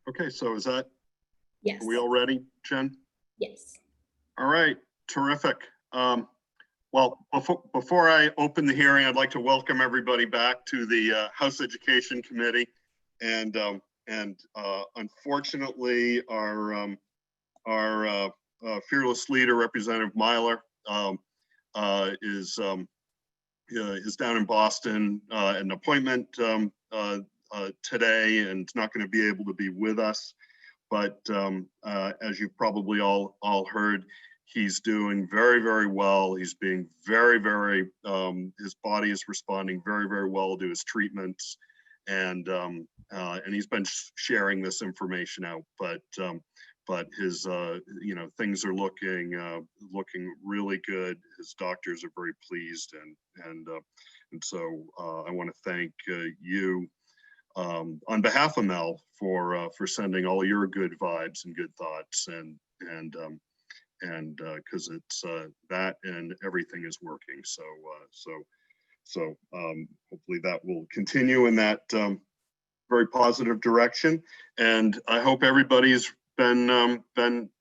Okay, so is that, Yes. are we all ready, Jen? Yes. All right, terrific. Well, before I open the hearing, I'd like to welcome everybody back to the House Education Committee. And unfortunately, our fearless leader, Representative Myler, is down in Boston at an appointment today, and is not going to be able to be with us. But as you've probably all heard, he's doing very, very well. He's being very, his body is responding very, very well to his treatments, and he's been sharing this information out. But his things are looking really good. His doctors are very pleased, and so I want to thank you on behalf of Mel for sending all your good vibes and good thoughts, and because it's that and everything is working. So hopefully that will continue in that very positive direction. And I hope everybody's been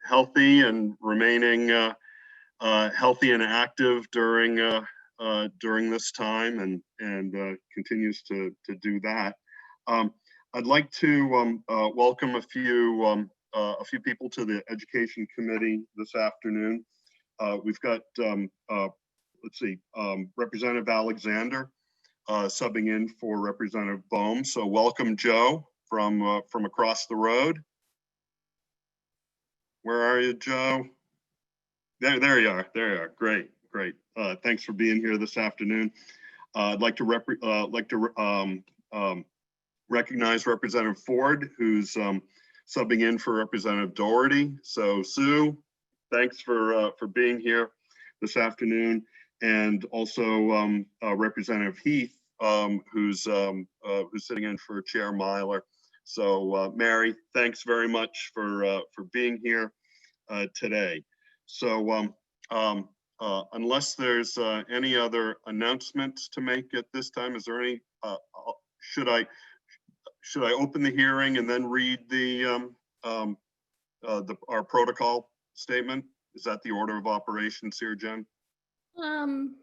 healthy and remaining healthy and active during this time, and continues to do that. I'd like to welcome a few people to the Education Committee this afternoon. We've got, let's see, Representative Alexander subbing in for Representative Bohm. So welcome, Joe, from across the road. Where are you, Joe? There you are. There you are. Great. Thanks for being here this afternoon. I'd like to recognize Representative Ford, who's subbing in for Representative Doherty. So Sue, thanks for being here this afternoon, and also Representative Heath, who's sitting in for Chair Myler. So Mary, thanks very much for being here today. So unless there's any other announcements to make at this time, is there any? Should I open the hearing and then read our protocol statement? Is that the order of operations here, Jen? I'm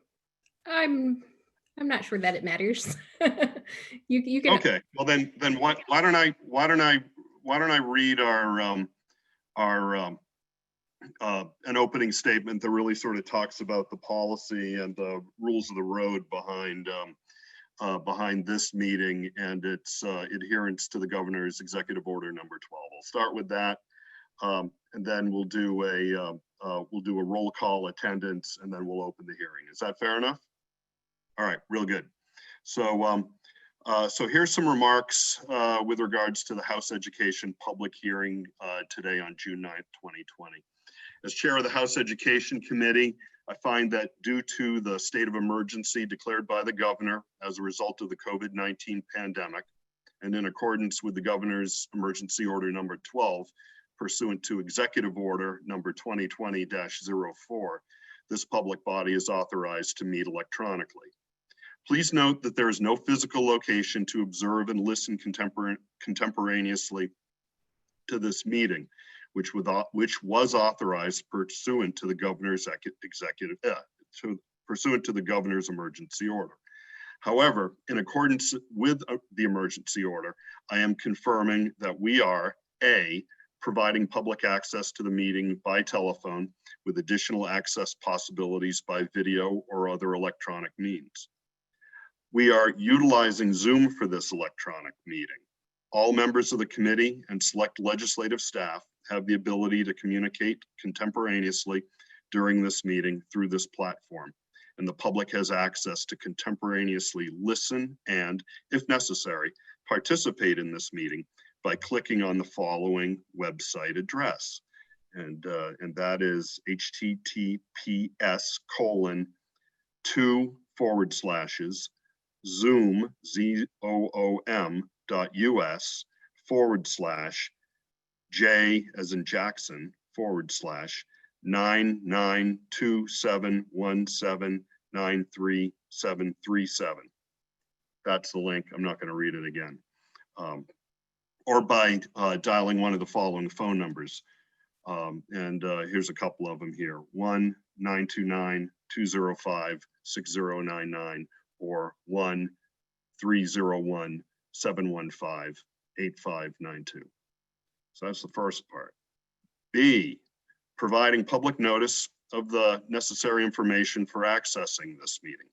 not sure that it matters. you can. Okay. Well then why don't I read our an opening statement that really sort of talks about the policy and the rules of the road behind this meeting and its adherence to the governor's executive order number 12. I'll start with that, and then we'll do a roll call attendance, and then we'll open the hearing. Is that fair enough? All right, real good. So so here's some remarks with regards to the House Education public hearing today on June 9th, 2020. As chair of the House Education Committee, I find that due to the state of emergency declared by the governor as a result of the COVID-19 pandemic, and in accordance with the governor's emergency order number 12, pursuant to executive order number 2020-04, this public body is authorized to meet electronically. Please note that there is no physical location to observe and listen contemporaneously to this meeting, which was authorized pursuant to the governor's pursuant to the governor's emergency order. However, in accordance with the emergency order, I am confirming that we are A, providing public access to the meeting by telephone with additional access possibilities by video or other electronic means. We are utilizing Zoom for this electronic meeting. All members of the committee and select legislative staff have the ability to communicate contemporaneously during this meeting through this platform, and the public has access to contemporaneously listen and, if necessary, participate in this meeting by clicking on the following website address. And that is https://zoom, zoom.us/J as in Jackson /99271793737. That's the link. I'm not going to read it again. or by dialing one of the following phone numbers. Here's a couple of them here: 1-929-205-6099 or 1-301-715-8592. So that's the first part. B, providing public notice of the necessary information for accessing this meeting.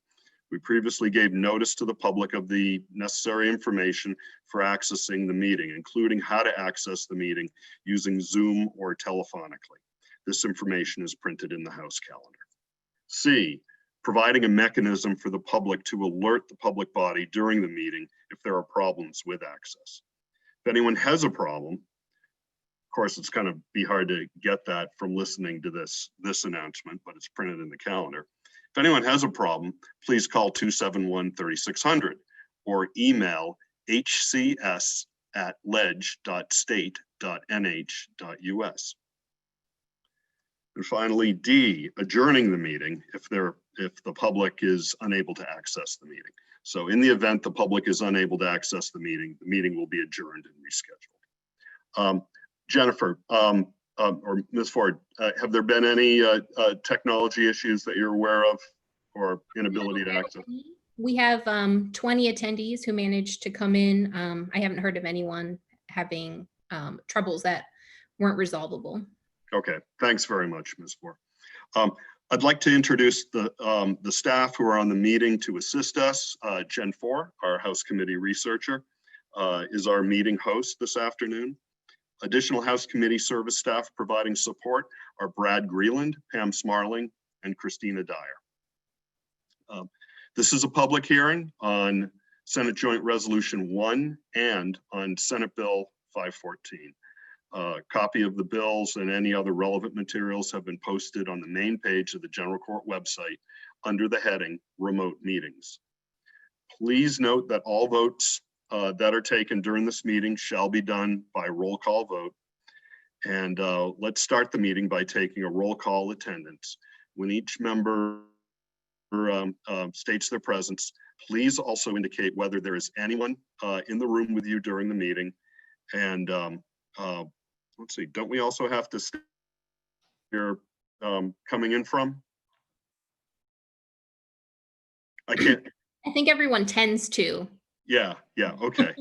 We previously gave notice to the public of the necessary information for accessing the meeting, including how to access the meeting using Zoom or telephonically. This information is printed in the House calendar. C, providing a mechanism for the public to alert the public body during the meeting if there are problems with access. If anyone has a problem, of course, it's kind of be hard to get that from listening to this announcement, but it's printed in the calendar. If anyone has a problem, please call 271-3600 or email hcs@ledge.state.nh.us. And finally, D, adjourning the meeting if the public is unable to access the meeting. So in the event the public is unable to access the meeting will be adjourned and rescheduled. Jennifer, or Ms. Ford, have there been any technology issues that you're aware of or inability to access? We have 20 attendees who managed to come in. I haven't heard of anyone having troubles that weren't resolvable. Okay, thanks very much, Ms. Ford. I'd like to introduce the staff who are on the meeting to assist us. Jen Four, our House Committee researcher, is our meeting host this afternoon. Additional House Committee service staff providing support are Brad Greeland, Pam Smarling, and Christina Dyer. This is a public hearing on Senate Joint Resolution 1 and on Senate Bill 514. Copy of the bills and any other relevant materials have been posted on the main page of the General Court website under the heading Remote Meetings. Please note that all votes that are taken during this meeting shall be done by roll call vote. And let's start the meeting by taking a roll call attendance. When each member states their presence, please also indicate whether there is anyone in the room with you during the meeting. And let's see, don't we also have to state where you're coming in from? I can't. I think everyone tends to. Yeah, okay.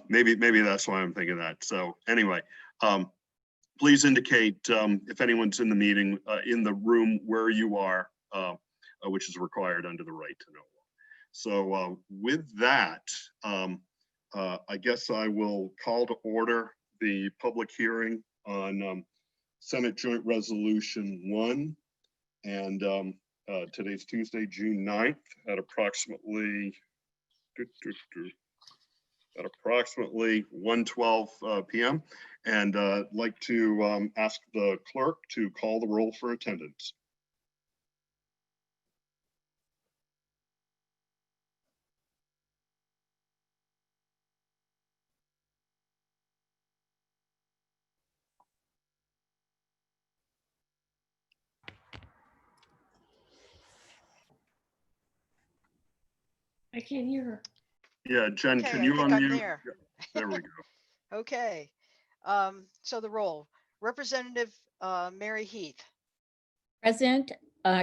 Maybe that's why I'm thinking that. So anyway, please indicate if anyone's in the meeting, in the room where you are, which is required under the right to know. So with that, I guess I will call to order the public hearing on Senate Joint Resolution 1. And today's Tuesday, June 9th at approximately 1:12 p.m. And I'd like to ask the clerk to call the roll for attendance. I can't hear her. Yeah, Jen, Okay, can you I think I'm unmute? there. There we go. Okay, so the roll. Representative Mary Heath, Present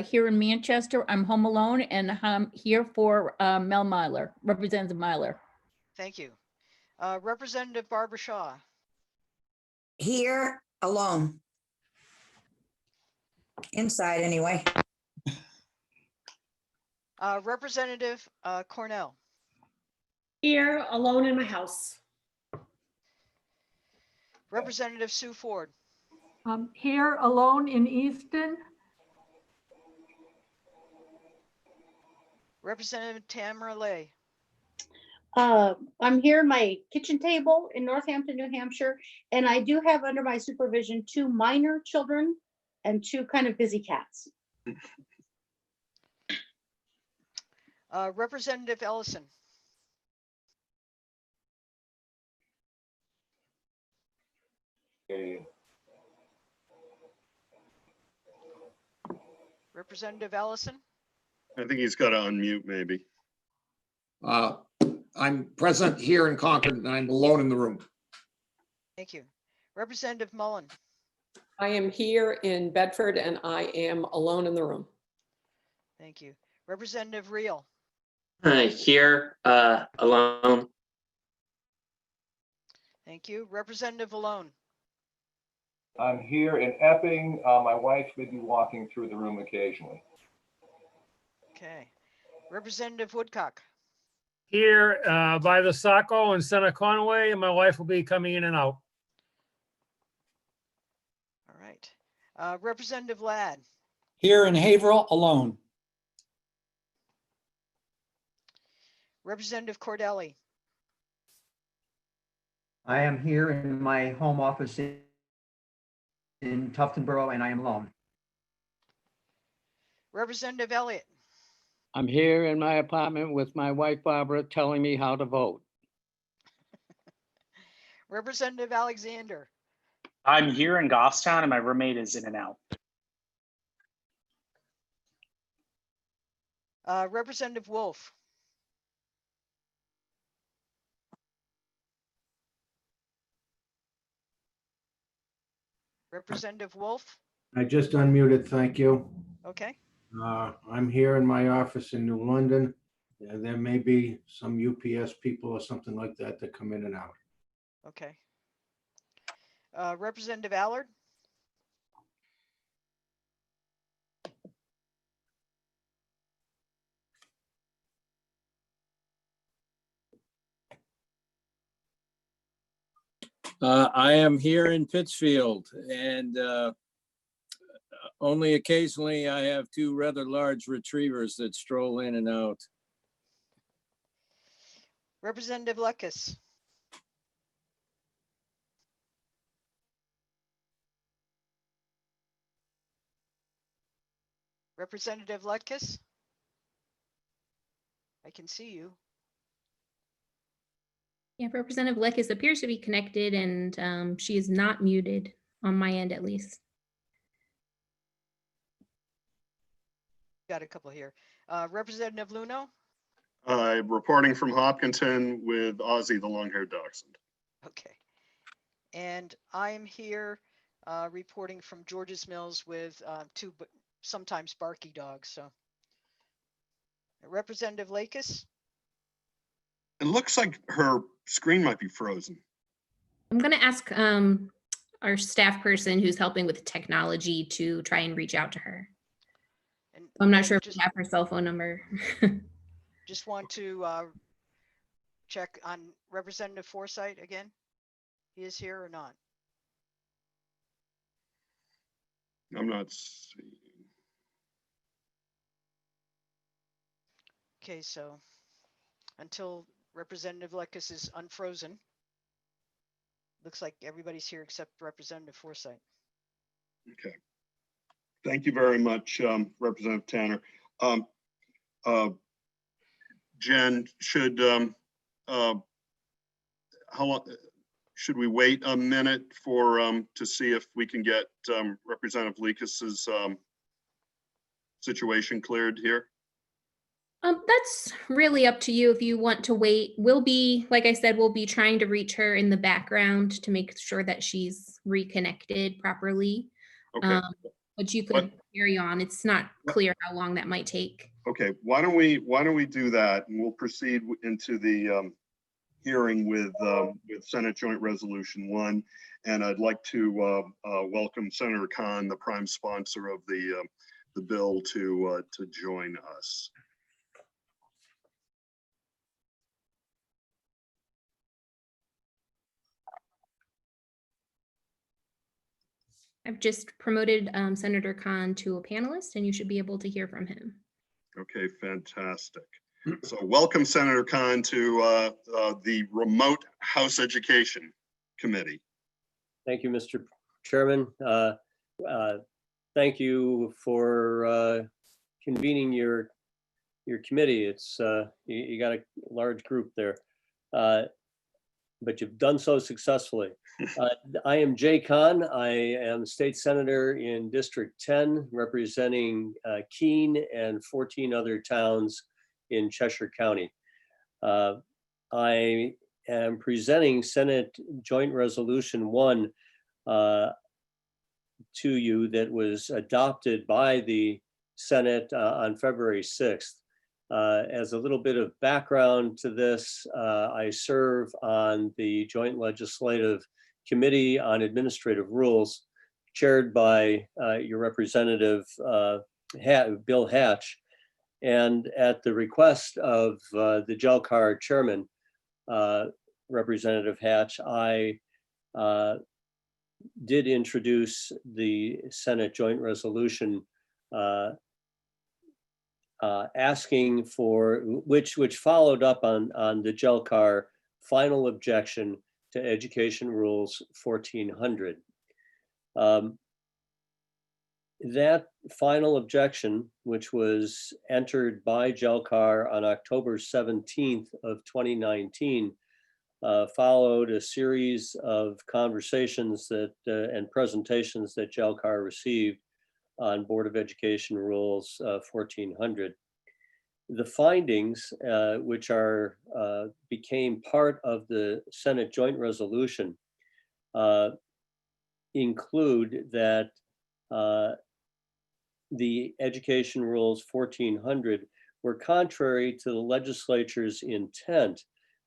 here in Manchester. I'm home alone and I'm here for Mel Myler, Representative Myler. thank you. Representative Barbara Shaw, Here alone. Inside anyway. Representative Cornell, Here, alone in my house. Representative Sue Ford, Here, alone in Easton. Representative Tamara Lay, I'm here at my kitchen table in Northampton, New Hampshire, and I do have under my supervision 2 minor children and 2 kind of busy cats. Representative Ellison, Representative Ellison, I think he's got to unmute maybe. I'm present here in Concord and I'm alone in the room. Thank you. Representative Mullen. I am here in Bedford and I am alone in the room. Thank you. Representative Reel. Here, alone. Thank you. Representative Alone. I'm here in Epping. My wife may be walking through the room occasionally. Okay. Representative Woodcock. Here by the Saco and Center Conway, and my wife will be coming in and out. All right. Representative Ladd. Here in Haverhill, alone. Representative Cordelli. I am here in my home office in Tuftonboro, and I am alone. Representative Elliott. I'm here in my apartment with my wife Barbara telling me how to vote. Representative Alexander. I'm here in Goffstown and my roommate is in and out. Representative Wolf. Representative Wolf. I just unmuted, thank you. Okay. I'm here in my office in New London. There may be some UPS people or something like that that come in and out. Okay. Representative Allard. I am here in Pittsfield and only occasionally I have two rather large retrievers that stroll in and out. Representative Lucas. Representative Lutkus. I can see you. Yeah, Representative Lekis appears to be connected and she is not muted on my end at least. Got a couple here. Representative Luno. Reporting from Hopkinton with Ozzy, the long-haired dachshund. Okay. And I'm here reporting from George's Mills with two sometimes barky dogs. So Representative Lakis. It looks like her screen might be frozen. I'm going to ask our staff person who's helping with technology to try and reach out to her. And I'm not sure if we have her cell phone number. Just want to check on Representative Forsythe again. He is here or not? I'm not seeing. Okay, so until Representative Lekis is unfrozen, looks like everybody's here except Representative Forsythe. Okay. Thank you very much, Representative Tanner. Jen, should how long should we wait a minute for to see if we can get Representative Lekis's situation cleared here? That's really up to you if you want to wait. We'll be, like I said, we'll be trying to reach her in the background to make sure that she's reconnected properly. Okay. But you could carry on. It's not clear how long that might take. Okay, why don't we do that, and we'll proceed into the hearing with Senate Joint Resolution 1, and I'd like to welcome Senator Khan, the prime sponsor of the bill, to join us. I've just promoted Senator Khan to a panelist, and you should be able to hear from him. Okay, fantastic. So welcome, Senator Khan, to the Remote House Education Committee. Thank you, Mr. Chairman. Thank you for convening your committee. It's you got a large group there, but you've done so successfully. I am Jay Khan. I am state senator in District 10, representing Keene and 14 other towns in Cheshire County. I am presenting Senate Joint Resolution 1 to you that was adopted by the Senate on February 6th. As a little bit of background to this, I serve on the Joint Legislative Committee on Administrative Rules, chaired by your representative, Bill Hatch. And at the request of the JELCAR chairman, Representative Hatch, I did introduce the Senate Joint Resolution asking for, which followed up on the JELCAR final objection to Education Rules 1400. That final objection, which was entered by JELCAR on October 17th of 2019, followed a series of conversations that and presentations that JELCAR received on Board of Education Rules 1400. The findings, which are became part of the Senate Joint Resolution, include that the Education Rules 1400 were contrary to the legislature's intent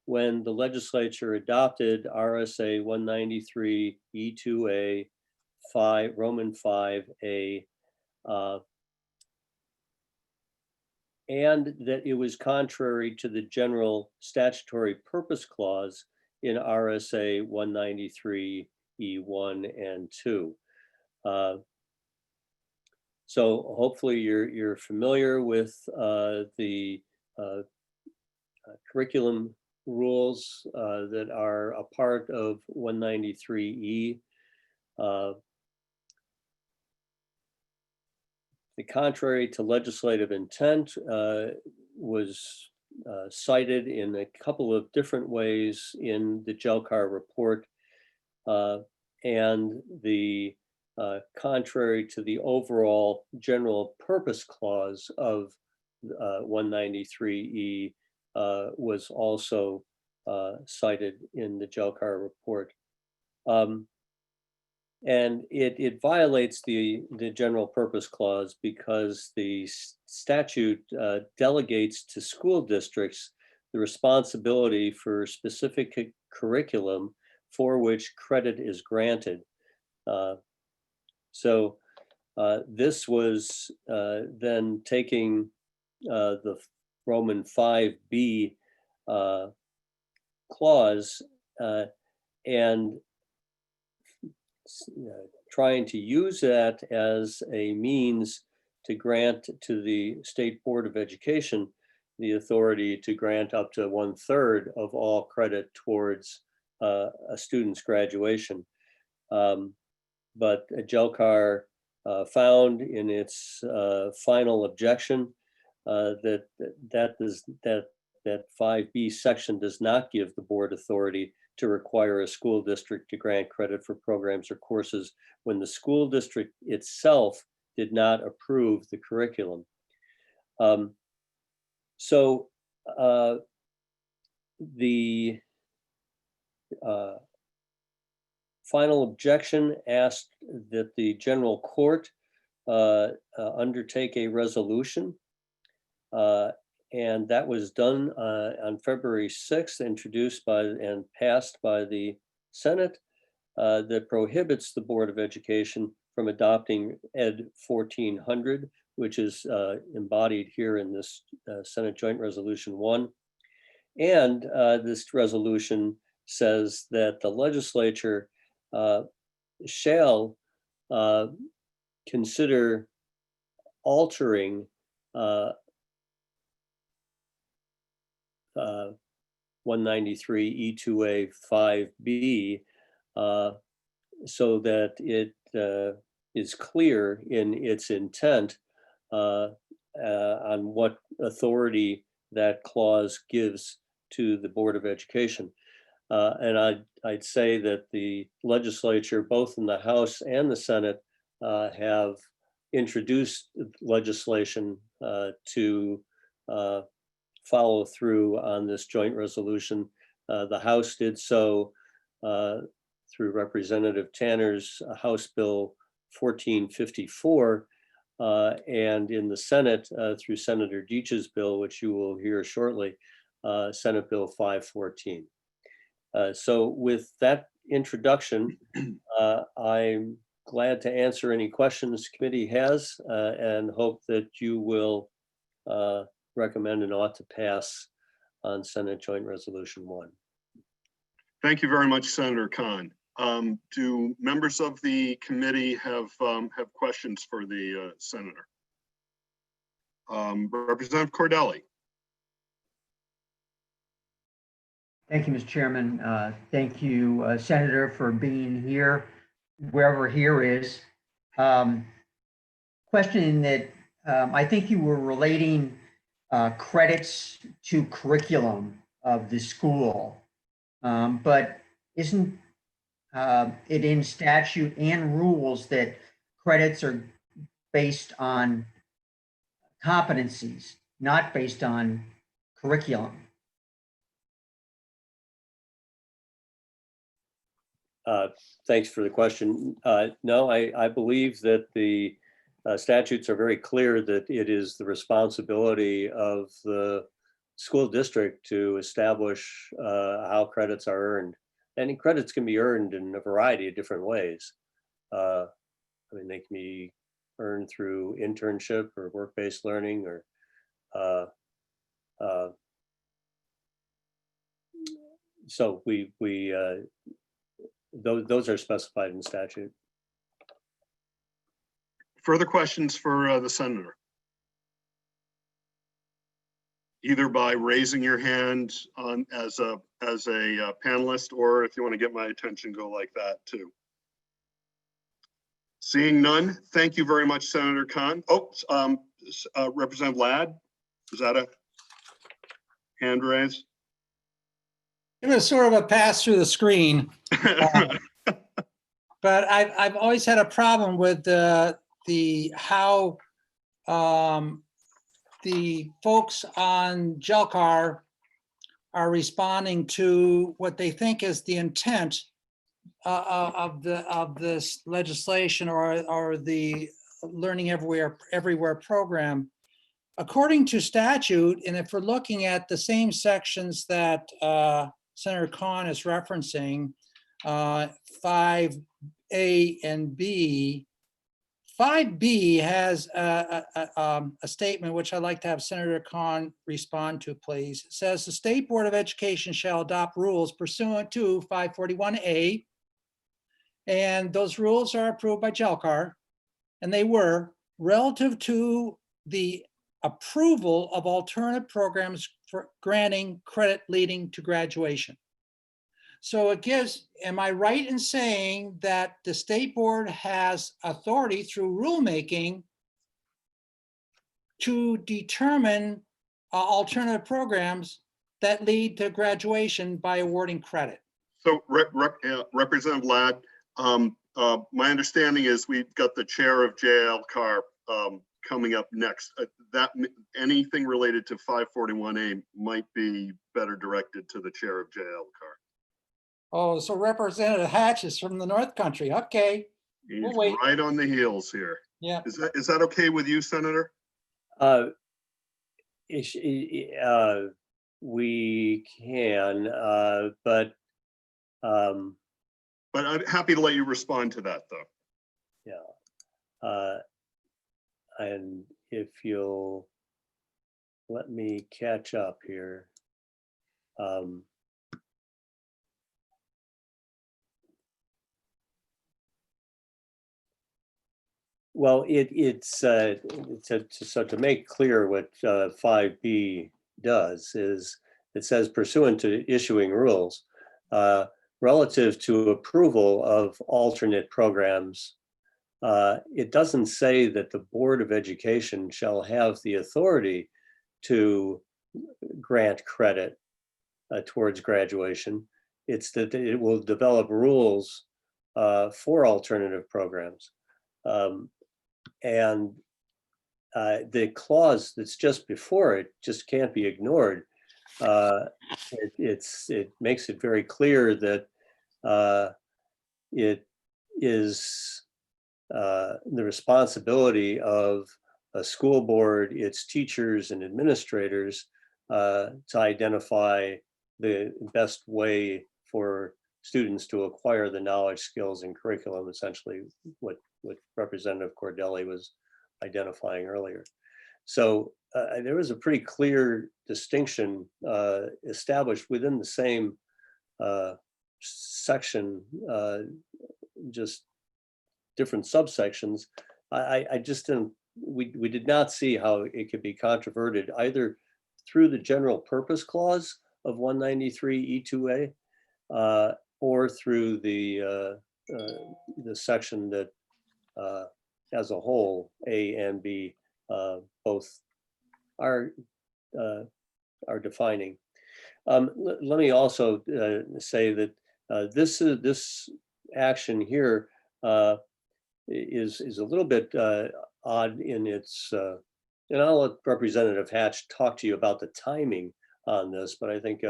when the legislature adopted RSA 193 E2A 5 Roman 5A, and that it was contrary to the general statutory purpose clause in RSA 193 E1 and 2. So hopefully you're familiar with the curriculum rules that are a part of 193E. The contrary to legislative intent was cited in a couple of different ways in the JELCAR report, and the contrary to the overall general purpose clause of 193E was also cited in the JELCAR report. And it violates the general purpose clause because the statute delegates to school districts the responsibility for specific curriculum for which credit is granted. So this was then taking the Roman 5B clause and trying to use that as a means to grant to the State Board of Education the authority to grant up to 1/3 of all credit towards a student's graduation. But JELCAR found in its final objection that 5B section does not give the board authority to require a school district to grant credit for programs or courses when the school district itself did not approve the curriculum. So the final objection asked that the general court undertake a resolution, and that was done on February 6th, introduced by and passed by the Senate, that prohibits the Board of Education from adopting Ed 1400, which is embodied here in this Senate Joint Resolution 1. And this resolution says that the legislature shall consider altering 193 E2A 5B so that it is clear in its intent on what authority that clause gives to the Board of Education. And I'd say that the legislature, both in the House and the Senate, have introduced legislation to follow through on this joint resolution The House did so through Representative Tanner's House Bill 1454, and in the Senate through Senator Deitch's bill, which you will hear shortly, Senate Bill 514. So with that introduction, I'm glad to answer any questions the committee has and hope that you will recommend and ought to pass on Senate Joint Resolution 1. Thank you very much, Senator Khan. Do members of the committee have questions for the senator? Representative Cordelli. Thank you, Mr. Chairman. Thank you, Senator, for being here, wherever here is. Questioning that I think you were relating credits to curriculum of the school, but isn't it in statute and rules that credits are based on competencies, not based on curriculum? Thanks for the question. No, I believe that the statutes are very clear that it is the responsibility of the school district to establish how credits are earned. And credits can be earned in a variety of different ways. I mean, they can be earned through internship or work-based learning, or so those are specified in statute. Further questions for the senator? Either by raising your hand on as a panelist, or if you want to get my attention, go like that too. Seeing none, thank you very much, Senator Khan. Oh, Representative Ladd, is that a hand raise? It was sort of a pass through the screen. But I've always had a problem with how the folks on Jelcar are responding to what they think is the intent of this legislation or the Learning Everywhere program. According to statute, and if we're looking at the same sections that Senator Khan is referencing, 5A and B, 5B has a statement which I'd like to have Senator Khan respond to, please. It says the State Board of Education shall adopt rules pursuant to 541A, and those rules are approved by Jelcar, and they were relative to the approval of alternative programs for granting credit leading to graduation. So it gives, am I right in saying that the state board has authority through rulemaking to determine alternative programs that lead to graduation by awarding credit? So Representative Ladd, my understanding is we've got the chair of JLCAR coming up next. That anything related to 541A might be better directed to the chair of JLCAR. Oh, so Representative Hatch is from the North Country. Okay. He's We'll wait. right on the heels here. Yeah. Is that okay with you, Senator? We can, but I'm happy to let you respond to that, though. Yeah. And if you'll let me catch up here. Well, so to make clear what 5B does is it says pursuant to issuing rules relative to approval of alternate programs. It doesn't say that the Board of Education shall have the authority to grant credit towards graduation. It's that it will develop rules for alternative programs. The clause that's just before it just can't be ignored. it makes it very clear that it is the responsibility of a school board, its teachers and administrators to identify the best way for students to acquire the knowledge, skills, and curriculum, essentially what Representative Cordelli was identifying earlier. So there was a pretty clear distinction established within the same section, just different subsections. I just didn't, we did not see how it could be controverted either through the general purpose clause of 193 E2A or through the section that as a whole, A and B, both are defining. Let me also say that this action here is a little bit odd in its, and I'll let Representative Hatch talk to you about the timing on this, but I think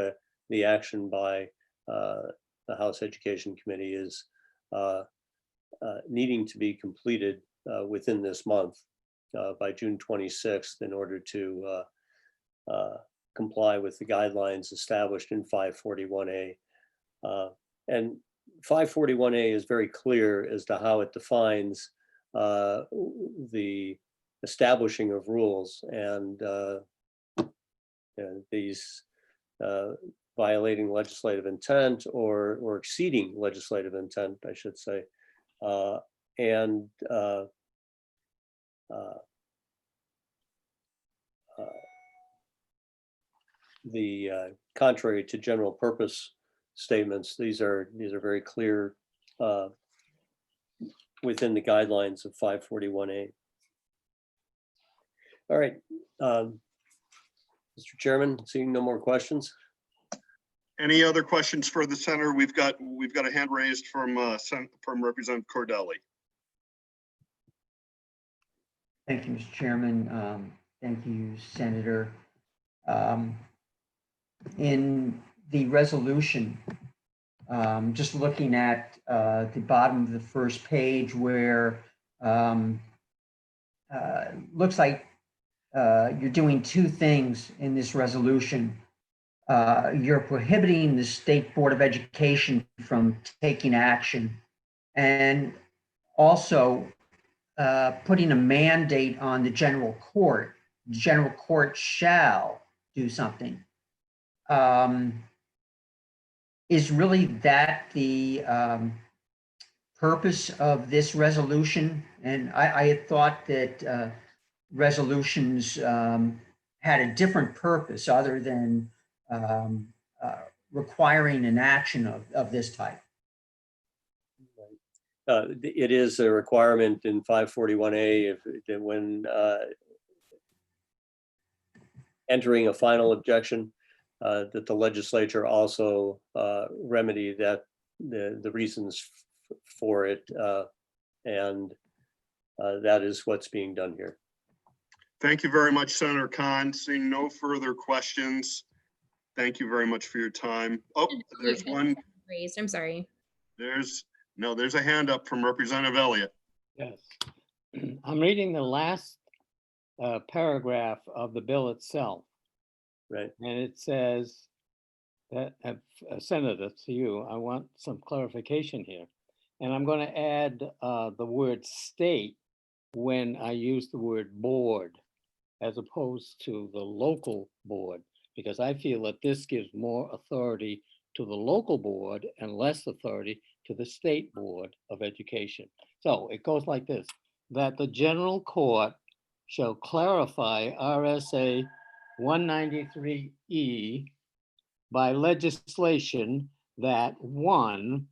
the action by the House Education Committee is needing to be completed within this month by June 26th in order to comply with the guidelines established in 541A. And 541A is very clear as to how it defines the establishing of rules, and these violating legislative intent or exceeding legislative intent, I should say, and the contrary to general purpose statements. These are very clear within the guidelines of 541A. All right, Mr. Chairman, seeing no more questions. Any other questions for the senator? We've got a hand raised from Representative Cordelli. Thank you, Mr. Chairman. Thank you, Senator. In the resolution, just looking at the bottom of the first page where looks like you're doing two things in this resolution. You're prohibiting the State Board of Education from taking action, and also putting a mandate on the general court. The general court shall do something. Is really that the purpose of this resolution? And I had thought that resolutions had a different purpose other than requiring an action of this type. It is a requirement in 541A that when entering a final objection, that the legislature also remedy that the reasons for it, and that is what's being done here. Thank you very much, Senator Khan. Seeing no further questions, thank you very much for your time. Oh, there's one raised. I'm sorry. There's a hand up from Representative Elliott. Yes. I'm reading the last paragraph of the bill itself. Right. And it says that, Senator, to you, I want some clarification here. And I'm going to add the word state when I use the word board, as opposed to the local board, because I feel that this gives more authority to the local board and less authority to the State Board of Education. So it goes like this, that the general court shall clarify RSA 193E by legislation that, one,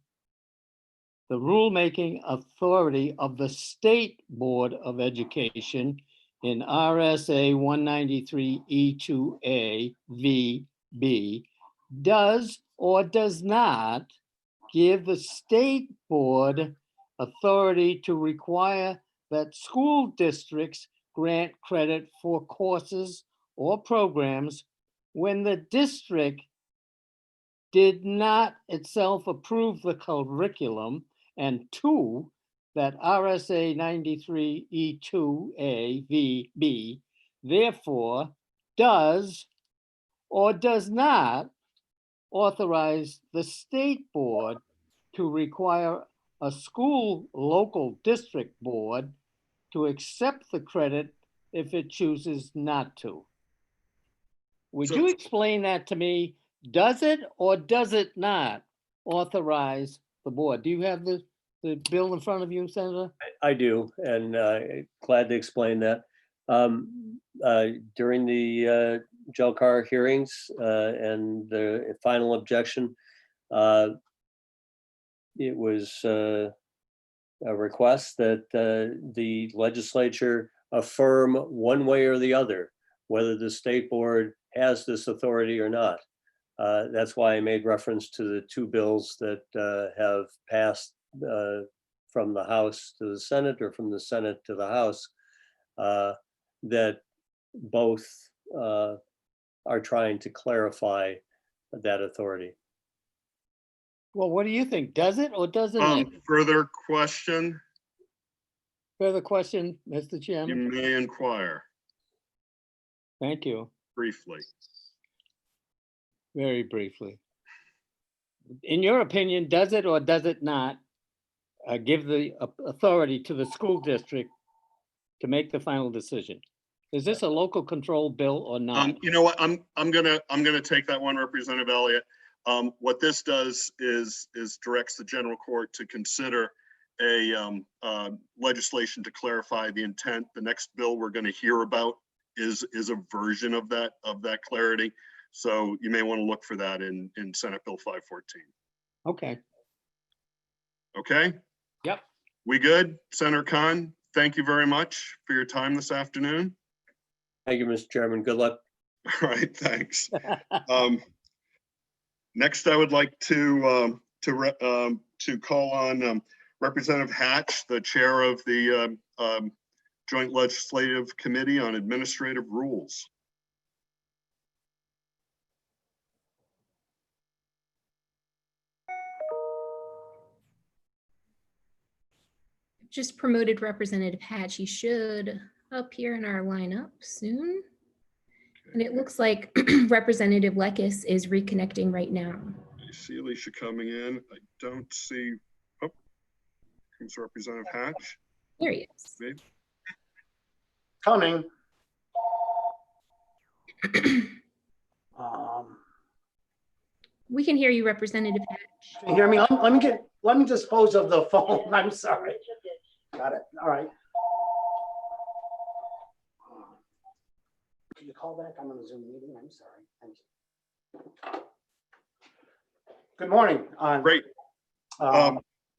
the rulemaking authority of the State Board of Education in RSA 193E2A VB does or does not give the State Board authority to require that school districts grant credit for courses or programs when the district did not itself approve the curriculum, and 2, that RSA 93E2A V B therefore does or does not authorize the state board to require a school local district board to accept the credit if it chooses not to. Would you explain that to me? Does it or does it not authorize the board? Do you have the bill in front of you, Senator? I do, and glad to explain that. During the Jelcar hearings and the final objection, it was a request that the legislature affirm one way or the other whether the state board has this authority or not. That's why I made reference to the 2 bills that have passed from the House to the Senate or from the Senate to the House, that both are trying to clarify that authority. Well, what do you think? Does it or does it not? Further question? Further question, Mr. You Chairman? may inquire Thank you. briefly. Very briefly. In your opinion, does it or does it not give the authority to the school district to make the final decision? Is this a local control bill or not? You know what? I'm gonna take that one, Representative Elliott. What this does is directs the general court to consider a legislation to clarify the intent. The next bill we're going to hear about is a version of that clarity. So you may want to look for that in Senate Bill 514. Okay. Okay. Yep. We good? Senator Khan, thank you very much for your time this afternoon. Thank you, Mr. Chairman. Good luck. All right, thanks. Next, I would like to call on Representative Hatch, the chair of the Joint Legislative Committee on Administrative Rules. Just promoted Representative Hatch. He should appear in our lineup soon. And it looks like Representative Lekis is reconnecting right now. I see Alicia coming in. I don't see, oh, comes Representative Hatch. There he is. Maybe. Coming. We can hear you, Representative Hatch. Can you hear me? Let me dispose of the phone. I'm sorry. Got it. All right. Can you call back? I'm on a Zoom meeting. I'm sorry. Thank you. Good morning. Great.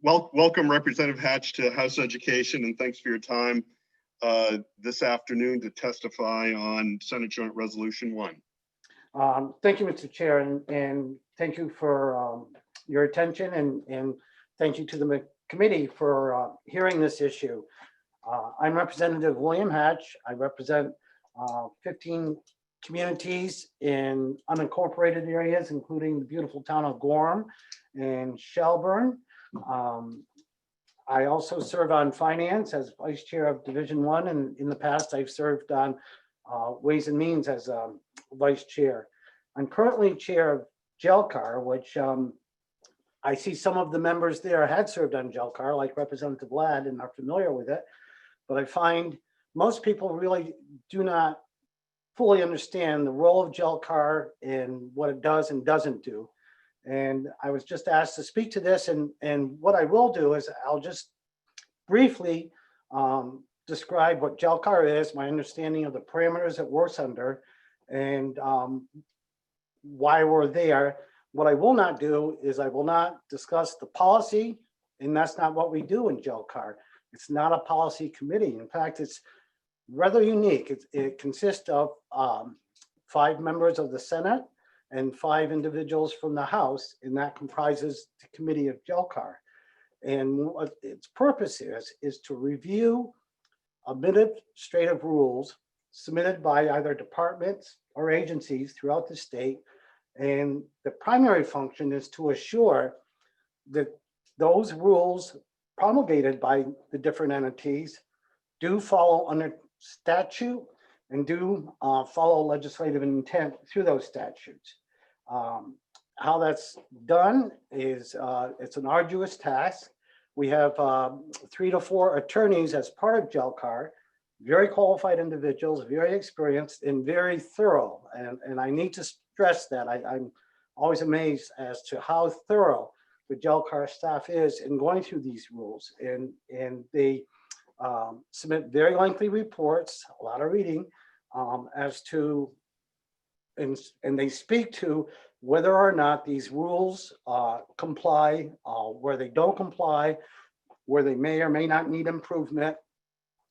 Welcome, Representative Hatch, to House Education, and thanks for your time this afternoon to testify on Senate Joint Resolution 1. Thank you, Mr. Chair, and thank you for your attention, and thank you to the committee for hearing this issue. I'm Representative William Hatch. I represent 15 communities in unincorporated areas, including the beautiful town of Gorham and Shelburne. I also serve on finance as vice chair of Division 1, and in the past I've served on Ways and Means as vice chair. I'm currently chair of Jelcar, which I see some of the members there had served on Jelcar, like Representative Ladd, and are familiar with it. But I find most people really do not fully understand the role of Jelcar and what it does and doesn't do. And I was just asked to speak to this, and what I will do is I'll just briefly describe what Jelcar is, my understanding of the parameters it works under, and why we're there. What I will not do is I will not discuss the policy, and that's not what we do in Jelcar. It's not a policy committee. In fact, it's rather unique. It consists of 5 members of the Senate and 5 individuals from the House, and that comprises the committee of Jelcar. And what its purpose is to review administrative rules submitted by either departments or agencies throughout the state. And the primary function is to assure that those rules promulgated by the different entities do follow under statute and do follow legislative intent through those statutes. How that's done is it's an arduous task. We have 3 to 4 attorneys as part of GELCAR, very qualified individuals, very experienced and very thorough. And I need to stress that. I'm always amazed as to how thorough the GELCAR staff is in going through these rules. And they submit very lengthy reports, a lot of reading, as to, and they speak to whether or not these rules comply, where they don't comply, where they may or may not need improvement.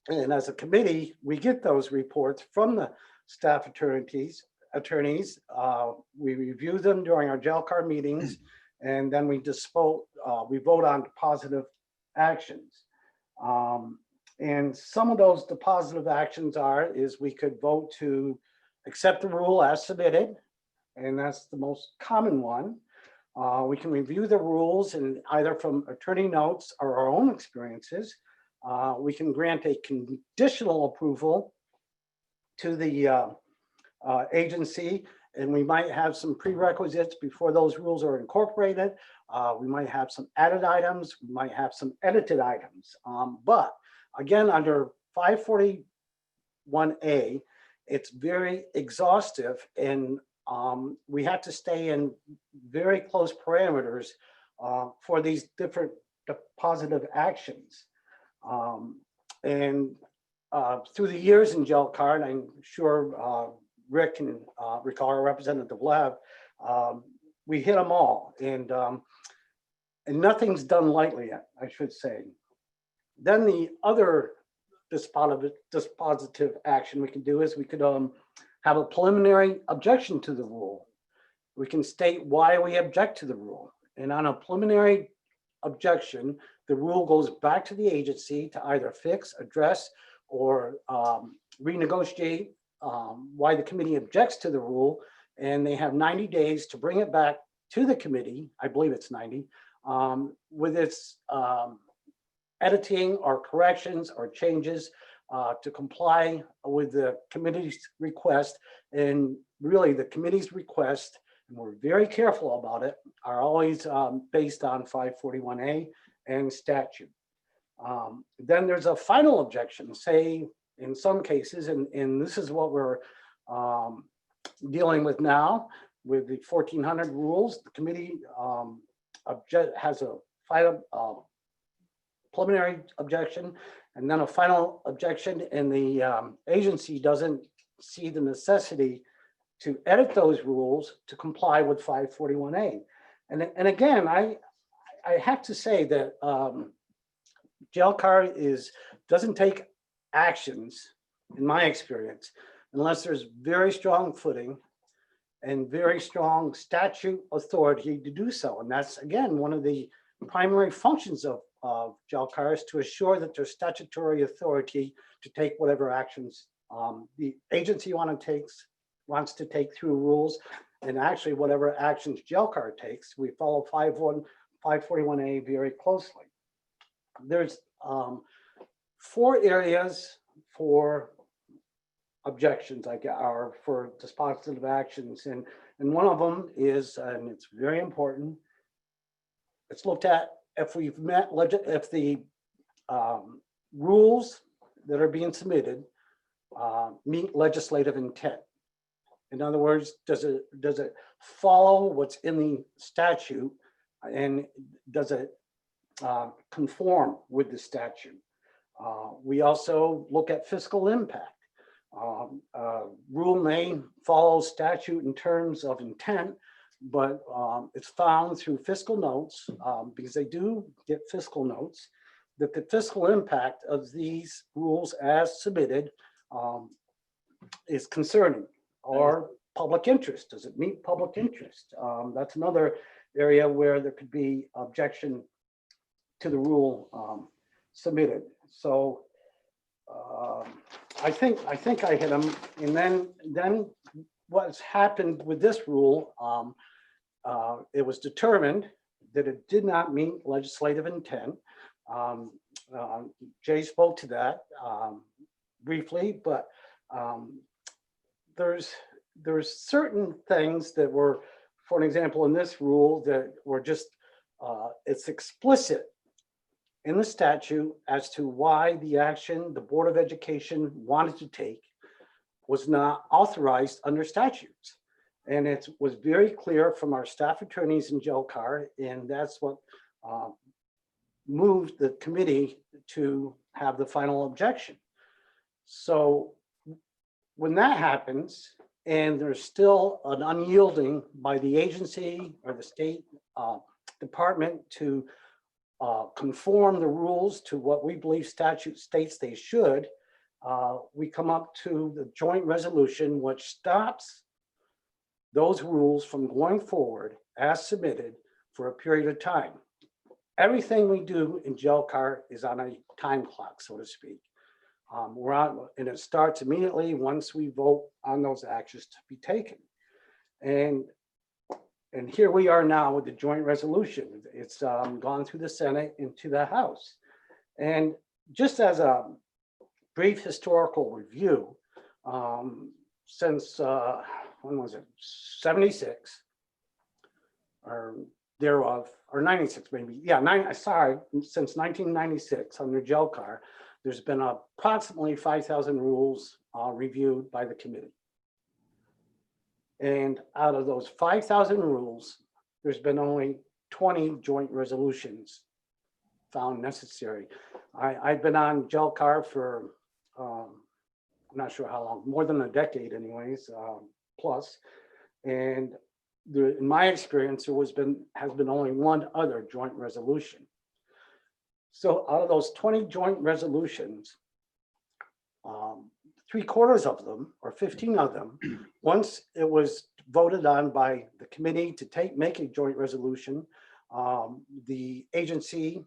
And as a committee, we get those reports from the staff attorneys. We review them during our GELCAR meetings, and then we vote on positive actions. And some of those positive actions is we could vote to accept the rule as submitted, and that's the most common one. We can review the rules and either from attorney notes or our own experiences. We can grant a conditional approval to the agency, and we might have some prerequisites before those rules are incorporated. We might have some added items, we might have some edited items. But again, under 541A, it's very exhaustive, and we have to stay in very close parameters for these different positive actions. And through the years in GELCAR, and I'm sure Rick can recall, our Representative Lev, we hit them all, and nothing's done lightly, I should say. Then the other dispositive action we can do is we could have a preliminary objection to the rule. We can state why we object to the rule. And on a preliminary objection, the rule goes back to the agency to either fix, address, or renegotiate why the committee objects to the rule. And they have 90 days to bring it back to the committee, I believe it's 90, with its editing or corrections or changes to comply with the committee's request. And really the committee's request, and we're very careful about it, are always based on 541A and statute. Then there's a final objection, say in some cases, and this is what we're dealing with now with the 1400 rules. The committee has a final preliminary objection and then a final objection, and the agency doesn't see the necessity to edit those rules to comply with 541A. And again, I have to say that GELCAR doesn't take actions, in my experience, unless there's very strong footing and very strong statute authority to do so. And that's, again, one of the primary functions of GELCAR, is to assure that there's statutory authority to take whatever actions the agency wants to take through rules, and actually whatever actions GELCAR takes, we follow 541A very closely. There's 4 areas for objections, or for dispositive actions, and one of them is, and it's very important, it's looked at if the rules that are being submitted meet legislative intent. In other words, does it follow what's in the statute, and does it conform with the statute? We also look at fiscal impact. Rule may follow statute in terms of intent, but it's found through fiscal notes, because they do get fiscal notes, that the fiscal impact of these rules as submitted is concerning. Or public interest, does it meet public interest? That's another area where there could be objection to the rule submitted. So I think I hit them. And then what's happened with this rule, it was determined that it did not meet legislative intent. Jay spoke to that briefly, but there's certain things that were, for an example, in this rule that were just, it's explicit in the statute as to why the action the Board of Education wanted to take was not authorized under statutes. And it was very clear from our staff attorneys in Jelcar, and that's what moved the committee to have the final objection. So when that happens, and there's still an unyielding by the agency or the state department to conform the rules to what we believe statute states they should, we come up to the joint resolution, which stops those rules from going forward as submitted for a period of time. Everything we do in Jelcar is on a time clock, so to speak. We're on, and it starts immediately once we vote on those actions to be taken. And here we are now with the joint resolution. It's gone through the Senate into the House. And just as a brief historical review, since when was it, 76 or thereof, or 96 maybe, yeah, since 1996 under Jelcar, there's been approximately 5,000 rules reviewed by the committee. And out of those 5,000 rules, there's been only 20 joint resolutions found necessary. I've been on Jelcar for, I'm not sure how long, more than a decade anyways, plus. And in my experience, there has been only one other joint resolution. So out of those 20 joint resolutions, 3/4 of them, or 15 of them, once it was voted on by the committee to make a joint resolution, the agency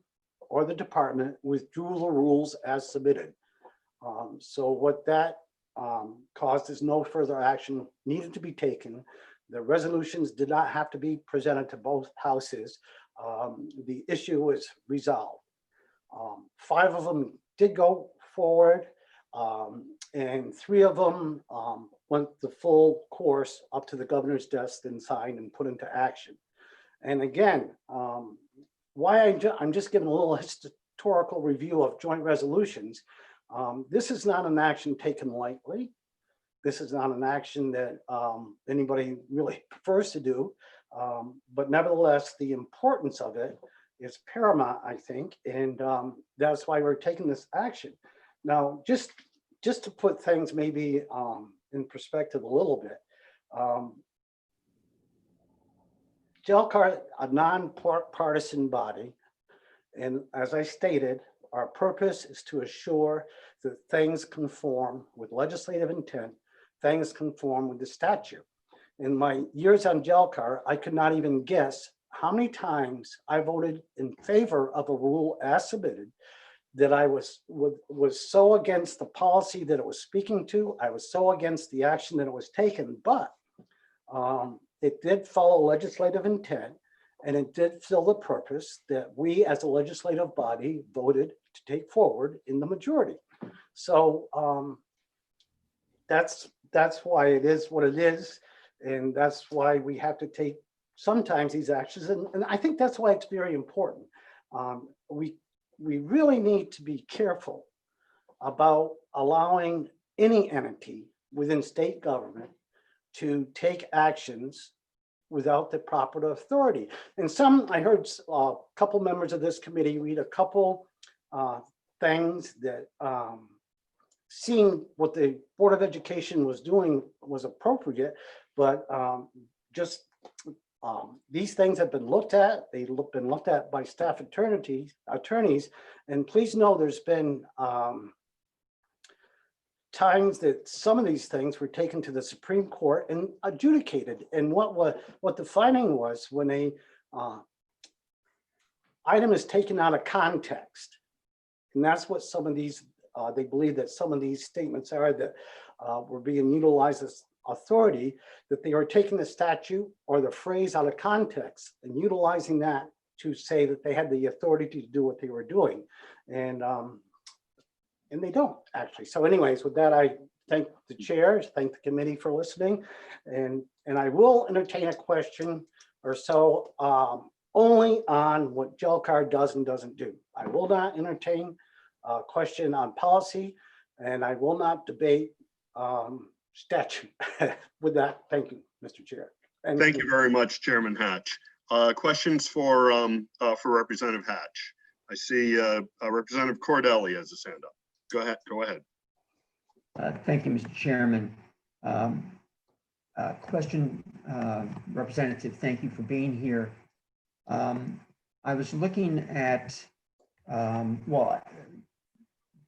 or the department withdrew the rules as submitted. So what that caused is no further action needed to be taken. The resolutions did not have to be presented to both houses. The issue was resolved. 5 of them did go forward, and 3 of them went the full course up to the governor's desk and signed and put into action. And again, why I'm just giving a little historical review of joint resolutions. This is not an action taken lightly. This is not an action that anybody really prefers to do, but nevertheless, the importance of it is paramount, I think, and that's why we're taking this action. Now, just to put things maybe in perspective a little bit, Jelcar, a non-partisan body, and as I stated, our purpose is to assure that things conform with legislative intent, things conform with the statute. In my years on Jelcar, I could not even guess how many times I voted in favor of a rule as submitted that I was so against the policy that it was speaking to. I was so against the action that it was taken, but it did follow legislative intent, and it did fill the purpose that we as a legislative body voted to take forward in the majority. So that's why it is what it is, and that's why we have to take sometimes these actions, and I think that's why it's very important. We really need to be careful about allowing any entity within state government to take actions without the proper authority. And I heard a couple members of this committee read a couple things that seeing what the Board of Education was doing was appropriate, but these things have been looked at. They've been looked at by staff attorneys, and please know there's been times that some of these things were taken to the Supreme Court and adjudicated. And what the finding was when a item is taken out of context, and that's what some of these they believe that some of these statements are that were being utilized as authority, that they are taking the statute or the phrase out of context and utilizing that to say that they had the authority to do what they were doing. And they don't actually. So anyways, with that, I thank the chairs, thank the committee for listening. And I will entertain a question or so only on what GELCAR does and doesn't do. I will not entertain a question on policy, and I will not debate statute. With that, thank you, Mr. Chair. And Thank you very much, Chairman Hatch. Questions for Representative Hatch? I see Representative Cordelli has his hand up. Go ahead. Go ahead. Thank you, Mr. Chairman. Question, Representative, thank you for being here. I was looking at, well,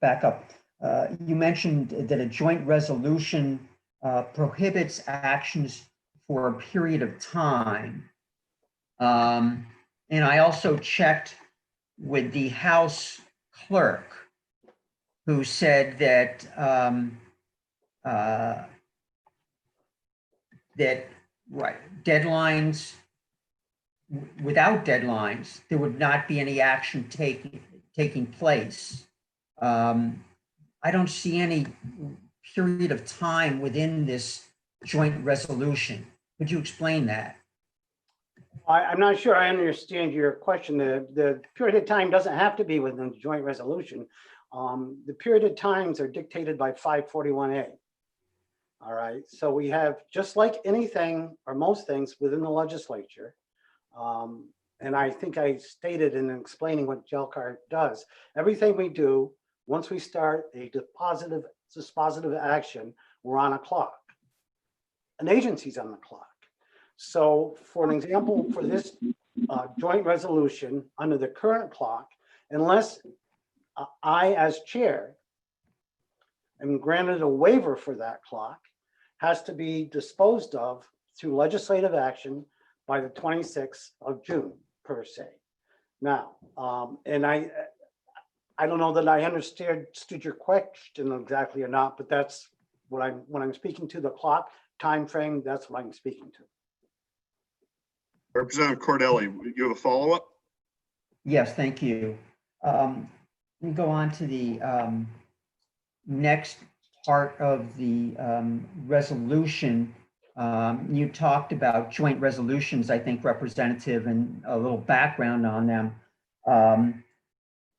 back up. You mentioned that a joint resolution prohibits actions for a period of time. And I also checked with the House clerk, who said that deadlines, without deadlines, there would not be any action taking place. I don't see any period of time within this joint resolution. Could you explain that? I'm not sure I understand your question. The period of time doesn't have to be within the joint resolution. The period of times are dictated by 541A. All right, so we have, just like anything or most things within the legislature, and I think I stated in explaining what GELCAR does, everything we do, once we start a dispositive action, we're on a clock. An agency's on the clock. So for an example, for this joint resolution under the current clock, unless I as chair am granted a waiver for that clock, has to be disposed of through legislative action by the 26th of June per se. Now, and I don't know that I understood your question exactly or not, but that's what when I'm speaking to the clock time frame, that's what I'm speaking to. Representative Cordelli, you have a follow-up? Yes, thank you. Let me go on to the next part of the resolution. You talked about joint resolutions, I think, Representative, and a little background on them.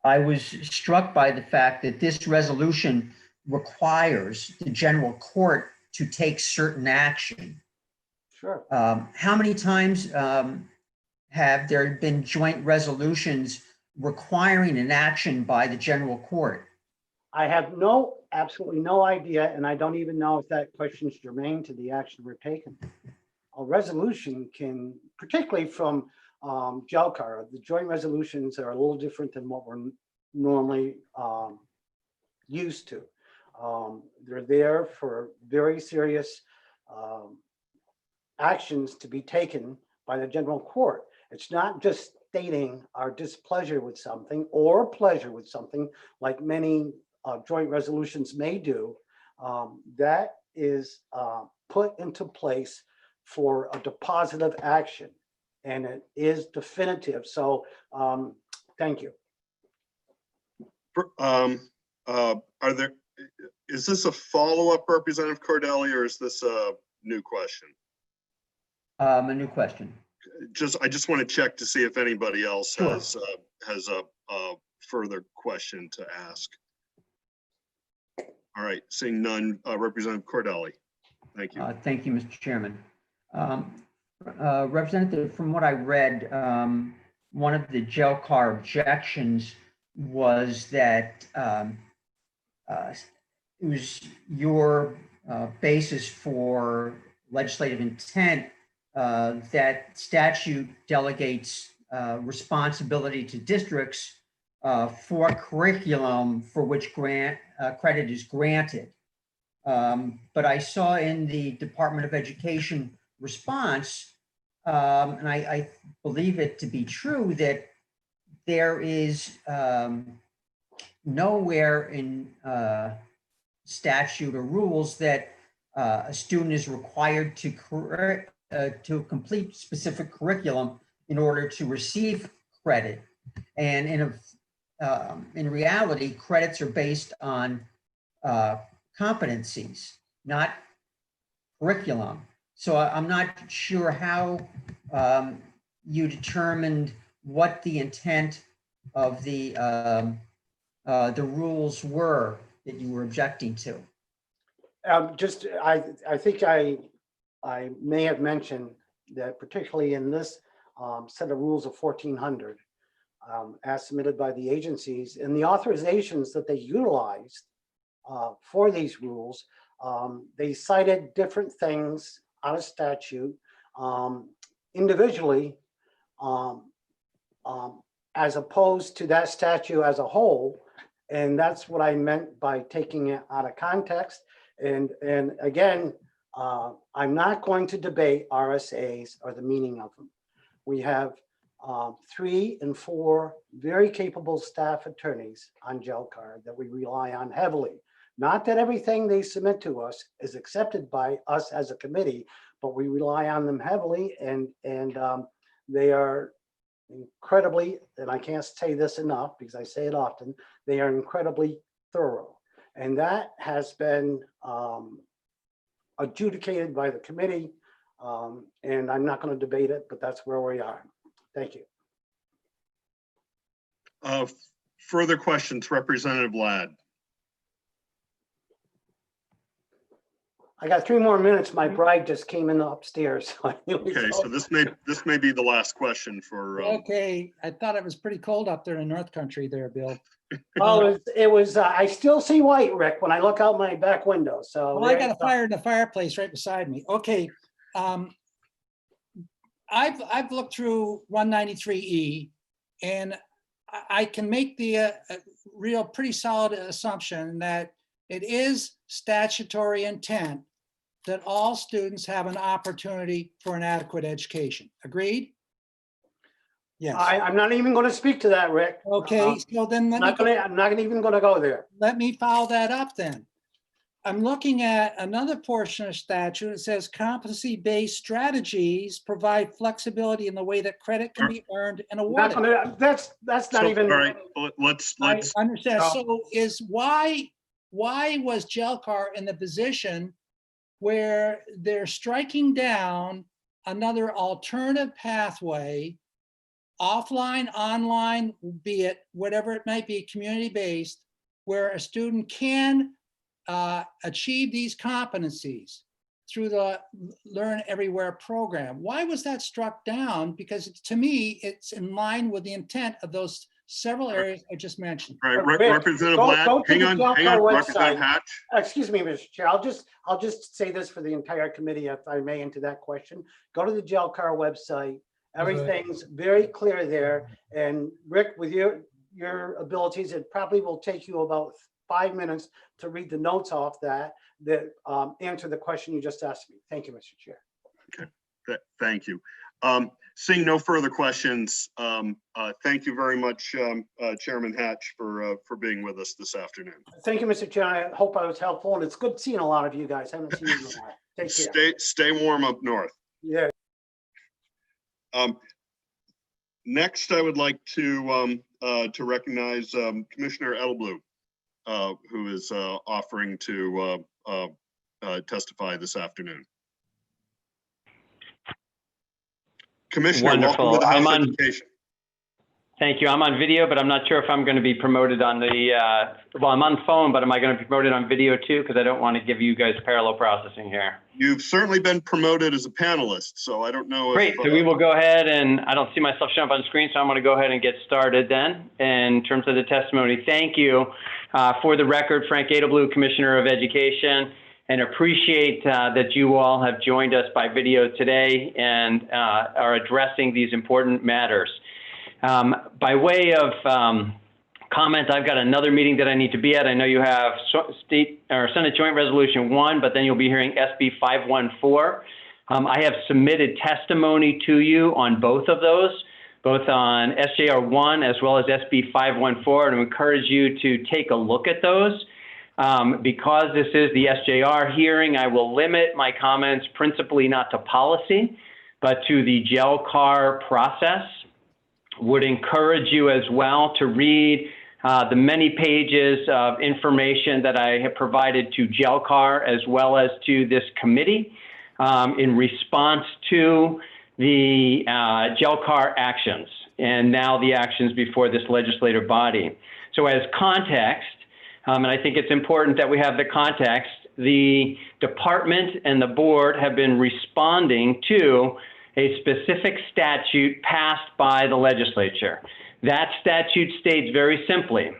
I was struck by the fact that this resolution requires the general court to take certain action. Sure. How many times have there been joint resolutions requiring an action by the general court? I have absolutely no idea, and I don't even know if that question is germane to the action we're taking. A resolution can, particularly from GELCAR, the joint resolutions are a little different than what we're normally used to. They're there for very serious actions to be taken by the general court. It's not just stating our displeasure with something or pleasure with something like many joint resolutions may do. That is put into place for a dispositive action, and it is definitive. So thank you. Is this a follow-up, Representative Cordelli, or is this a new question? A new question. I just want to check to see if anybody else Sure. has a further question to ask. All right, seeing none, Representative Cordelli. Thank you. Thank you, Mr. Chairman. Representative, from what I read, one of the GELCAR objections was that it was your basis for legislative intent that statute delegates responsibility to districts for curriculum for which credit is granted. But I saw in the Department of Education response, and I believe it to be true, that there is nowhere in statute or rules that a student is required to complete specific curriculum in order to receive credit. And in reality, credits are based on competencies, not curriculum. So I'm not sure how you determined what the intent of the rules were that you were objecting to. I think I may have mentioned that particularly in this set of rules of 1400, as submitted by the agencies and the authorizations that they utilized for these rules, they cited different things out of statute individually as opposed to that statute as a whole. And that's what I meant by taking it out of context. And again, I'm not going to debate RSAs or the meaning of them. We have 3 and 4 very capable staff attorneys on GELCAR that we rely on heavily. Not that everything they submit to us is accepted by us as a committee, but we rely on them heavily, and they are incredibly, and I can't say this enough because I say it often, they are incredibly thorough. And that has been adjudicated by the committee, and I'm not going to debate it, but that's where we are. Thank you. Further questions, Representative Ladd? I got 3 more minutes. My bride just came in upstairs. Okay, so this may be the last question for. Okay, I thought it was pretty cold up there in North Country there, Bill. Oh, it was. I still see white, Rick, when I look out my back window. So well, I got a fire in the fireplace right beside me. Okay, I've looked through 193E, and I can make the real pretty solid assumption that it is statutory intent that all students have an opportunity for an adequate education. Agreed? Yes. I'm not even going to speak to that, Rick. Okay, so then I'm not even going to go there. Let me follow that up then. I'm looking at another portion of statute. It says competency-based strategies provide flexibility in the way that credit can be earned and awarded. That's not even. All right, let's. I understand. So is why was GELCAR in the position where they're striking down another alternative pathway, offline, online, be it whatever it might be, community-based, where a student can achieve these competencies through the Learn Everywhere program? Why was that struck down? Because to me, it's in line with the intent of those several areas I just mentioned. All right, Representative Ladd, hang on, Representative Hatch. Excuse me, Mr. Chair. I'll just say this for the entire committee, if I may, into that question. Go to the GELCAR website. Everything's very clear there. And Rick, with your abilities, it probably will take you about 5 minutes to read the notes off that answer the question you just asked me. Thank you, Mr. Chair. Okay, thank you. Seeing no further questions, thank you very much, Chairman Hatch, for being with us this afternoon. Thank you, Mr. Chair. I hope I was helpful, and it's good seeing a lot of you guys. I haven't seen you in a while. Take care. Stay warm up north. Yeah. Next, I would like to recognize Commissioner Edelblut, who is offering to testify this afternoon. Commissioner, wonderful. welcome to the House Education. Thank you. I'm on video, but I'm not sure if I'm going to be promoted on the, well, I'm on phone, but am I going to be promoted on video too? Because I don't want to give you guys parallel processing here. You've certainly been promoted as a panelist, so I don't know. Great. So we will go ahead, and I don't see myself showing up on the screen, so I'm going to go ahead and get started then. In terms of the testimony, thank you. For the record, Frank Edelblut, Commissioner of Education, and appreciate that you all have joined us by video today and are addressing these important matters. By way of comment, I've got another meeting that I need to be at. I know you have Senate Joint Resolution 1, but then you'll be hearing SB 514. I have submitted testimony to you on both of those, both on SJR 1 as well as SB 514, and I encourage you to take a look at those. Because this is the SJR hearing, I will limit my comments principally not to policy, but to the GELCAR process. Would encourage you as well to read the many pages of information that I have provided to GELCAR as well as to this committee in response to the GELCAR actions and now the actions before this legislative body. So as context, and I think it's important that we have the context, the department and the board have been responding to a specific statute passed by the legislature. That statute states very simply,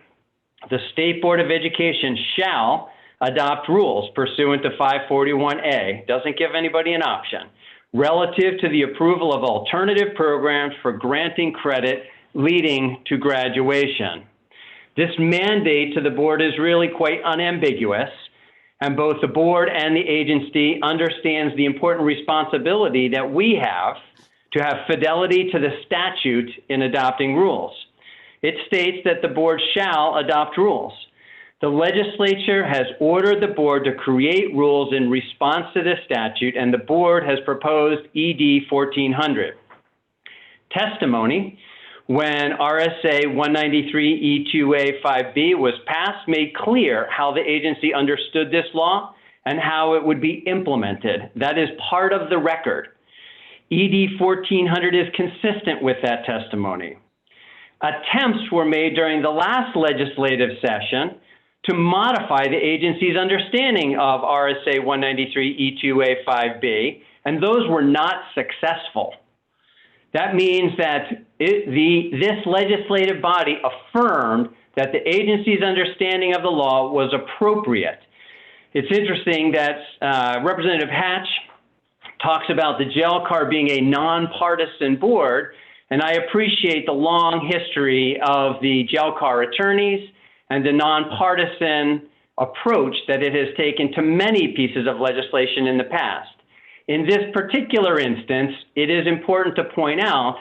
the State Board of Education shall adopt rules pursuant to 541A, doesn't give anybody an option, relative to the approval of alternative programs for granting credit leading to graduation. This mandate to the board is really quite unambiguous, and both the board and the agency understands the important responsibility that we have to have fidelity to the statute in adopting rules. It states that the board shall adopt rules. The legislature has ordered the board to create rules in response to this statute, and the board has proposed ED 1400. Testimony when RSA 193E2A 5B was passed made clear how the agency understood this law and how it would be implemented. That is part of the record. ED 1400 is consistent with that testimony. Attempts were made during the last legislative session to modify the agency's understanding of RSA 193E2A 5B, and those were not successful. That means that this legislative body affirmed that the agency's understanding of the law was appropriate. It's interesting that Representative Hatch talks about the GELCAR being a nonpartisan board, and I appreciate the long history of the GELCAR attorneys and the nonpartisan approach that it has taken to many pieces of legislation in the past. In this particular instance, it is important to point out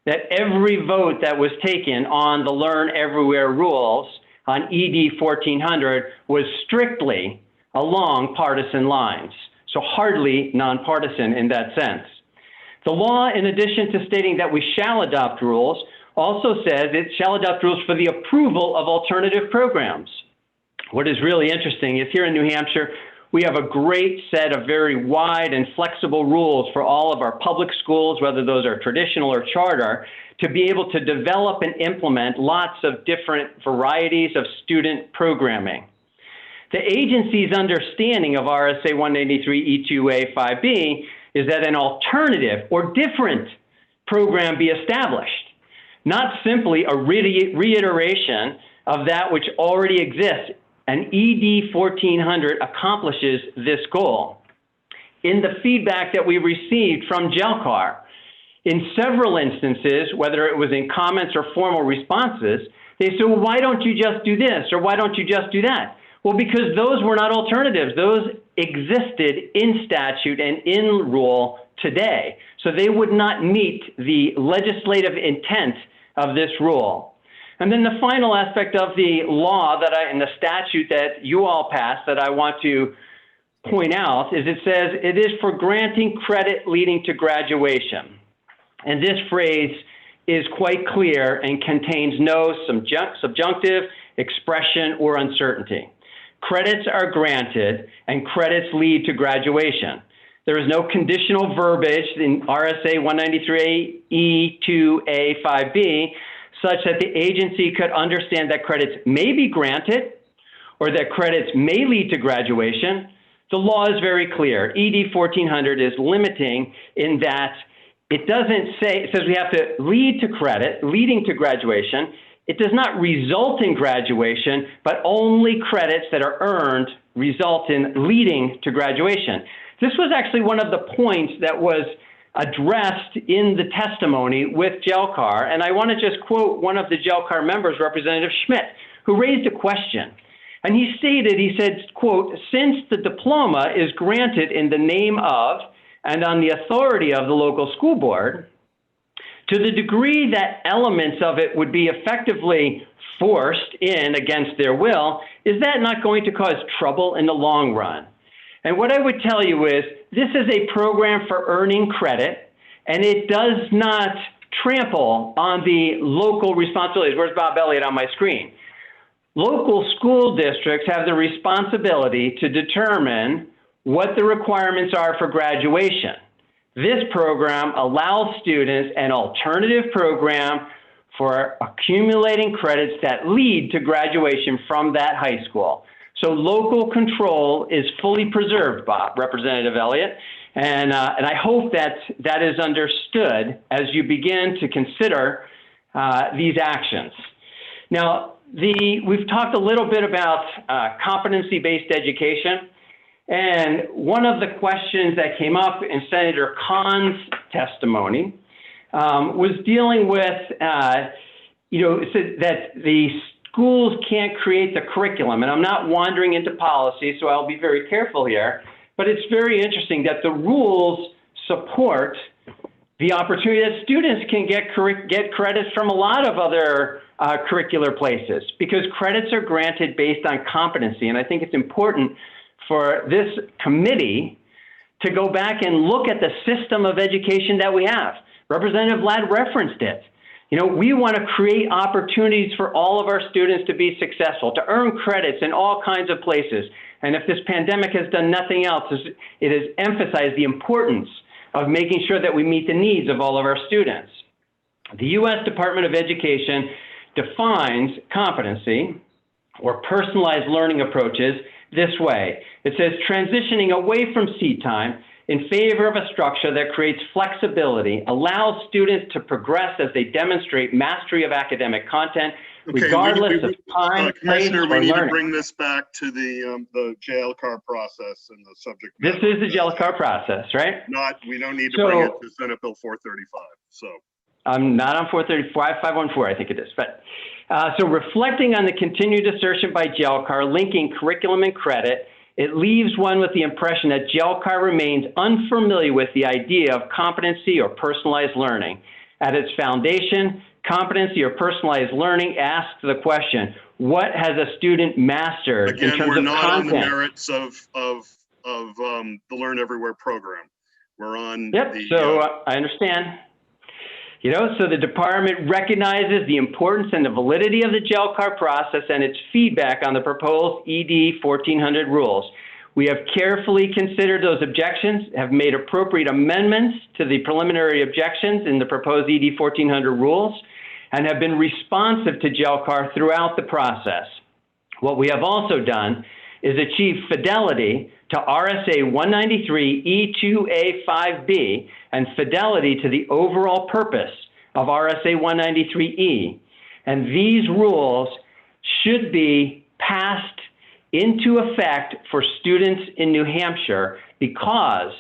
that every vote that was taken on the Learn Everywhere rules on ED 1400 was strictly along partisan lines, so hardly nonpartisan in that sense. The law, in addition to stating that we shall adopt rules, also says it shall adopt rules for the approval of alternative programs. What is really interesting is here in New Hampshire, we have a great set of very wide and flexible rules for all of our public schools, whether those are traditional or charter, to be able to develop and implement lots of different varieties of student programming. The agency's understanding of RSA 183E2A 5B is that an alternative or different program be established, not simply a reiteration of that which already exists. And ED 1400 accomplishes this goal. In the feedback that we received from GELCAR, in several instances, whether it was in comments or formal responses, they said, well, why don't you just do this? Or why don't you just do that? Well, because those were not alternatives. Those existed in statute and in rule today. So they would not meet the legislative intent of this rule. And then the final aspect of the law and the statute that you all passed that I want to point out is it says it is for granting credit leading to graduation. And this phrase is quite clear and contains no subjunctive expression or uncertainty. Credits are granted and credits lead to graduation. There is no conditional verbiage in RSA 193E2A 5B such that the agency could understand that credits may be granted or that credits may lead to graduation. The law is very clear. ED 1400 is limiting in that it doesn't say, it says we have to lead to credit, leading to graduation. It does not result in graduation, but only credits that are earned result in leading to graduation. This was actually one of the points that was addressed in the testimony with GELCAR, and I want to just quote one of the GELCAR members, Representative Schmidt, who raised a question. And he stated, he said, quote, since the diploma is granted in the name of and on the authority of the local school board, To the degree that elements of it would be effectively forced in against their will, is that not going to cause trouble in the long run? And what I would tell you is this is a program for earning credit, and it does not trample on the local responsibilities. Where's Bob Elliott on my screen? Local school districts have the responsibility to determine what the requirements are for graduation. This program allows students an alternative program for accumulating credits that lead to graduation from that high school. So local control is fully preserved, Bob, Representative Elliott, and I hope that that is understood as you begin to consider these actions. Now, we've talked a little bit about competency-based education, and one of the questions that came up in Senator Kahn's testimony was dealing with, that the schools can't create the curriculum. And I'm not wandering into policy, so I'll be very careful here. But it's very interesting that the rules support the opportunity that students can get credits from a lot of other curricular places, because credits are granted based on competency. And I think it's important for this committee to go back and look at the system of education that we have. Representative Ladd referenced it. We want to create opportunities for all of our students to be successful, to earn credits in all kinds of places. And if this pandemic has done nothing else, it has emphasized the importance of making sure that we meet the needs of all of our students. The U.S. Department of Education defines competency or personalized learning approaches this way. It says transitioning away from seat time in favor of a structure that creates flexibility, allows students to progress as they demonstrate mastery of academic content, regardless of time, place, Commissioner, or we need learning. to bring this back to the JLCAR process and the subject. This is the JLCAR process, right? We don't need to bring it to Senate Bill 435, so. I'm not on 435, 514, I think it is. But so reflecting on the continued assertion by JLCAR linking curriculum and credit, it leaves one with the impression that JLCAR remains unfamiliar with the idea of competency or personalized learning. At its foundation, competency or personalized learning asks the question, what has a student mastered in Again, terms we're of not on the content? merits of the Learn Everywhere program. We're on Yep, I understand. So the department recognizes the importance and the validity of the JLCAR process and its feedback on the proposed ED 1400 rules. We have carefully considered those objections, have made appropriate amendments to the preliminary objections in the proposed ED 1400 rules, and have been responsive to JLCAR throughout the process. What we have also done is achieve fidelity to RSA 193E2A5B and fidelity to the overall purpose of RSA 193E. And these rules should be passed into effect for students in New Hampshire because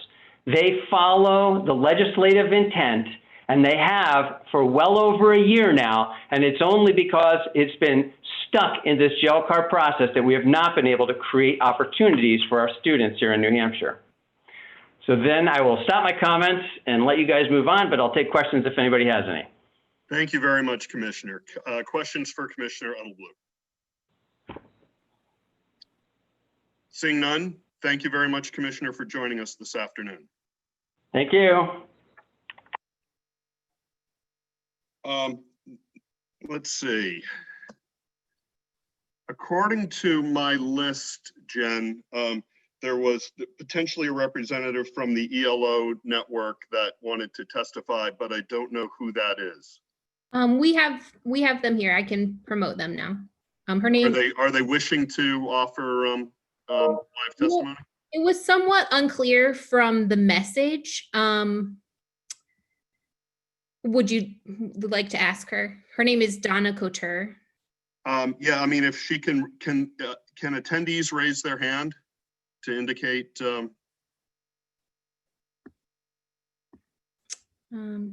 they follow the legislative intent, and they have for well over a year now, and it's only because it's been stuck in this JLCAR process that we have not been able to create opportunities for our students here in New Hampshire. So then I will stop my comments and let you guys move on, but I'll take questions if anybody has any. Thank you very much, Commissioner. Questions for Commissioner Tuttle. Seeing none, thank you very much, Commissioner, for joining us this afternoon. Thank you. Let's see. According to my list, Jen, there was potentially a representative from the ELO network that wanted to testify, but I don't know who that is. We have them here. I can promote them now. Her name. Are they wishing to offer live testimony? It was somewhat unclear from the message. Would you like to ask her? Her name is Donna Couture. Yeah, I mean, if she can attendees raise their hand to indicate?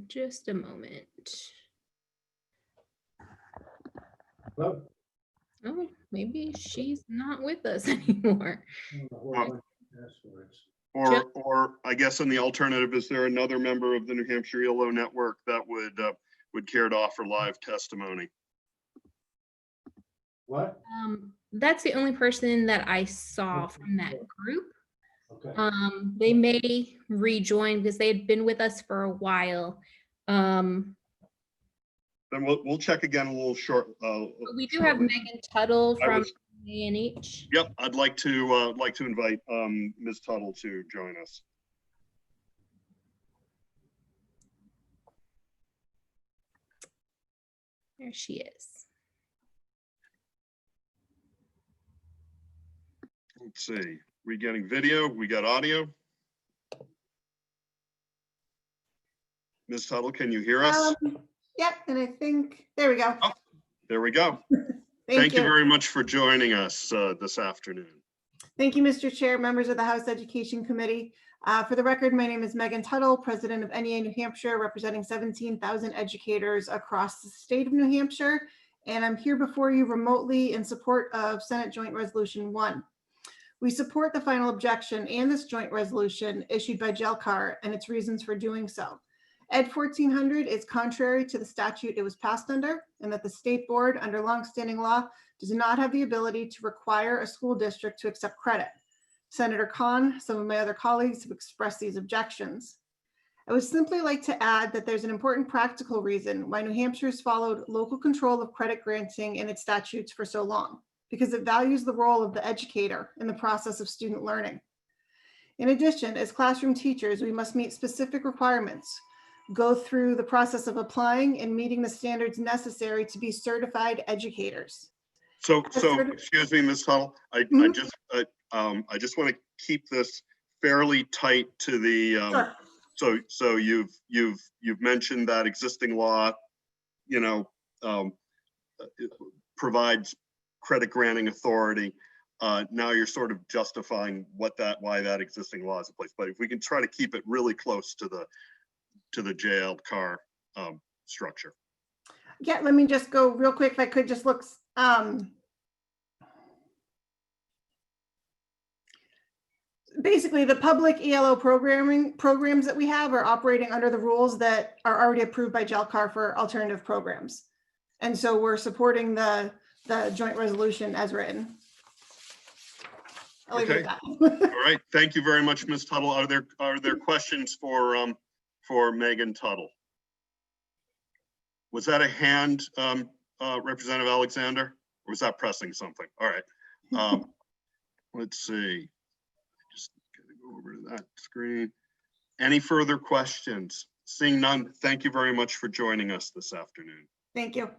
Just a moment. Hello? Oh, maybe she's not with us anymore. Or I guess in the alternative, is there another member of the New Hampshire ELO network that would would care to offer live testimony. What? That's the only person that I saw from that group. Okay. They may rejoin because they had been with us for a while. Then we'll check again a little short. We do have Megan Tuttle I from was- ANH. Yep, I'd like to invite Ms. Tuttle to join us. There she is. Let's see, we getting video, we got audio. Ms. Tuttle, can you hear us? Yep, and I think, there we go. Oh, there we go. Thank you very much for joining us this afternoon. Thank you, Mr. Chair, members of the House Education Committee. For the record, my name is Megan Tuttle, president of NEA New Hampshire, representing 17,000 educators across the state of New Hampshire. And I'm here before you remotely in support of Senate Joint Resolution 1. We support the final objection and this joint resolution issued by JELCAR and its reasons for doing so. Ed 1400 is contrary to the statute it was passed under, and that the state board, under longstanding law, does not have the ability to require a school district to accept credit. Senator Khan, some of my other colleagues have expressed these objections. I would simply like to add that there's an important practical reason why New Hampshire has followed local control of credit granting in its statutes for so long, because it values the role of the educator in the process of student learning. In addition, as classroom teachers, we must meet specific requirements, go through the process of applying and meeting the standards necessary to be certified educators. So excuse me, Ms. Tuttle, I just want to keep this fairly tight to the, Sure. so you've mentioned that existing law, you know, provides credit granting authority. Now you're sort of justifying why that existing law is in place. But if we can try to keep it really close to the JLCAR structure. Yeah, let me just go real quick. If I could just look. Basically, the public ELO programs that we have are operating under the rules that are already approved by JELCAR for alternative programs. And so we're supporting the joint resolution as written. I'll leave it at that. All right. Thank you very much, Ms. Tuttle. Are there questions for Megan Tuttle? Was that a hand, Representative Alexander, or was that pressing something? All right. Let's see. Just gotta go over to that screen. Any further questions? Seeing none, thank you very much for joining us this afternoon. Thank you.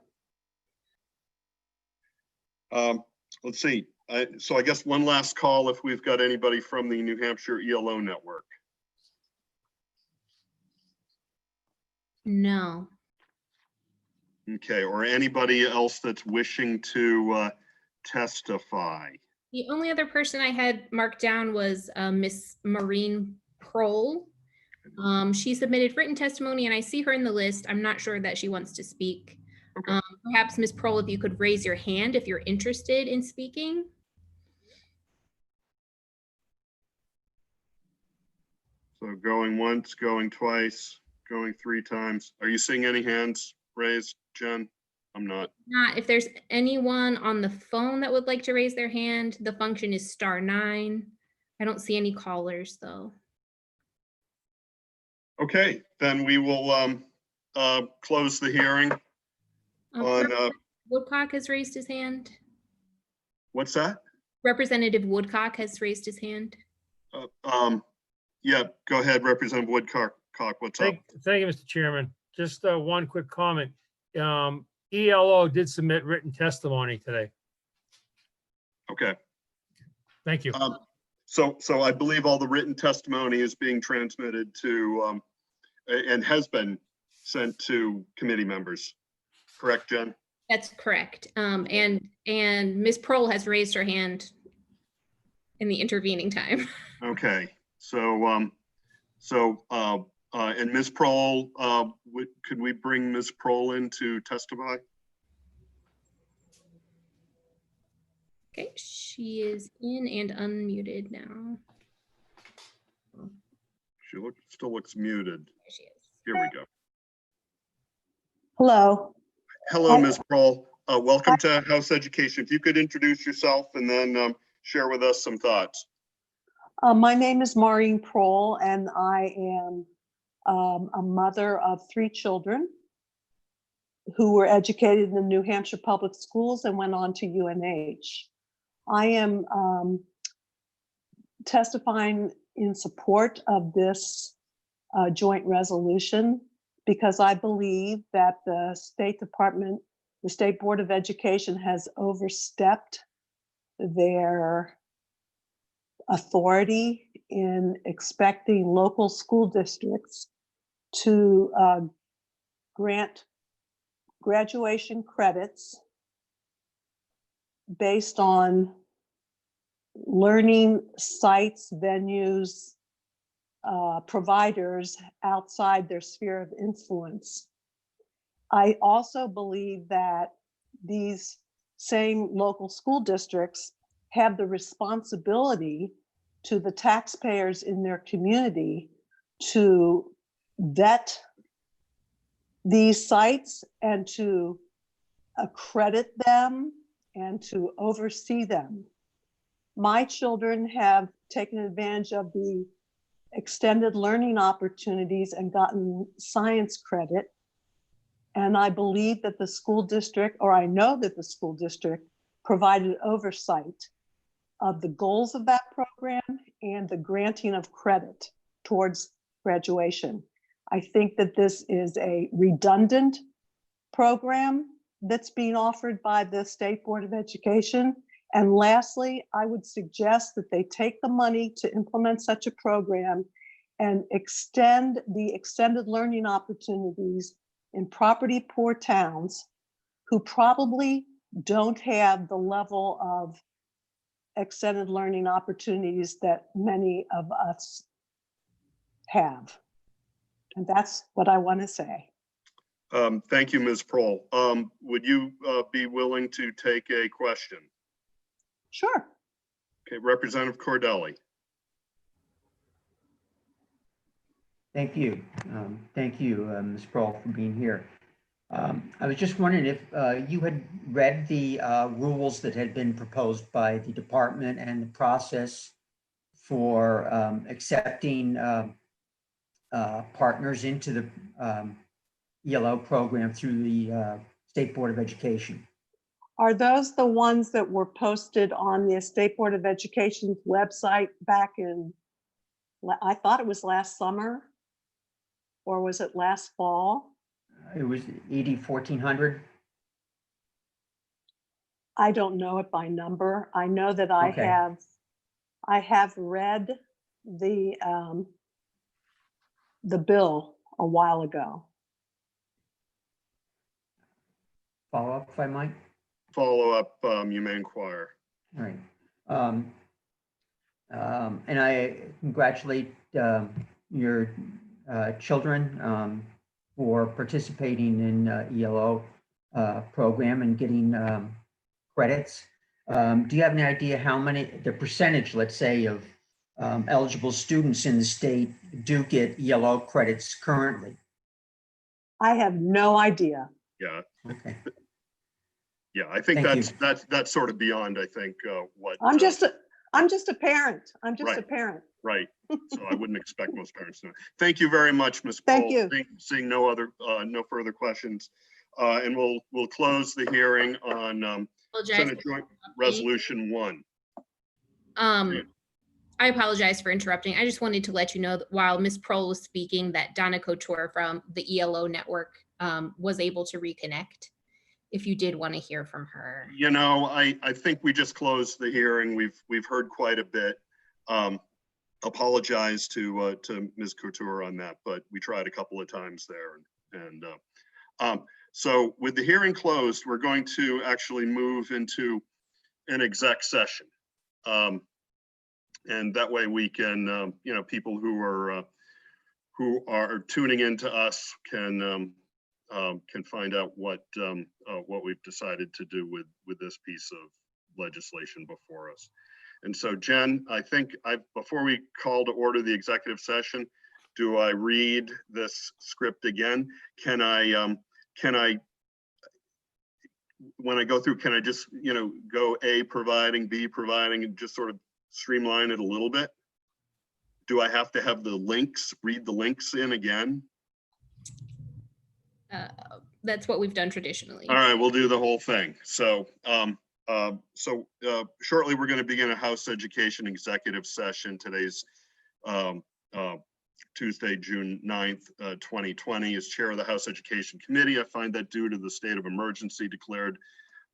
Let's see. So I guess one last call if we've got anybody from the New Hampshire ELO network. No. Okay, or anybody else that's wishing to testify. The only other person I had marked down was Miss Maureen Prohl. She submitted written testimony and I see her in the list. I'm not sure that she wants to speak. Perhaps Ms. Prohl, if you could raise your hand if you're interested in speaking. So going once, going twice, going 3 times. Are you seeing any hands raised, Jen? I'm not. If there's anyone on the phone that would like to raise their hand, the function is *9. I don't see any callers though. Okay, then we will close the hearing. Woodcock has raised his hand. What's that? Representative Woodcock has raised his hand. Yeah, go ahead, Representative Woodcock. What's up? Thank you, Mr. Chairman. Just one quick comment. ELO did submit written testimony today. Okay. Thank you. So I believe all the written testimony is being transmitted to and has been sent to committee members. Correct, Jen? That's correct. And Ms. Prohl has raised her hand in the intervening time. Okay. So and Ms. Prohl, could we bring Ms. Prohl in to testify? Okay, she is in and unmuted now. She still looks muted. There she is. Here we go. Hello. Hello, Ms. Prohl. Welcome to House Education. If you could introduce yourself and then share with us some thoughts. My name is Maureen Prohl, and I am a mother of 3 children who were educated in the New Hampshire public schools and went on to UNH. I am testifying in support of this joint resolution because I believe that the State Department, the State Board of Education has overstepped their authority in expecting local school districts to grant graduation credits based on learning sites, venues, providers outside their sphere of influence. I also believe that these same local school districts have the responsibility to the taxpayers in their community to vet these sites and to accredit them and to oversee them. My children have taken advantage of the extended learning opportunities and gotten science credit. And I believe that the school district, or I know that the school district, provided oversight of the goals of that program and the granting of credit towards graduation. I think that this is a redundant program that's being offered by the State Board of Education. And lastly, I would suggest that they take the money to implement such a program and extend the extended learning opportunities in property poor towns who probably don't have the level of extended learning opportunities that many of us have. And that's what I want to say. Thank you, Ms. Prohl. Would you be willing to take a question? Sure. Okay, Representative Cordelli. Thank you. Thank you, Ms. Prohl, for being here. I was just wondering if you had read the rules that had been proposed by the department and the process for accepting partners into the ELO program through the State Board of Education. Are those the ones that were posted on the State Board of Education's website back in, I thought it was last summer, or was it last fall? It was ED 1400. I don't know it by number. I know that I have read the bill a while ago. Follow up, if I might. Follow up, you may inquire. All right. And I congratulate your children for participating in ELO program and getting credits. Do you have any idea how many, the percentage, let's say, of eligible students in the state do get ELO credits currently? I have no idea. Yeah. Okay. Yeah, I think that's sort of beyond, I think, what. I'm just a parent. I'm just a parent. Right. So I wouldn't expect most parents to know. Thank you very much, Ms. Prohl. Thank you. Seeing no further questions. And we'll close the hearing on Senate Joint Resolution 1. I apologize for interrupting. I just wanted to let you know that while Ms. Prohl was speaking, that Donna Couture from the ELO network was able to reconnect. If you did want to hear from her. You know, I think we just closed the hearing. We've heard quite a bit. Apologize to Ms. Couture on that, but we tried a couple of times there. And so with the hearing closed, we're going to actually move into an exec session. And that way we can, you know, people who are tuning into us can find out what we've decided to do with this piece of legislation before us. And so, Jen, I think before we call to order the executive session, do I read this script again? Can I can I, when I go through, can I just, go A, providing, B, providing, and just sort of streamline it a little bit? Do I have to have the links, read the links in again? That's what we've done traditionally. All right, we'll do the whole thing. So, shortly, we're going to begin a House Education Executive Session. Today's Tuesday, June 9th, 2020. As Chair of the House Education Committee, I find that due to the state of emergency declared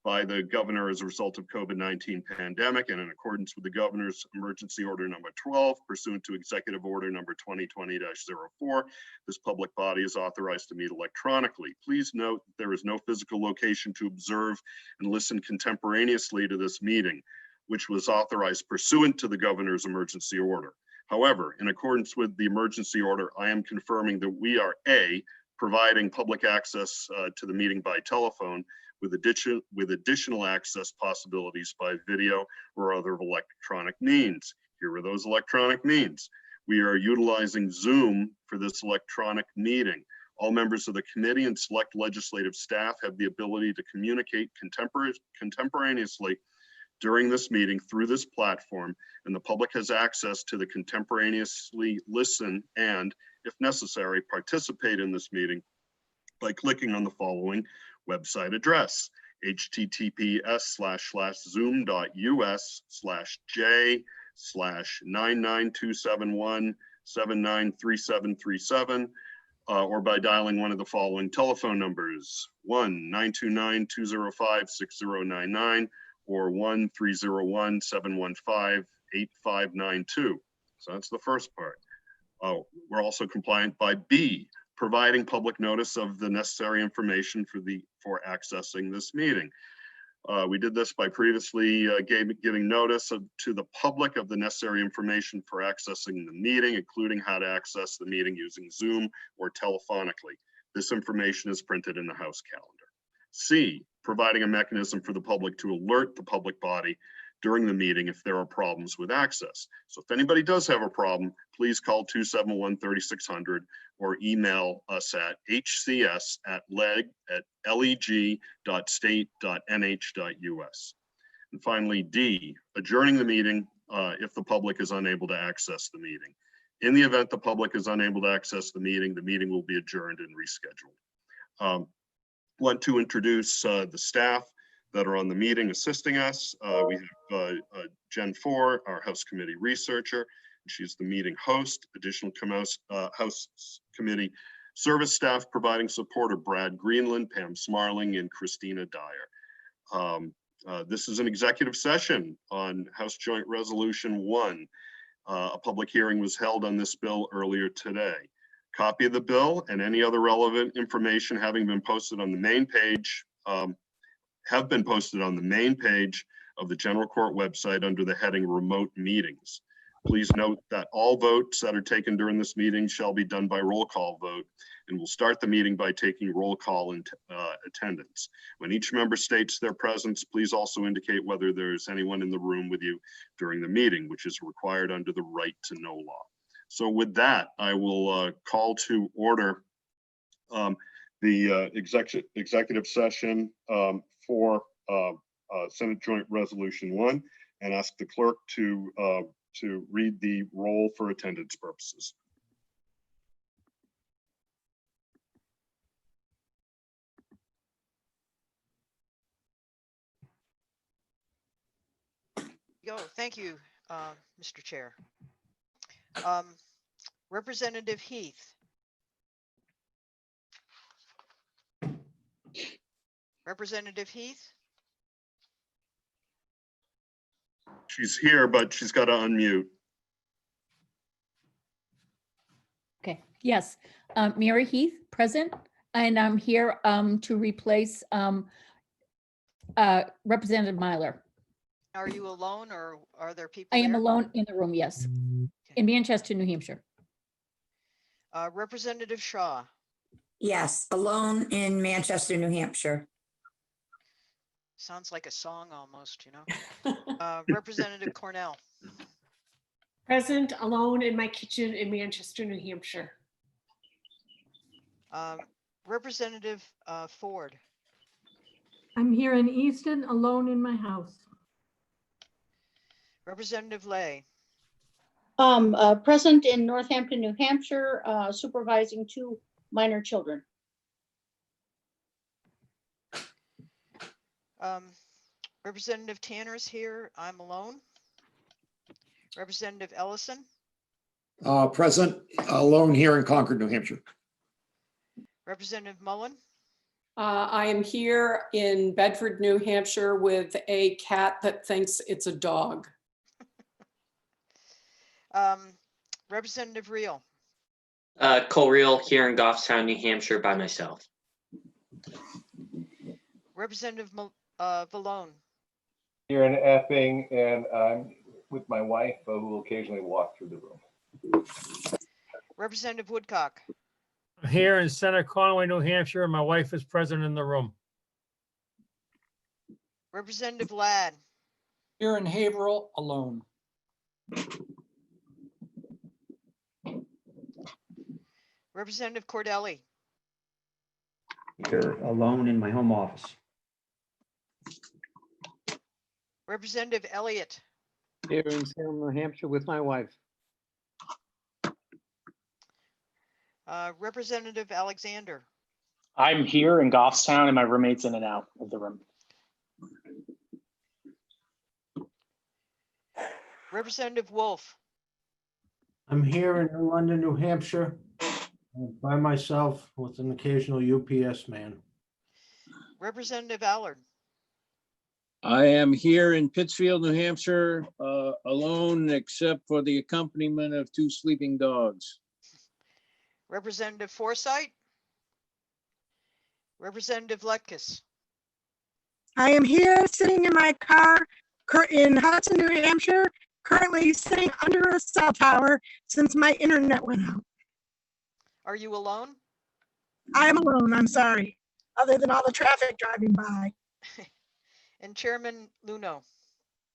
by the governor as a result of COVID-19 pandemic and in accordance with the governor's emergency order number 12 pursuant to executive order number 2020-04, this public body is authorized to meet electronically. Please note that there is no physical location to observe and listen contemporaneously to this meeting, which was authorized pursuant to the governor's emergency order. However, in accordance with the emergency order, I am confirming that we are A, providing public access to the meeting by telephone with additional access possibilities by video or other electronic means. Here are those electronic means. We are utilizing Zoom for this electronic meeting. All members of the committee and select legislative staff have the ability to communicate contemporaneously during this meeting through this platform, and the public has access to the contemporaneously listen and, if necessary, participate in this meeting by clicking on the following website address: https://zoom.us/j/99271793737, or by dialing one of the following telephone numbers: 1-929-205-6099 or 1-301-715-8592. So that's the first part. We're also compliant by B, providing public notice of the necessary information for accessing this meeting. We did this by previously giving notice to the public of the necessary information for accessing the meeting, including how to access the meeting using Zoom or telephonically. This information is printed in the House calendar. C, providing a mechanism for the public to alert the public body during the meeting if there are problems with access. So if anybody does have a problem, please call 271-3600 or email us at hcs@leg.state.nh.us. And finally, D, adjourning the meeting if the public is unable to access the meeting. In the event the public is unable to access the meeting will be adjourned and rescheduled. Want to introduce the staff that are on the meeting assisting us. We have Jen Ford, our House Committee researcher. She's the meeting host. Additional House Committee service staff providing support are Brad Greenland, Pam Smarling, and Christina Dyer. This is an executive session on House Joint Resolution 1. A public hearing was held on this bill earlier today. Copy of the bill and any other relevant information having been posted on the main page have been posted on the main page of the General Court website under the heading Remote Meetings. Please note that all votes that are taken during this meeting shall be done by roll call vote, and we'll start the meeting by taking roll call and attendance. When each member states their presence, please also indicate whether there's anyone in the room with you during the meeting, which is required under the right to know law. So with that, I will call to order the executive session for Senate Joint Resolution 1 and ask the clerk to read the roll for attendance purposes. Thank you, Mr. Chair. Representative Heath. Representative Heath? She's here, but she's got to unmute. Okay, yes. Mary Heath, present, and I'm here to replace Representative Myler. Are you alone or are there people I am there? alone in the room, yes, in Manchester, New Hampshire. Representative Shaw. Yes, alone in Manchester, New Hampshire. Sounds like a song almost, you know. Representative Cornell. Present, alone in my kitchen in Manchester, New Hampshire. Representative Ford, I'm here in Easton, alone in my house. Representative Lay, Present in Northampton, New Hampshire, supervising 2 minor children. Representative Tanner's here. I'm alone. Representative Ellison, Present, alone here in Concord, New Hampshire. Representative Mullen, I am here in Bedford, New Hampshire with a cat that thinks it's a dog. Representative Reel, Cole Reel here in Goffstown, New Hampshire by myself. Representative Vallone, Here in Epping, and I'm with my wife, who will occasionally walk through the room. Representative Woodcock, I'm here in Center Conway, New Hampshire, and my wife is present in the room. Representative Ladd, Here in Haverhill, alone. Representative Cordelli, Here alone in my home office. Representative Elliott, Here in Salem, New Hampshire with my wife. Representative Alexander, I'm here in Goffstown and my roommate's in and out of the room. Representative Wolf, I'm here in New London, New Hampshire, by myself with an occasional UPS man. Representative Allard, I am here in Pittsfield, New Hampshire, alone except for the accompaniment of 2 sleeping dogs. Representative Forsythe, Representative Letkus, I am here sitting in my car in Hudson, New Hampshire, currently sitting under a cell tower since my internet went out. are you alone? I am alone, I'm sorry, other than all the traffic driving by. And Chairman Luno,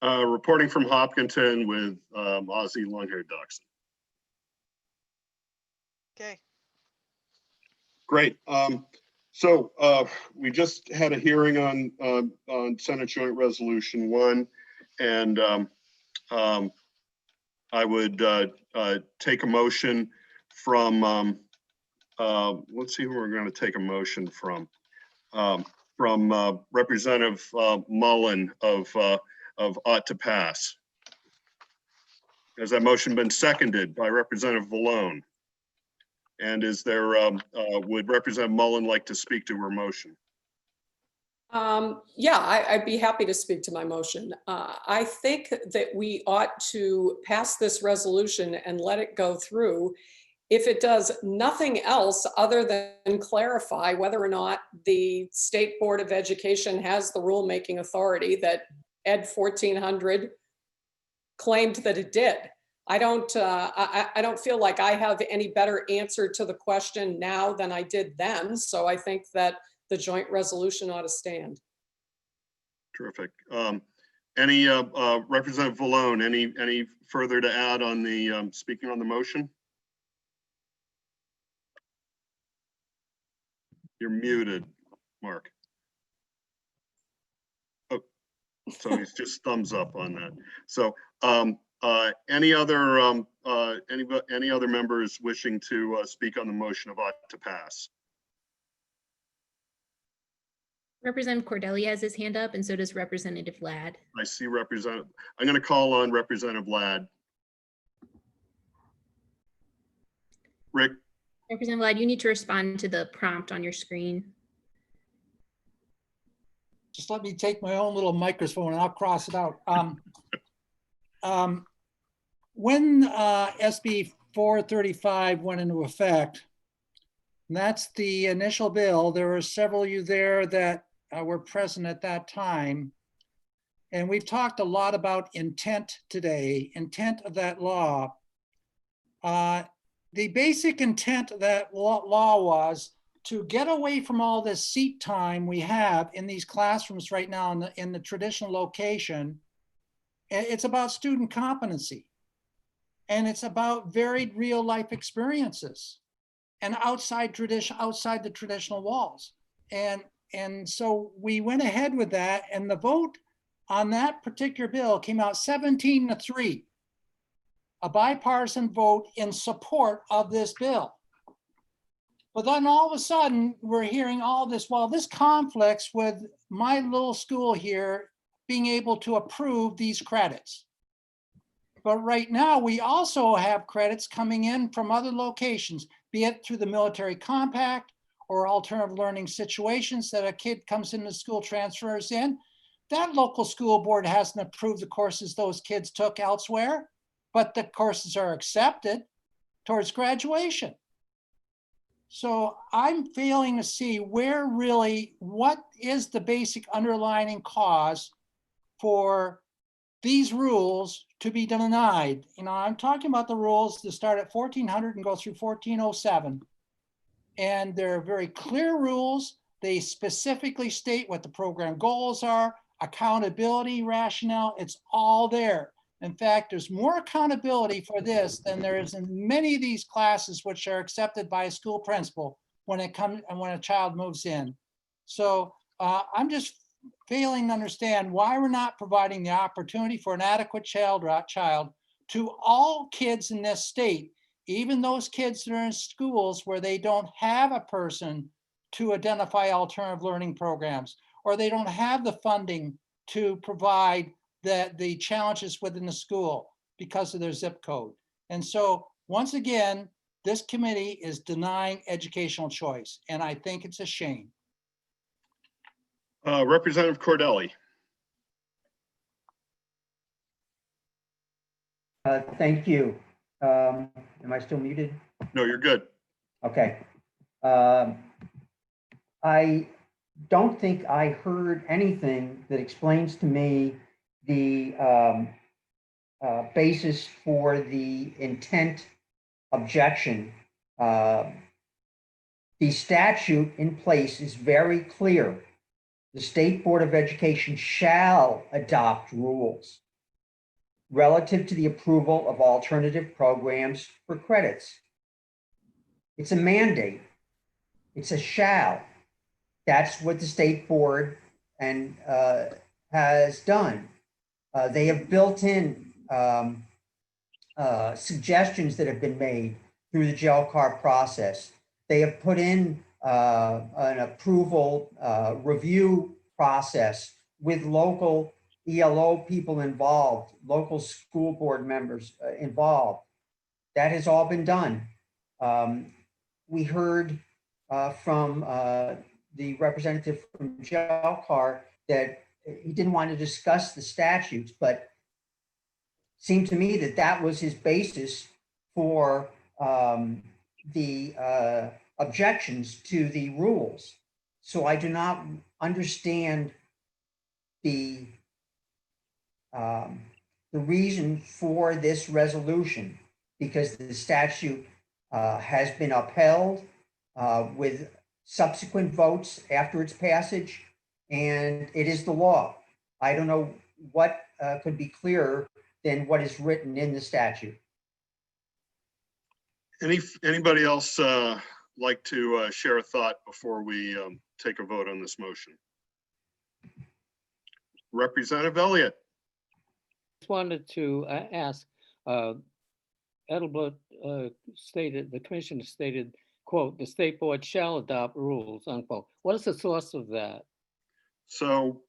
Reporting from Hopkinton with Aussie long-haired dachshund. okay. Great. So we just had a hearing on Senate Joint Resolution 1, and I would take a motion from, let's see who we're going to take a motion from Representative Mullen of ought to pass. Has that motion been seconded by Representative Vallone? And is there, would Representative Mullen like to speak to her motion? Yeah, I'd be happy to speak to my motion. I think that we ought to pass this resolution and let it go through if it does nothing else other than clarify whether or not the State Board of Education has the rulemaking authority that Ed 1400 claimed that it did. I don't feel like I have any better answer to the question now than I did then. So I think that the joint resolution ought to stand. Terrific. Any Representative Vallone, any further to add on the speaking on the motion? You're muted, Mark. Oh, so he's just thumbs up on that. So any other members wishing to speak on the motion of ought to pass? Representative Cordelli has his hand up, and so does Representative Ladd. I see Representative. I'm going to call on Representative Ladd. Rick. Representative Ladd, you need to respond to the prompt on your screen. Just let me take my own little microphone and I'll cross it out. When SB 435 went into effect, and that's the initial bill, there were several of you there that were present at that time. And we've talked a lot about intent today, intent of that law. The basic intent of that law was to get away from all this seat time we have in these classrooms right now in the traditional location. It's about student competency. And it's about varied real life experiences. and outside the traditional walls. And so we went ahead with that, and the vote on that particular bill came out 17-3, a bipartisan vote in support of this bill. But then all of a sudden, we're hearing all this, well, this conflicts with my little school here being able to approve these credits. But right now, we also have credits coming in from other locations, be it through the military compact or alternative learning situations that a kid comes into school, transfers in. That local school board hasn't approved the courses those kids took elsewhere, but the courses are accepted towards graduation. So I'm failing to see where really, what is the basic underlying cause for these rules to be denied. You know, I'm talking about the rules that start at 1400 and go through 1407. And they're very clear rules. They specifically state what the program goals are, accountability, rationale, it's all there. In fact, there's more accountability for this than there is in many of these classes which are accepted by a school principal when it comes and when a child moves in. So I'm just failing to understand why we're not providing the opportunity for an adequate child to all kids in this state, even those kids that are in schools where they don't have a person to identify alternative learning programs, or they don't have the funding to provide the challenges within the school because of their zip code. And so once again, this committee is denying educational choice, and I think it's a shame. Representative Cordelli. Thank you. Am I still muted? No, you're good. Okay. I don't think I heard anything that explains to me the basis for the intent objection. The statute in place is very clear. The State Board of Education shall adopt rules relative to the approval of alternative programs for credits. It's a mandate. It's a shall. That's what the State Board has done. They have built in suggestions that have been made through the JLCAR process. They have put in an approval review process with local ELO people involved, local school board members involved. That has all been done. We heard from the representative from JLCAR that he didn't want to discuss the statutes, but it seemed to me that that was his basis for the objections to the rules. So I do not understand the reason for this resolution, because the statute has been upheld with subsequent votes after its passage, and it is the law. I don't know what could be clearer than what is written in the statute. Anybody else like to share a thought before we take a vote on this motion? Representative Elliott. Just wanted to ask, Edelblut stated, the commissioner stated, quote, the state board shall adopt rules, unquote. What is the source of that? So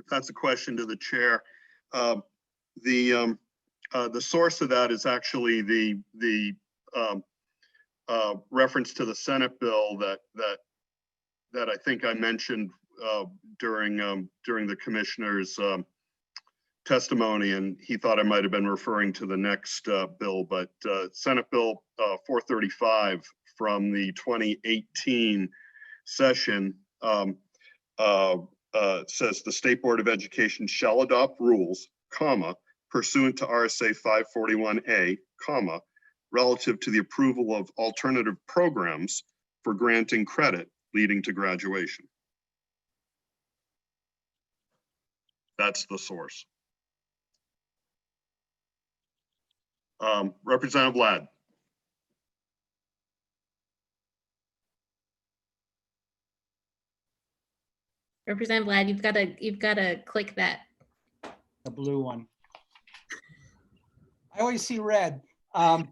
that's a question to the chair. The source of that is actually the reference to the Senate bill that I think I mentioned during the commissioner's testimony, and he thought I might have been referring to the next bill, but Senate Bill 435 from the 2018 session says the State Board of Education shall adopt rules, comma, pursuant to RSA 541A, comma, relative to the approval of alternative programs for granting credit leading to graduation. That's the source. Representative Ladd. Representative Ladd, you've gotta click that. The blue one. I always see red. And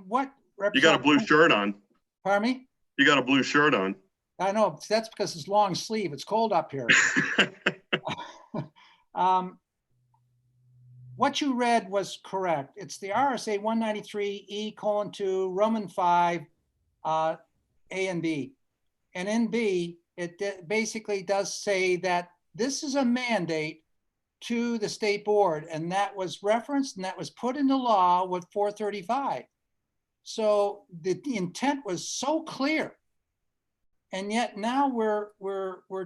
what? You got a blue shirt on. Pardon me? You got a blue shirt on. I know, that's because it's long sleeve. It's cold up here. What you read was correct. It's the RSA 193E:2, Roman 5, A and B. And in B, it basically does say that this is a mandate to the state board, and that was referenced and that was put into law with 435. So the intent was so clear. And yet now we're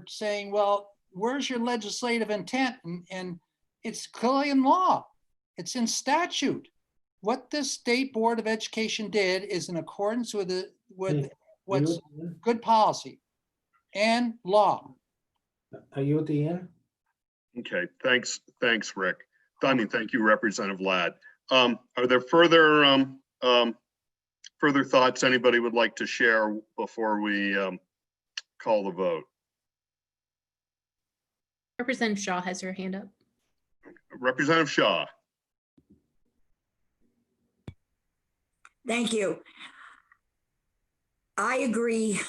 saying, well, where's your legislative intent? And it's clearly in law. It's in statute. What the State Board of Education did is in accordance with what's good policy and law. Are you at the end? Okay, thanks, Rick. Thank you, Representative Ladd. Are there further thoughts anybody would like to share before we call the vote? Representative Shaw has her hand up. Representative Shaw. Thank you. I agree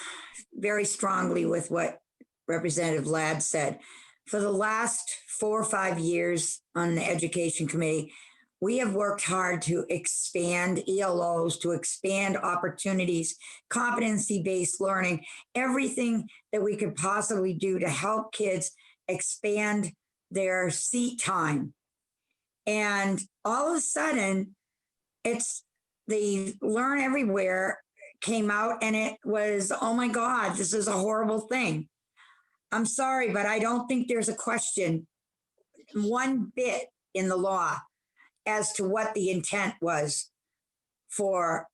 very strongly with what Representative Ladd said. For the last 4 or 5 years on the Education Committee, we have worked hard to expand ELOs, to expand opportunities, competency-based learning, everything that we could possibly do to help kids expand their seat time. And all of a sudden, it's the Learn Everywhere came out and it was, oh my God, this is a horrible thing. I'm sorry, but I don't think there's a question one bit in the law as to what the intent was for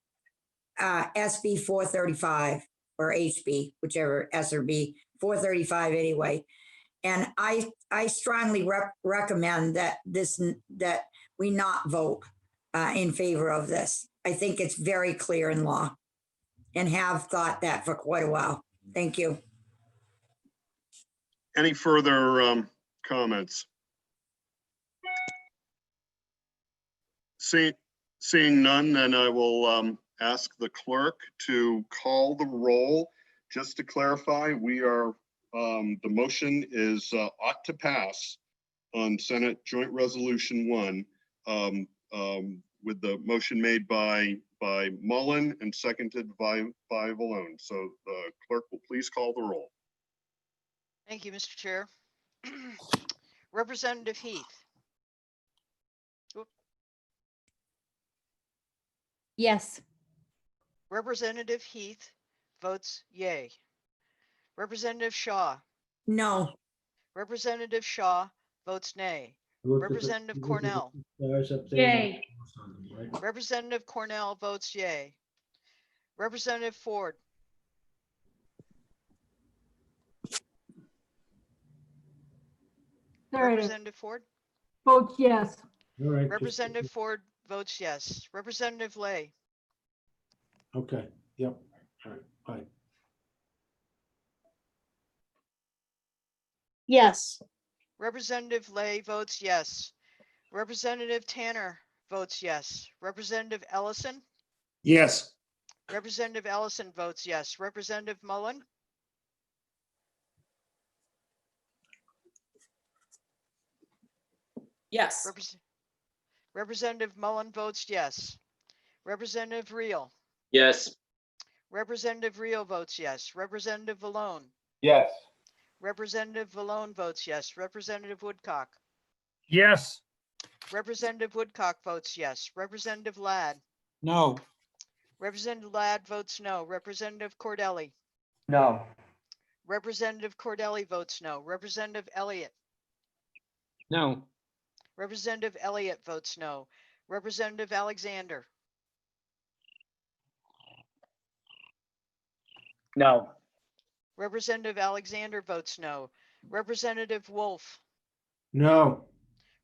SB 435 or HB, whichever S or B, 435 anyway. And I strongly recommend that we not vote in favor of this. I think it's very clear in law and have thought that for quite a while. Thank you. Any further comments? Seeing none, then I will ask the clerk to call the roll. Just to clarify, we are, the motion is ought to pass on Senate Joint Resolution 1 with the motion made by Mullen and seconded by Vallone. So the clerk will please call the roll. Thank you, Mr. Chair. Representative Heath. Oop. Yes. Representative Heath votes yay. Representative Shaw. No. Representative Shaw votes nay. Representative Cornell. Yay. Representative Cornell votes yay. Representative Ford. There it is. Representative Ford. Votes yes. All right. Representative Ford votes yes. Representative Lay. Okay, yep, all right, bye. Yes. Representative Lay votes yes. Representative Tanner votes yes. Representative Ellison. Yes. Representative Ellison votes yes. Representative Mullen. Yes. Representative Mullen votes yes. Representative Reel. Yes. Representative Reel votes yes. Representative Vallone. Yes. Representative Vallone votes yes. Representative Woodcock. Yes. Representative Woodcock votes yes. Representative Ladd. No. Representative Ladd votes no. Representative Cordelli. No. Representative Cordelli votes no. Representative Elliott. No. Representative Elliott votes no. Representative Alexander. No. Representative Alexander votes no. Representative Wolf. No.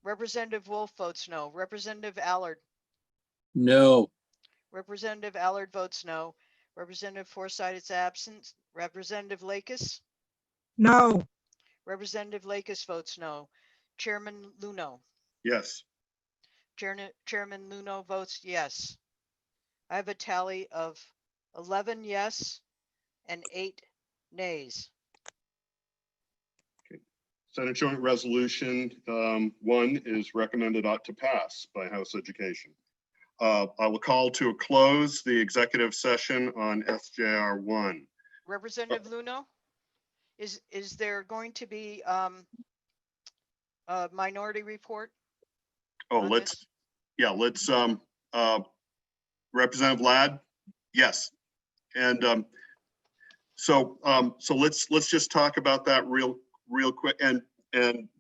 Representative Wolf votes no. Representative Allard. No. Representative Allard votes no. Representative Forsythe is absent. Representative Lakis? No. Representative Lakis votes no. Chairman Luno? Yes. Chairman Luno votes yes. I have a tally of 11 yes and 8 nays. Senate Joint Resolution 1 is recommended ought to pass by House Education. I will call to a close the executive session on SJR 1. Representative Luno, is there going to be a minority report? Oh, on let's, this? yeah, let's, Representative Ladd, yes. And so let's just talk about that real quick. And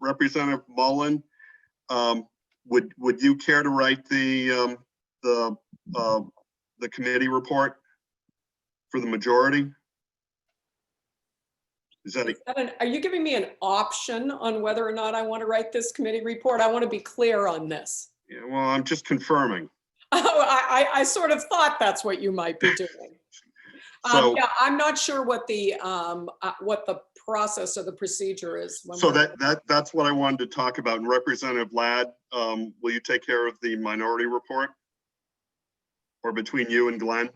Representative Mullen, would you care to write the committee report for the majority? Is that Are you giving me an option on whether or not I want to write this committee report? I want to be clear on this. Yeah, well, I'm just confirming. Oh, I sort of thought that's what you might be doing. So, yeah, I'm not sure what the process or the procedure is. so that's what I wanted to talk about. And Representative Ladd, will you take care of the minority report? Or between you and Glenn?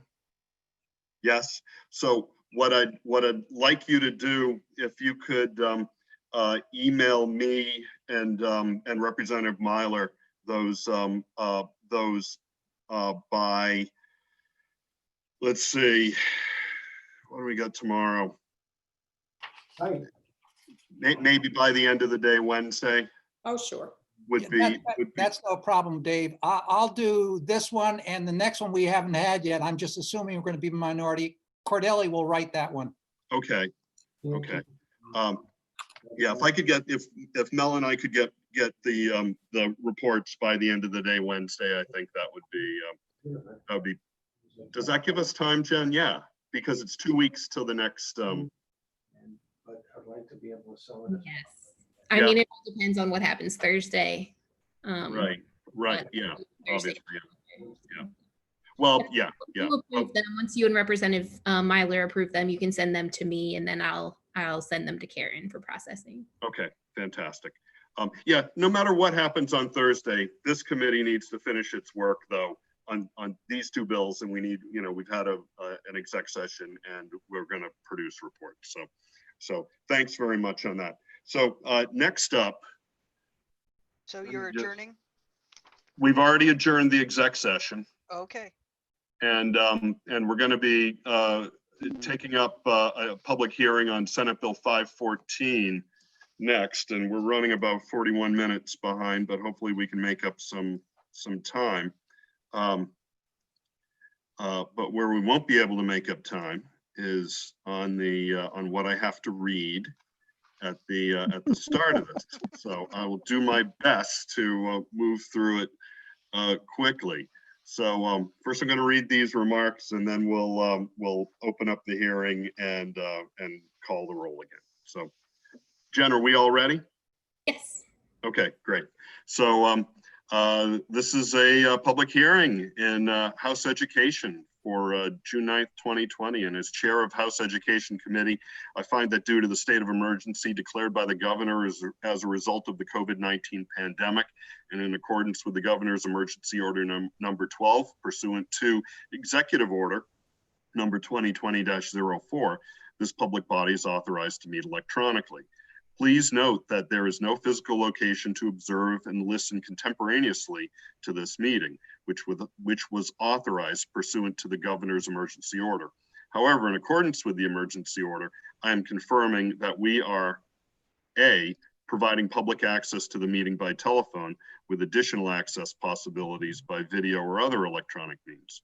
Yes. So what I'd like you to do, if you could email me and Representative Myler those by, let's see, what do we got tomorrow? Maybe by the end of the day, Wednesday. Oh, sure. Would Yeah, be. That's no problem, Dave. I'll do this one and the next one we haven't had yet. I'm just assuming we're going to be minority. Cordelli will write that one. Okay. Okay. Yeah, if I could get, if Mel and I could get the reports by the end of the day Wednesday, I think that would be, does that give us time, Jen? Yeah, because it's 2 weeks till the next. But I'd like to be able to sell it. Yes. I mean, it all depends on what happens Thursday. Right, yeah, Thursday. obviously, yeah. Well, yeah. You approve them. Once you and Representative Myler approve them, you can send them to me and then I'll send them to Karen for processing. Okay, fantastic. Yeah, no matter what happens on Thursday, this committee needs to finish its work though on these two bills, and we need, we've had an exec session and we're going to produce reports. So thanks very much on that. So next up. So you're adjourning? We've already adjourned the exec session. Okay. And we're going to be taking up a public hearing on Senate Bill 514 next, and we're running about 41 minutes behind, but hopefully we can make up some time. But where we won't be able to make up time is on what I have to read at the start of this. So I will do my best to move through it quickly. So first I'm going to read these remarks, and then we'll open up the hearing and call the roll again. So Jen, are we all ready? Yes. Okay, great. So this is a public hearing in House Education for June 9th, 2020. And as chair of House Education Committee, I find that due to the state of emergency declared by the governor as a result of the COVID-19 pandemic, and in accordance with the governor's emergency order number 12, pursuant to executive order number 2020-04, this public body is authorized to meet electronically. Please note that there is no physical location to observe and listen contemporaneously to this meeting, which was authorized pursuant to the governor's emergency order. However, in accordance with the emergency order, I am confirming that we are A, providing public access to the meeting by telephone with additional access possibilities by video or other electronic means.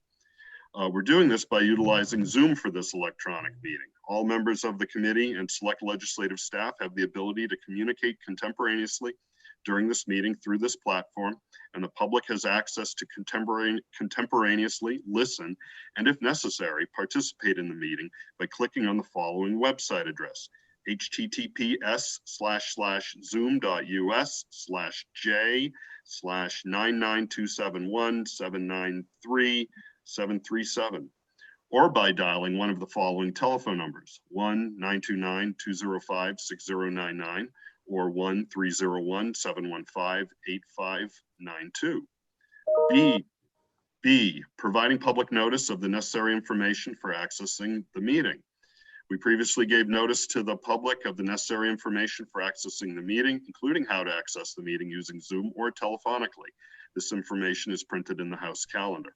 We're doing this by utilizing Zoom for this electronic meeting. All members of the committee and select legislative staff have the ability to communicate contemporaneously during this meeting through this platform, and the public has access to contemporaneously listen and, if necessary, participate in the meeting by clicking on the following website address: https://zoom.us/j/99271793737, or by dialing one of the following telephone numbers: 1-929-205-6099 or 1-301-715-8592. B, providing public notice of the necessary information for accessing the meeting. We previously gave notice to the public of the necessary information for accessing the meeting, including how to access the meeting using Zoom or telephonically. This information is printed in the House calendar.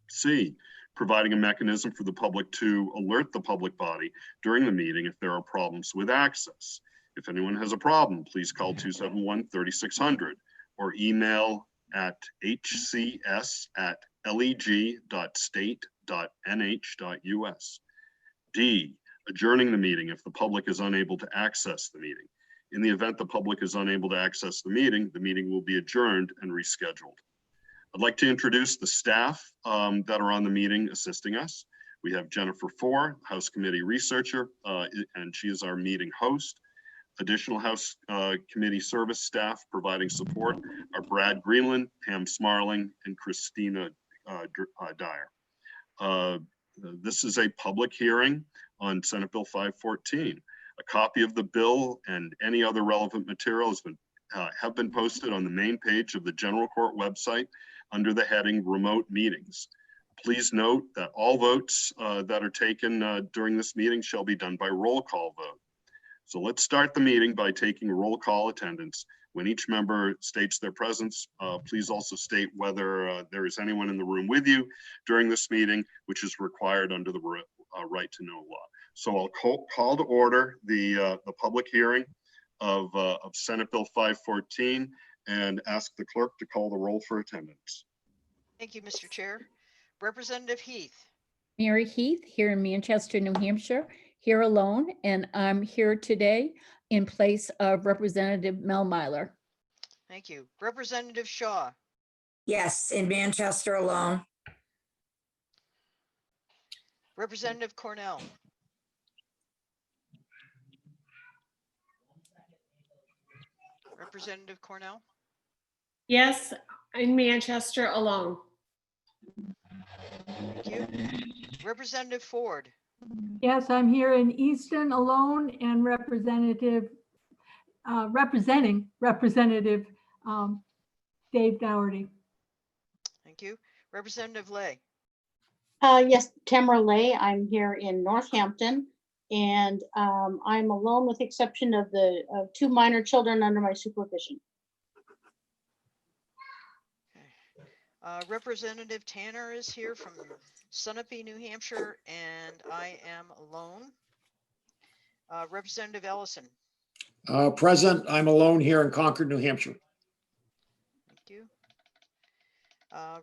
C, providing a mechanism for the public to alert the public body during the meeting if there are problems with access. If anyone has a problem, please call 271-3600 or email at hcs@leg.state.nh.us. D, adjourning the meeting if the public is unable to access the meeting. In the event the public is unable to access the meeting will be adjourned and rescheduled. I'd like to introduce the staff that are on the meeting assisting us. We have Jennifer Four, House Committee Researcher, and she is our meeting host. Additional House Committee service staff providing support are Brad Greenland, Pam Smarling, and Christina Dyer. This is a public hearing on Senate Bill 514. A copy of the bill and any other relevant material have been posted on the main page of the General Court website under the heading Remote Meetings. Please note that all votes that are taken during this meeting shall be done by roll call vote. So let's start the meeting by taking roll call attendance. When each member states their presence, please also state whether there is anyone in the room with you during this meeting, which is required under the right to know law. So I'll call to order the public hearing of Senate Bill 514 and ask the clerk to call the roll for attendance. Thank you, Mr. Chair. Representative Heath. Mary Heath, here in Manchester, New Hampshire, here alone, and I'm here today in place of Representative Mel Myler. Thank you. Representative Shaw. Yes, in Manchester alone. Representative Cornell. Representative Cornell. Yes, in Manchester alone. Thank you. Representative Ford. Yes, I'm here in Easton alone and representing Representative Dave Dougherty. Thank you. Representative Lay. Yes, Tamara Lay. I'm here in Northampton, and I'm alone with the exception of the two minor children under my supervision. Representative Tanner is here from Sunapee, New Hampshire, and I am alone. Representative Ellison. Present, I'm alone here in Concord, New Hampshire. Thank you.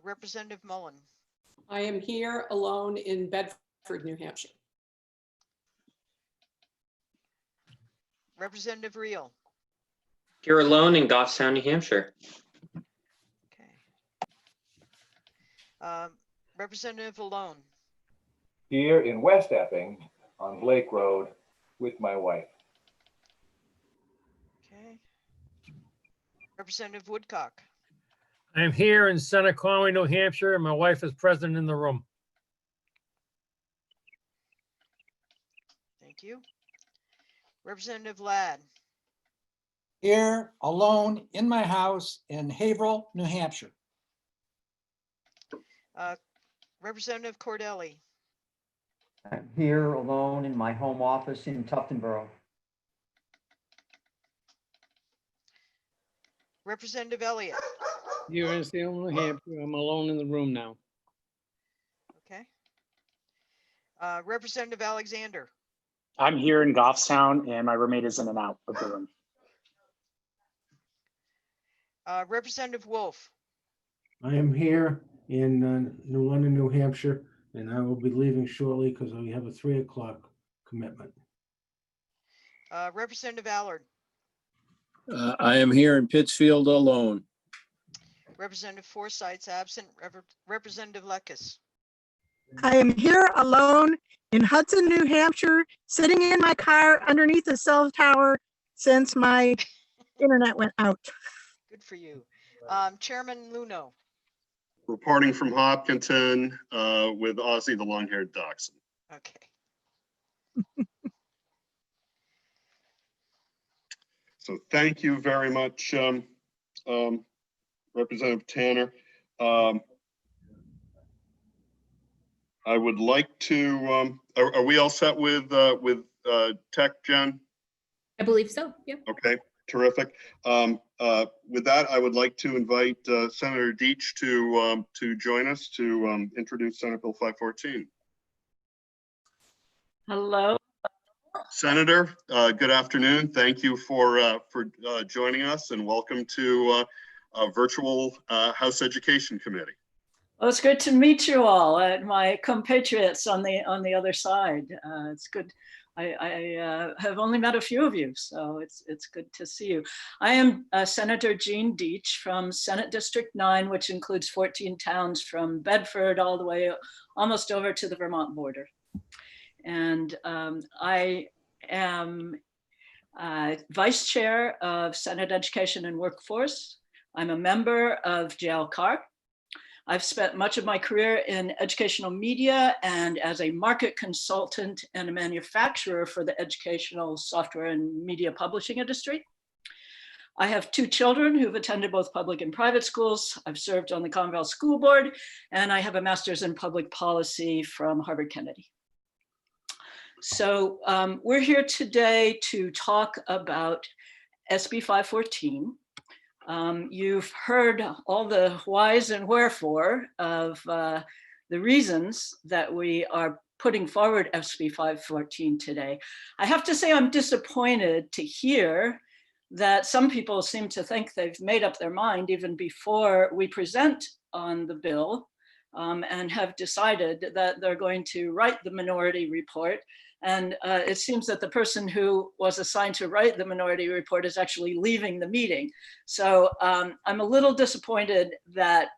Representative Mullen. I am here alone in Bedford, New Hampshire. Representative Reel. Here alone in Goffstown, New Hampshire. Representative Alone. Here in West Epping on Blake Road with my wife. Okay. Representative Woodcock. I am here in Center Conway, New Hampshire, and my wife is present in the room. Thank you. Representative Ladd. Here alone in my house in Haverhill, New Hampshire. Representative Cordelli. I'm here alone in my home office in Tuftonboro. Representative Elliott. Here in Salem, New Hampshire. I'm alone in the room now. Okay. Representative Alexander. I'm here in Goffstown and my roommate is in and out of the room. Representative Wolf. I am here in New London, New Hampshire, and I will be leaving shortly because we have a 3 o'clock commitment. Representative Allard. I am here in Pittsfield alone. Representative Forsythe's absent. Representative Lekis. I am here alone in Hudson, New Hampshire, sitting in my car underneath a cell tower since my internet went out. Good for you. Chairman Luno. reporting from Hopkinton with Ozzy the long-haired dachshund. Okay. So thank you very much, Representative Tanner. I would like to, are we all set with tech, Jen? I believe so, yep. Okay, terrific. With that, I would like to invite Senator Deach to join us to introduce Senate Bill 514. Hello. Senator, good afternoon. Thank you for joining us, and welcome to virtual House Education Committee. Well, it's good to meet you all, my compatriots on the other side. It's good. I have only met a few of you, so it's good to see you. I am Senator Jean Deach from Senate District 9, which includes 14 towns from Bedford all the way almost over to the Vermont border. And I am Vice Chair of Senate Education and Workforce. I'm a member of JLCAR. I've spent much of my career in educational media and as a market consultant and a manufacturer for the educational software and media publishing industry. I have 2 children who've attended both public and private schools. I've served on the Commonwealth School Board, and I have a master's in public policy from Harvard Kennedy. So we're here today to talk about SB 514. You've heard all the whys and wherefore of the reasons that we are putting forward SB 514 today. I have to say I'm disappointed to hear that some people seem to think they've made up their mind even before we present on the bill and have decided that they're going to write the minority report. And it seems that the person who was assigned to write the minority report is actually leaving the meeting. So I'm a little disappointed that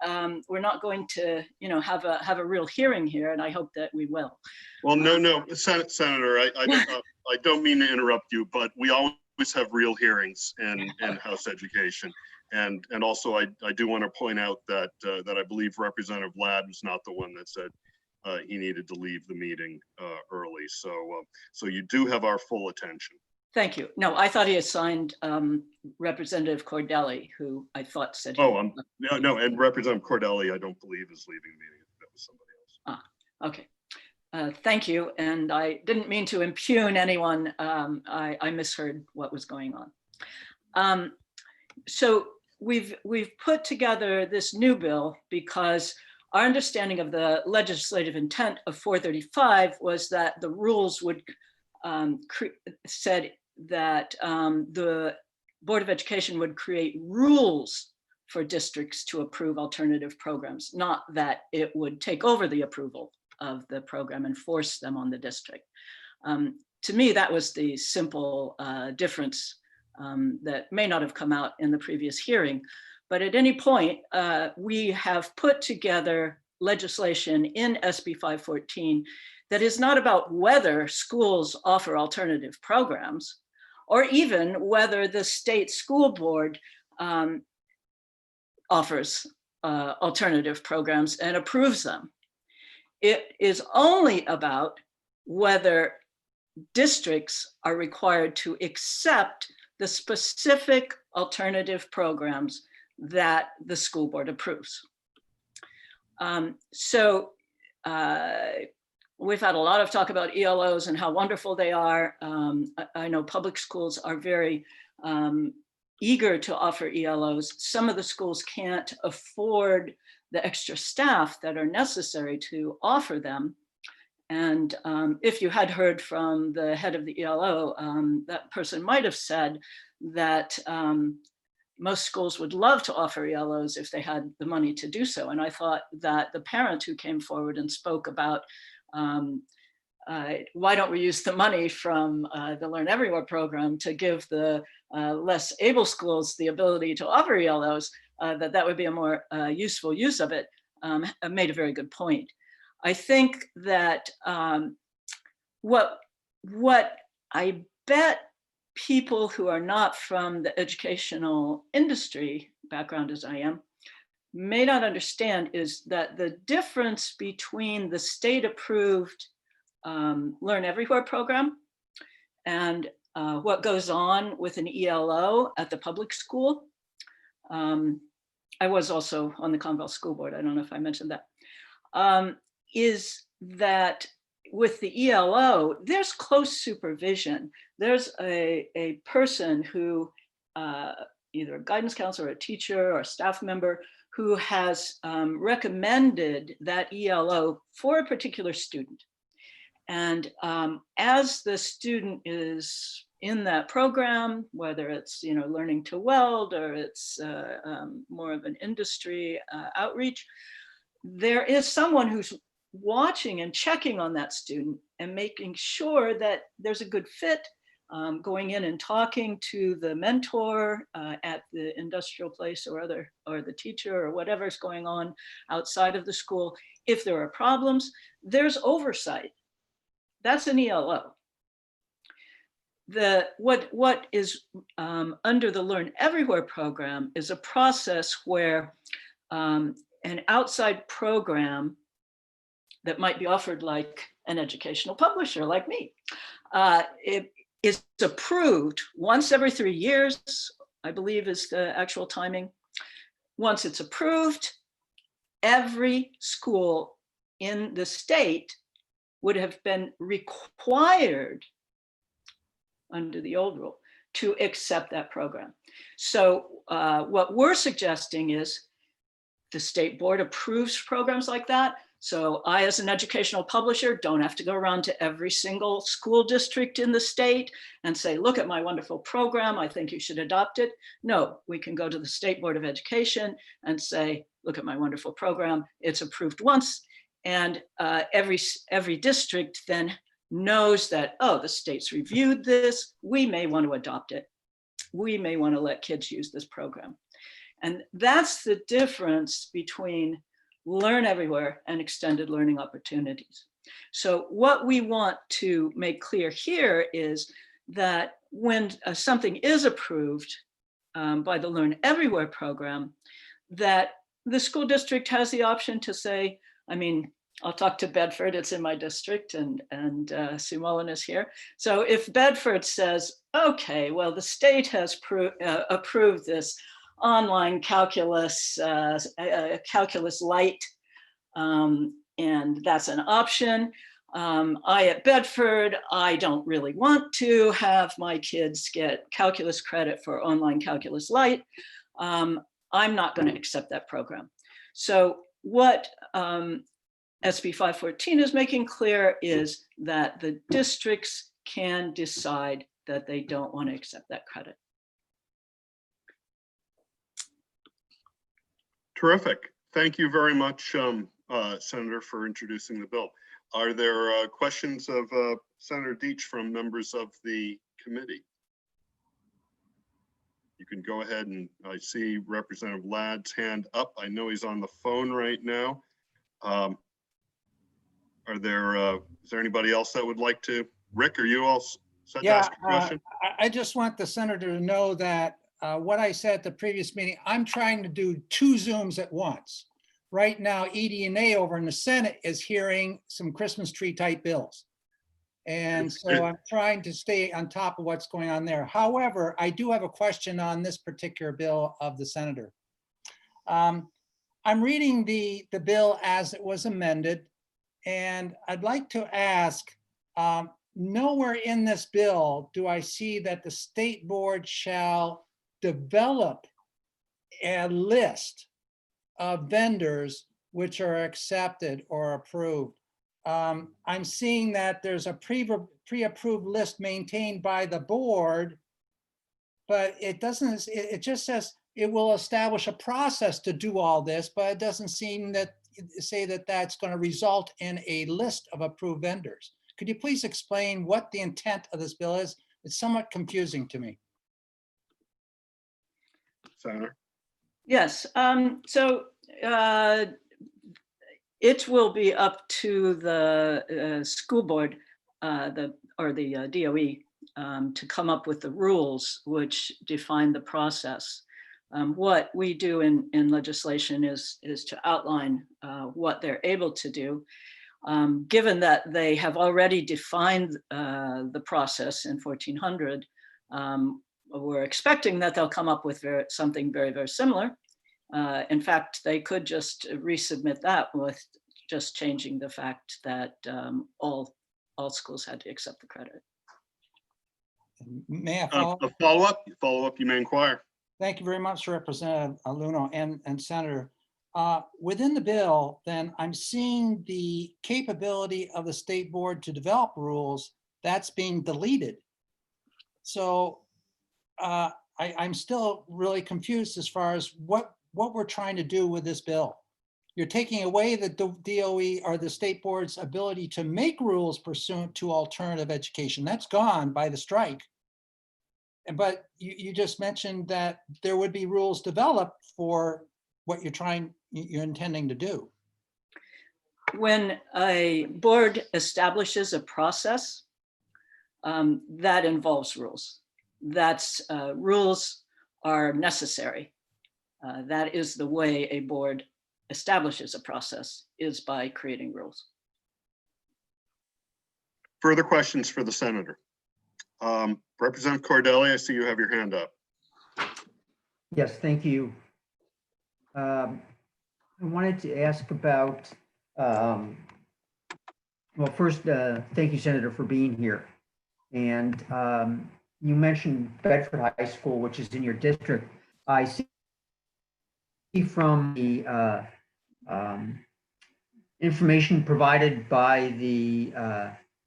we're not going to, have a real hearing here, and I hope that we will. Well, no, Senator, I don't mean to interrupt you, but we always have real hearings in House Education. And also, I do want to point out that I believe Representative Ladd was not the one that said he needed to leave the meeting early. So you do have our full attention. Thank you. No, I thought he assigned Representative Cordelli, who I thought said. No, and Representative Cordelli, I don't believe is leaving the meeting. That was somebody else. Okay. Thank you. And I didn't mean to impugn anyone. I misheard what was going on. So we've put together this new bill because our understanding of the legislative intent of 435 was that the rules would said that the Board of Education would create rules for districts to approve alternative programs, not that it would take over the approval of the program and force them on the district. To me, that was the simple difference that may not have come out in the previous hearing. But at any point, we have put together legislation in SB 514 that is not about whether schools offer alternative programs, or even whether the state school board offers alternative programs and approves them. It is only about whether districts are required to accept the specific alternative programs that the school board approves. We've had a lot of talk about ELOs and how wonderful they are. I know public schools are very eager to offer ELOs. Some of the schools can't afford the extra staff that are necessary to offer them. And if you had heard from the head of the ELO, that person might have said that most schools would love to offer ELOs if they had the money to do so. And I thought that the parent who came forward and spoke about why don't we use the money from the Learn Everywhere program to give the less able schools the ability to offer ELOs, that would be a more useful use of it, made a very good point. I think that what I bet people who are not from the educational industry background as I am may not understand is that the difference between the state-approved Learn Everywhere program and what goes on with an ELO at the public school. I was also on the Conval School Board. I don't know if I mentioned that. Is that with the ELO, there's close supervision. There's a person who, either a guidance counselor, or a teacher, or a staff member, who has recommended that ELO for a particular student. And as the student is in that program, whether it's learning to weld, or it's more of an industry outreach, there is someone who's watching and checking on that student and making sure that there's a good fit, going in and talking to the mentor at the industrial place or the teacher or whatever's going on outside of the school. If there are problems, there's oversight. That's an ELO. What is under the Learn Everywhere program is a process where an outside program that might be offered, like an educational publisher like me, it is approved once every 3 years, I believe is the actual timing. Once it's approved, every school in the state would have been required under the old rule to accept that program. So what we're suggesting is the state board approves programs like that. So I, as an educational publisher, don't have to go around to every single school district in the state and say, look at my wonderful program, I think you should adopt it. No, we can go to the State Board of Education and say, look at my wonderful program, it's approved once. And every district then knows that, oh, the state's reviewed this, we may want to adopt it. We may want to let kids use this program. And that's the difference between Learn Everywhere and extended learning opportunities. So what we want to make clear here is that when something is approved by the Learn Everywhere program, that the school district has the option to say, I mean, I'll talk to Bedford, it's in my district, and Sue Mullen is here. So if Bedford says, okay, well, the state has approved this online calculus, calculus light, and that's an option. I at Bedford, I don't really want to have my kids get calculus credit for online calculus light. I'm not going to accept that program. So what SB 514 is making clear is that the districts can decide that they don't want to accept that credit. Terrific. Thank you very much, Senator, for introducing the bill. Are there questions of Senator Deitch from members of the committee? You can go ahead, and I see Representative Ladd's hand up. I know he's on the phone right now. Is there anybody else that would like to? Rick, are you all set to ask a question? I just want the senator to know that what I said at the previous meeting, I'm trying to do 2 Zooms at once. Right now, ED&A over in the Senate is hearing some Christmas tree type bills. And so I'm trying to stay on top of what's going on there. However, I do have a question on this particular bill of the senator. I'm reading the bill as it was amended, and I'd like to ask, nowhere in this bill do I see that the state board shall develop a list of vendors which are accepted or approved. I'm seeing that there's a pre-approved list maintained by the board, but it doesn't, it just says it will establish a process to do all this, but it doesn't seem that say that that's going to result in a list of approved vendors. Could you please explain what the intent of this bill is? It's somewhat confusing to me. Senator? Yes, so it will be up to the school board the DOE to come up with the rules which define the process. What we do in legislation is to outline what they're able to do. Given that they have already defined the process in 1400, we're expecting that they'll come up with something very, very similar. In fact, they could just resubmit that with just changing the fact that all schools had to accept the credit. May I follow? A follow up, you may inquire. Thank you very much, Representative Luno and Senator. Within the bill, then I'm seeing the capability of the state board to develop rules that's being deleted. So I'm still really confused as far as what we're trying to do with this bill. You're taking away the DOE or the state board's ability to make rules pursuant to alternative education. That's gone by the strike. But you just mentioned that there would be rules developed for what you're intending to do. When a board establishes a process, that involves rules. Rules are necessary. That is the way a board establishes a process, is by creating rules. Further questions for the senator? Representative Cordelli, I see you have your hand up. Yes, thank you. I wanted to ask about, well, first, thank you, Senator, for being here. And you mentioned Bedford High School, which is in your district. I see from the information provided by the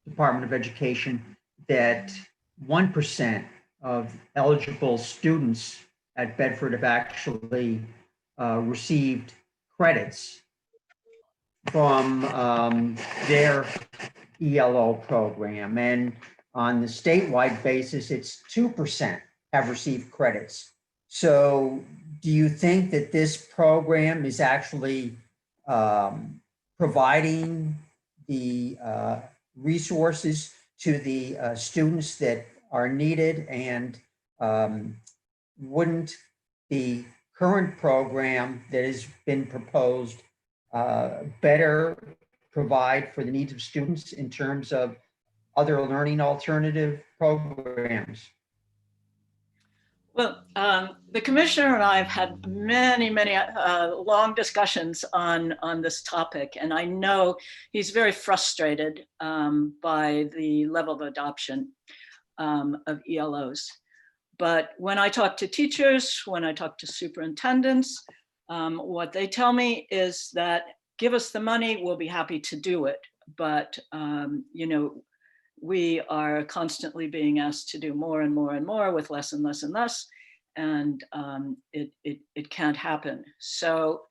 Department of Education that 1% of eligible students at Bedford have actually received credits from their ELO program. And on the statewide basis, it's 2% have received credits. So do you think that this program is actually providing the resources to the students that are needed, and wouldn't the current program that has been proposed better provide for the needs of students in terms of other learning alternative programs? Well, the commissioner and I have had many long discussions on this topic, and I know he's very frustrated by the level of adoption of ELOs. But when I talk to teachers, when I talk to superintendents, what they tell me is that give us the money, we'll be happy to do it. But you know, we are constantly being asked to do more and more and more with less and less and less, and it can't happen. So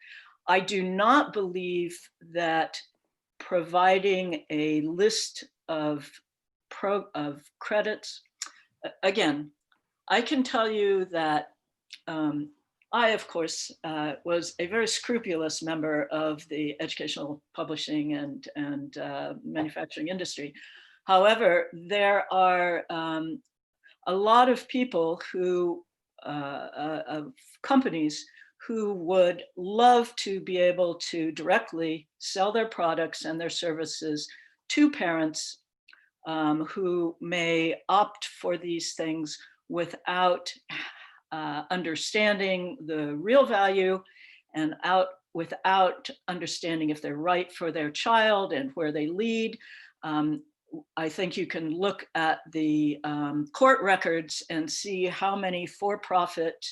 I do not believe that providing a list of credits, again, I can tell you that I, of course, was a very scrupulous member of the educational publishing and manufacturing industry. However, there are a lot of people who, of companies who would love to be able to directly sell their products and their services to parents who may opt for these things without understanding the real value and without understanding if they're right for their child and where they lead. I think you can look at the court records and see how many for-profit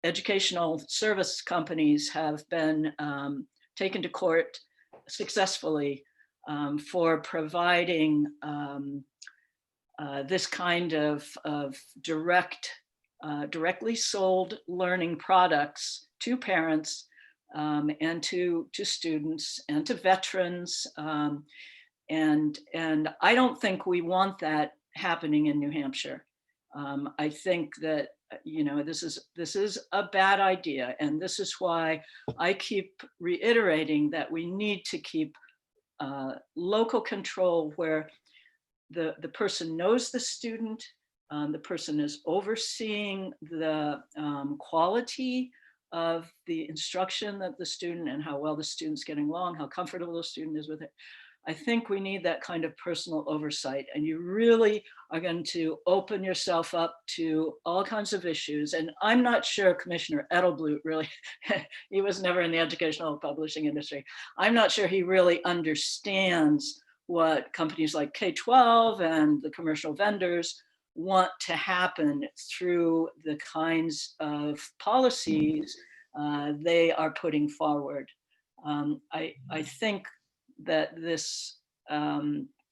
educational service companies have been taken to court successfully for providing this kind of directly sold learning products to parents and to students and to veterans. And I don't think we want that happening in New Hampshire. I think that, you know, this is a bad idea. And this is why I keep reiterating that we need to keep local control where the person knows the student, the person is overseeing the quality of the instruction that the student and how well the student's getting along, how comfortable the student is with it. I think we need that kind of personal oversight, and you really are going to open yourself up to all kinds of issues. And I'm not sure Commissioner Edelblut really, he was never in the educational publishing industry. I'm not sure he really understands what companies like K-12 and the commercial vendors want to happen through the kinds of policies they are putting forward. I think that this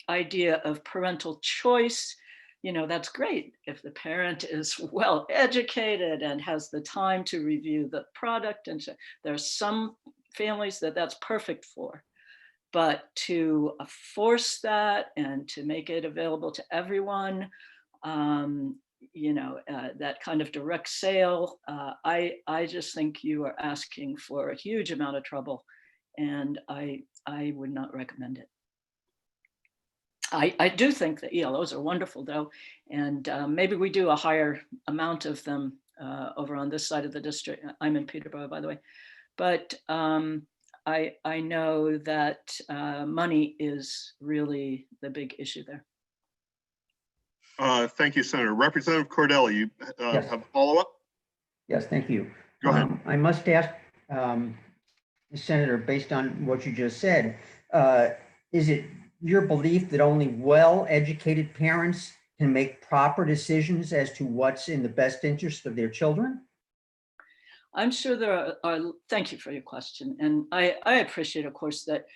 idea of parental choice, that's great if the parent is well educated and has the time to review the product. And so there are some families that that's perfect for. But to force that and to make it available to everyone, that kind of direct sale, I just think you are asking for a huge amount of trouble, and I would not recommend it. I do think that ELOs are wonderful though, and maybe we do a higher amount of them over on this side of the district. I'm in Peterborough, by the way, but I know that money is really the big issue there. Thank you, Senator. Representative Cordelli, you Yes. have a follow-up? Yes, thank you. Go ahead. I must ask, Senator, based on what you just said, is it your belief that only well-educated parents can make proper decisions as to what's in the best interest of their children? I'm sure there are, thank you for your question. And I appreciate, of course, that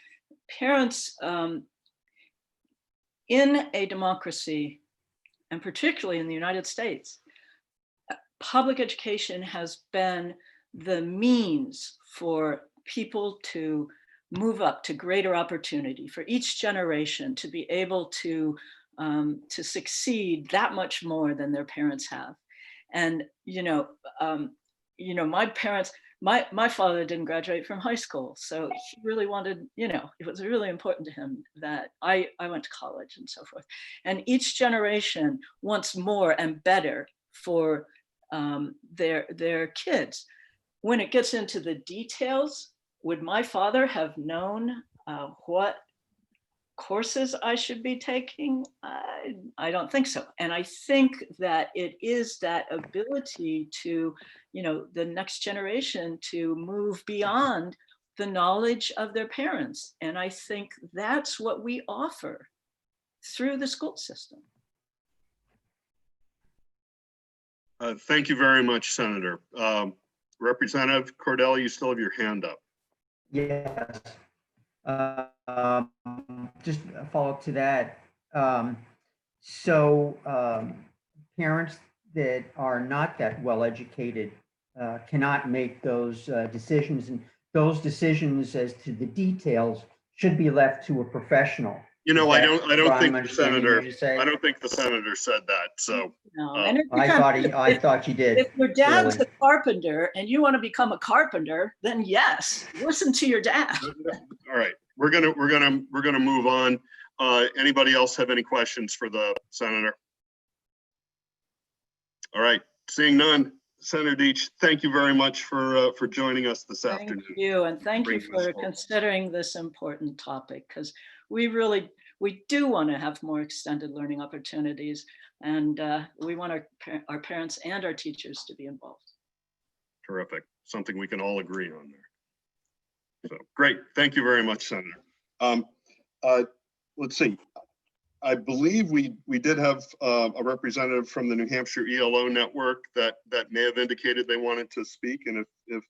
parents in a democracy, and particularly in the United States, public education has been the means for people to move up to greater opportunity, for each generation to be able to succeed that much more than their parents have. And, my parents, my father didn't graduate from high school. So he really wanted, it was really important to him that I went to college and so forth. And each generation wants more and better for their kids. When it gets into the details, would my father have known what courses I should be taking? I don't think so. And I think that it is that ability to, the next generation to move beyond the knowledge of their parents. And I think that's what we offer through the school system. Thank you very much, Senator. Representative Cordelli, you still have your hand up. Yes. Just a follow-up to that. Parents that are not that well educated cannot make those decisions, and those decisions as to the details should be left to a professional. I don't think the senator said that. So no. I thought he did. If your dad's a carpenter and you want to become a carpenter, then yes, listen to your dad. All right, we're gonna move on. Anybody else have any questions for the senator? All right, seeing none. Senator Deach, thank you very much for joining us this afternoon. Thank you, and thank you for considering this important topic, because we do want to have more extended learning opportunities, and we want our parents and our teachers to be involved. Terrific, something we can all agree on there. So great, thank you very much, Senator. Let's see. I believe we did have a representative from the New Hampshire ELO network that may have indicated they wanted to speak, and if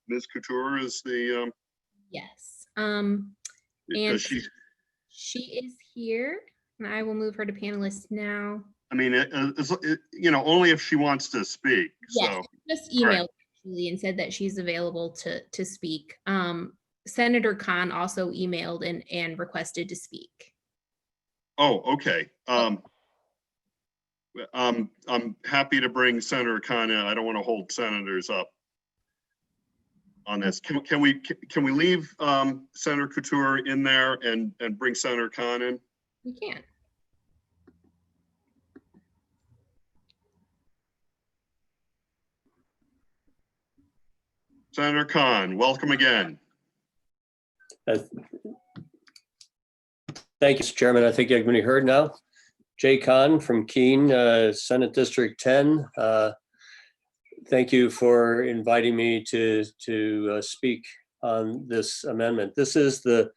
Ms. Couture is the yes, and she is here, and I will move her to panelist now. I mean, only if she wants to speak. Yes, so just emailed Julie and said that she's available to speak. Senator Khan also emailed and requested to speak. Oh, okay. I'm happy to bring Senator Khan in. I don't want to hold senators up on this. Can we leave Senator Couture in there and bring Senator Khan in? We can. Senator Khan, welcome again. Thank you, Mr. Chairman. I think everybody heard now. Jay Khan from Keene, Senate District 10. Thank you for inviting me to speak on this amendment. This is the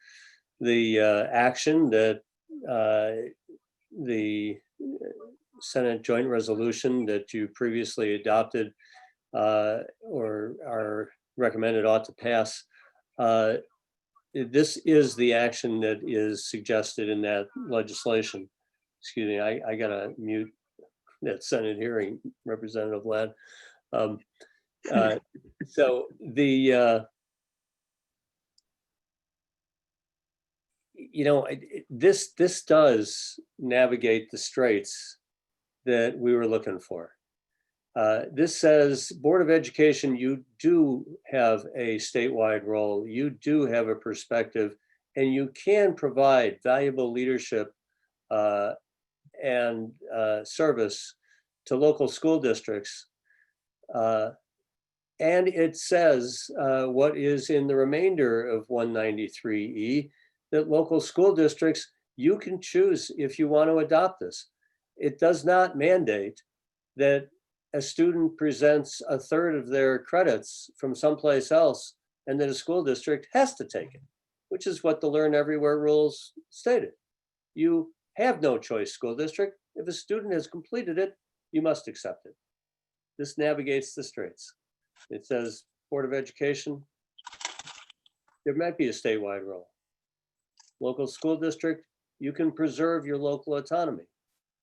action that the Senate Joint Resolution that you previously adopted or are recommended ought to pass. This is the action that is suggested in that legislation. Excuse me, I gotta mute that Senate hearing, Representative Ladd. So this does navigate the straits that we were looking for. This says, Board of Education, you do have a statewide role, you do have a perspective, and you can provide valuable leadership and service to local school districts. And it says what is in the remainder of 193E, that local school districts, you can choose if you want to adopt this. It does not mandate that a student presents a third of their credits from someplace else and that a school district has to take it, which is what the Learn Everywhere rules stated. You have no choice, school district. If a student has completed it, you must accept it. This navigates the straits. It says, Board of Education, there might be a statewide role. Local school district, you can preserve your local autonomy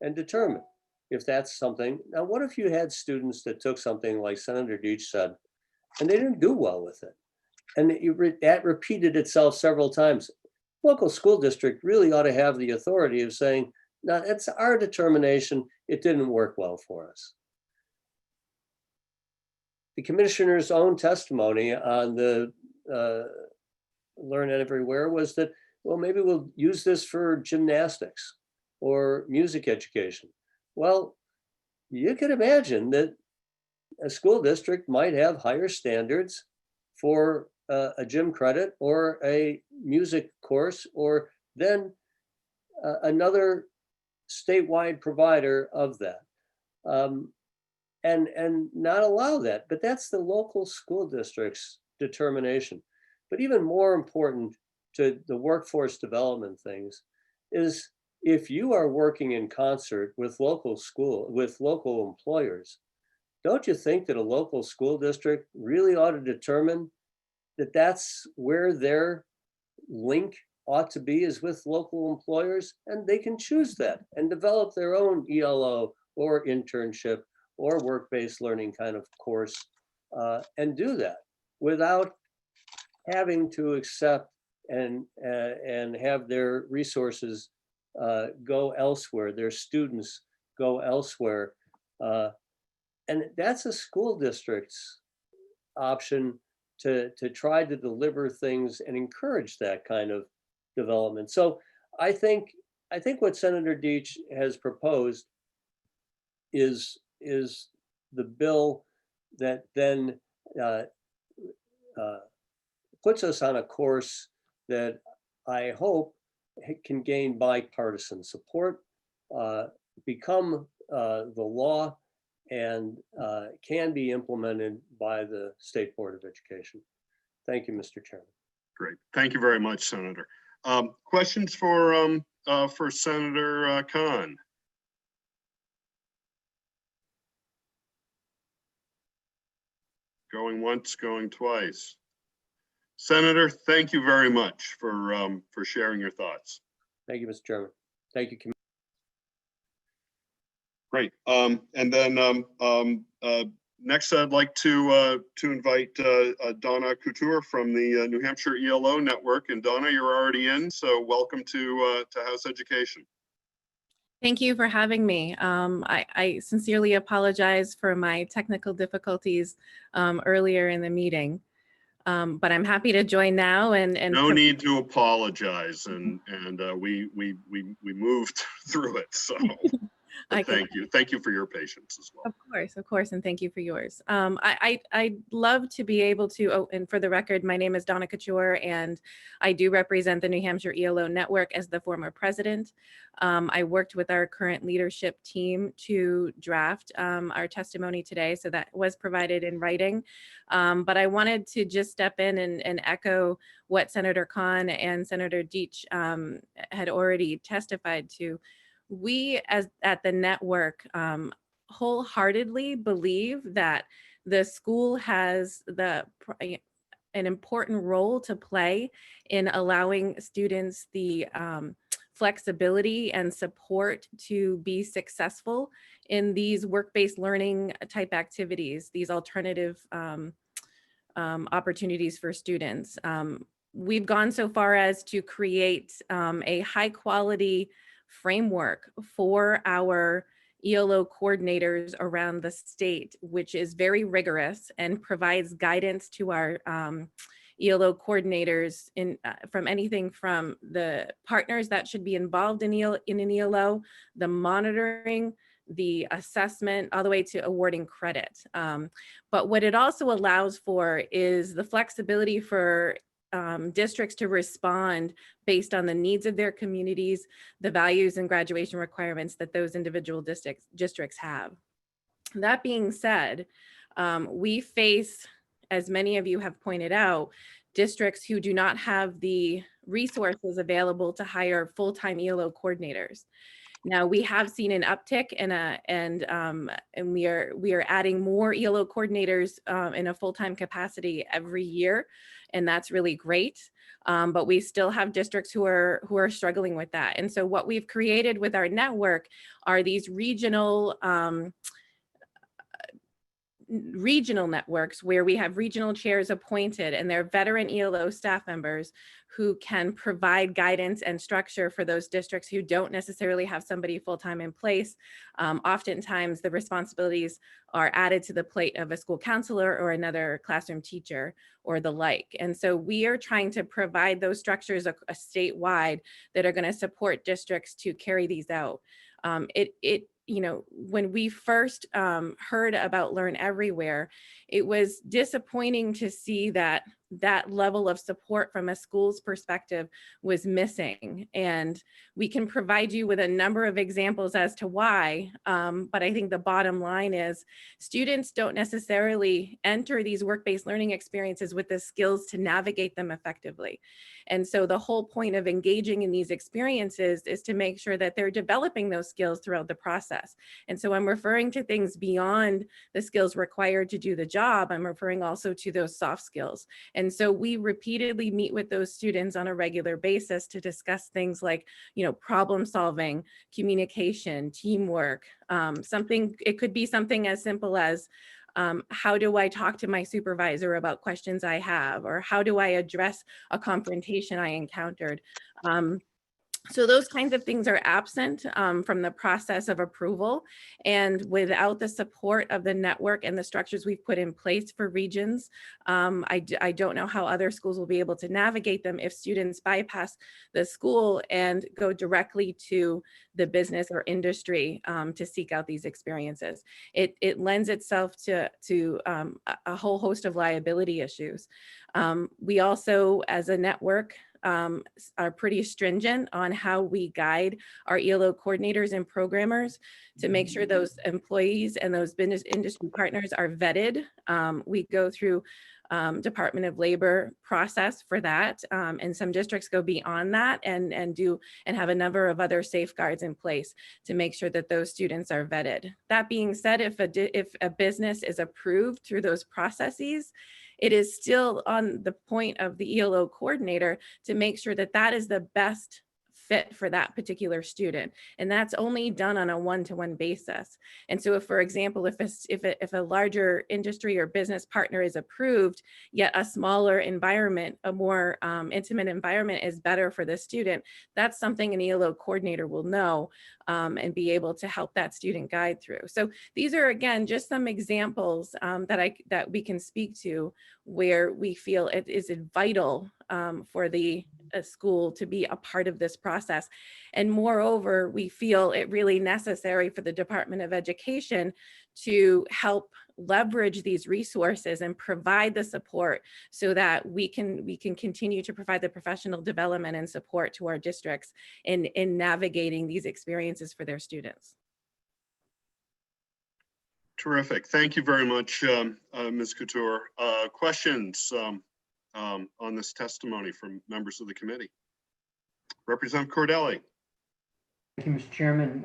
and determine if that's something. Now, what if you had students that took something like Senator Deach said, and they didn't do well with it? And that repeated itself several times. Local school district really ought to have the authority of saying, no, it's our determination, it didn't work well for us. The commissioner's own testimony on the Learn Everywhere was that, well, maybe we'll use this for gymnastics or music education. Well, you could imagine that a school district might have higher standards for a gym credit or a music course, or then another statewide provider of that. And not allow that, but that's the local school district's determination. But even more important to the workforce development things is, if you are working in concert with local employers, don't you think that a local school district really ought to determine that that's where their link ought to be, is with local employers? And they can choose that and develop their own ELO or internship or work-based learning kind of course, and do that without having to accept and have their resources go elsewhere, their students go elsewhere. And that's a school district's option to try to deliver things and encourage that kind of development. So I think what Senator Deach has proposed is the bill that then puts us on a course that I hope can gain bipartisan support, become the law, and can be implemented by the State Board of Education. Thank you, Mr. Chairman. Great. Thank you very much, Senator. Questions for Senator Khan? Going once, going twice. Senator, thank you very much for sharing your thoughts. Thank you, Mr. Chairman. Thank you. Great. And then next, I'd like to invite Donna Couture from the New Hampshire ELO Network. And Donna, you're already in, so welcome to House Education. Thank you for having me. I sincerely apologize for my technical difficulties earlier in the meeting, but I'm happy to join now. And no need to apologize, and we moved through it. So Thank you. Thank you for your patience as well. Of course, and thank you for yours. I'd love to be able to, oh, and for the record, my name is Donna Couture, and I do represent the New Hampshire ELO Network as the former president. I worked with our current leadership team to draft our testimony today, so that was provided in writing. But I wanted to just step in and echo what Senator Khan and Senator Deitch had already testified to. We at the network wholeheartedly believe that the school has an important role to play in allowing students the flexibility and support to be successful in these work-based learning type activities, these alternative opportunities for students. We've gone so far as to create a high quality framework for our ELO coordinators around the state, which is very rigorous and provides guidance to our ELO coordinators from anything from the partners that should be involved in an ELO, the monitoring, the assessment, all the way to awarding credit. But what it also allows for is the flexibility for districts to respond based on the needs of their communities, the values and graduation requirements that those individual districts have. That being said, we face, as many of you have pointed out, districts who do not have the resources available to hire full-time ELO coordinators. Now we have seen an uptick and we are adding more ELO coordinators in a full-time capacity every year, and that's really great. But we still have districts who are struggling with that. And so what we've created with our network are these regional networks where we have regional chairs appointed, and they're veteran ELO staff members who can provide guidance and structure for those districts who don't necessarily have somebody full-time in place. Oftentimes the responsibilities are added to the plate of a school counselor or another classroom teacher or the like. And so we are trying to provide those structures statewide that are going to support districts to carry these out. You know, when we first heard about Learn Everywhere, it was disappointing to see that level of support from a school's perspective was missing. And we can provide you with a number of examples as to why, but I think the bottom line is students don't necessarily enter these work-based learning experiences with the skills to navigate them effectively. And so the whole point of engaging in these experiences is to make sure that they're developing those skills throughout the process. And so I'm referring to things beyond the skills required to do the job. I'm referring also to those soft skills. And so we repeatedly meet with those students on a regular basis to discuss things like, you know, problem solving, communication, teamwork, it could be something as simple as how do I talk to my supervisor about questions I have, or how do I address a confrontation I encountered? So those kinds of things are absent from the process of approval, and without the support of the network and the structures we've put in place for regions, I don't know how other schools will be able to navigate them if students bypass the school and go directly to the business or industry to seek out these experiences. It lends itself to a whole host of liability issues. We also, as a network, are pretty stringent on how we guide our ELO coordinators and programmers to make sure those employees and those business industry partners are vetted. We go through Department of Labor process for that, and some districts go beyond that and have a number of other safeguards in place to make sure that those students are vetted. That being said, if a business is approved through those processes, it is still on the point of the ELO coordinator to make sure that that is the best fit for that particular student. And that's only done on a one-to-one basis. And so if, for example, if a larger industry or business partner is approved, yet a smaller environment, a more intimate environment is better for the student, that's something an ELO coordinator will know and be able to help that student guide through. So these are, again, just some examples that we can speak to where we feel it is vital for the a school to be a part of this process. And moreover, we feel it really necessary for the Department of Education to help leverage these resources and provide the support so that we can continue to provide the professional development and support to our districts in navigating these experiences for their students. Terrific. Thank you very much, Ms. Couture. Questions on this testimony from members of the committee? Representative Cordelli. Thank you, Mr. Chairman,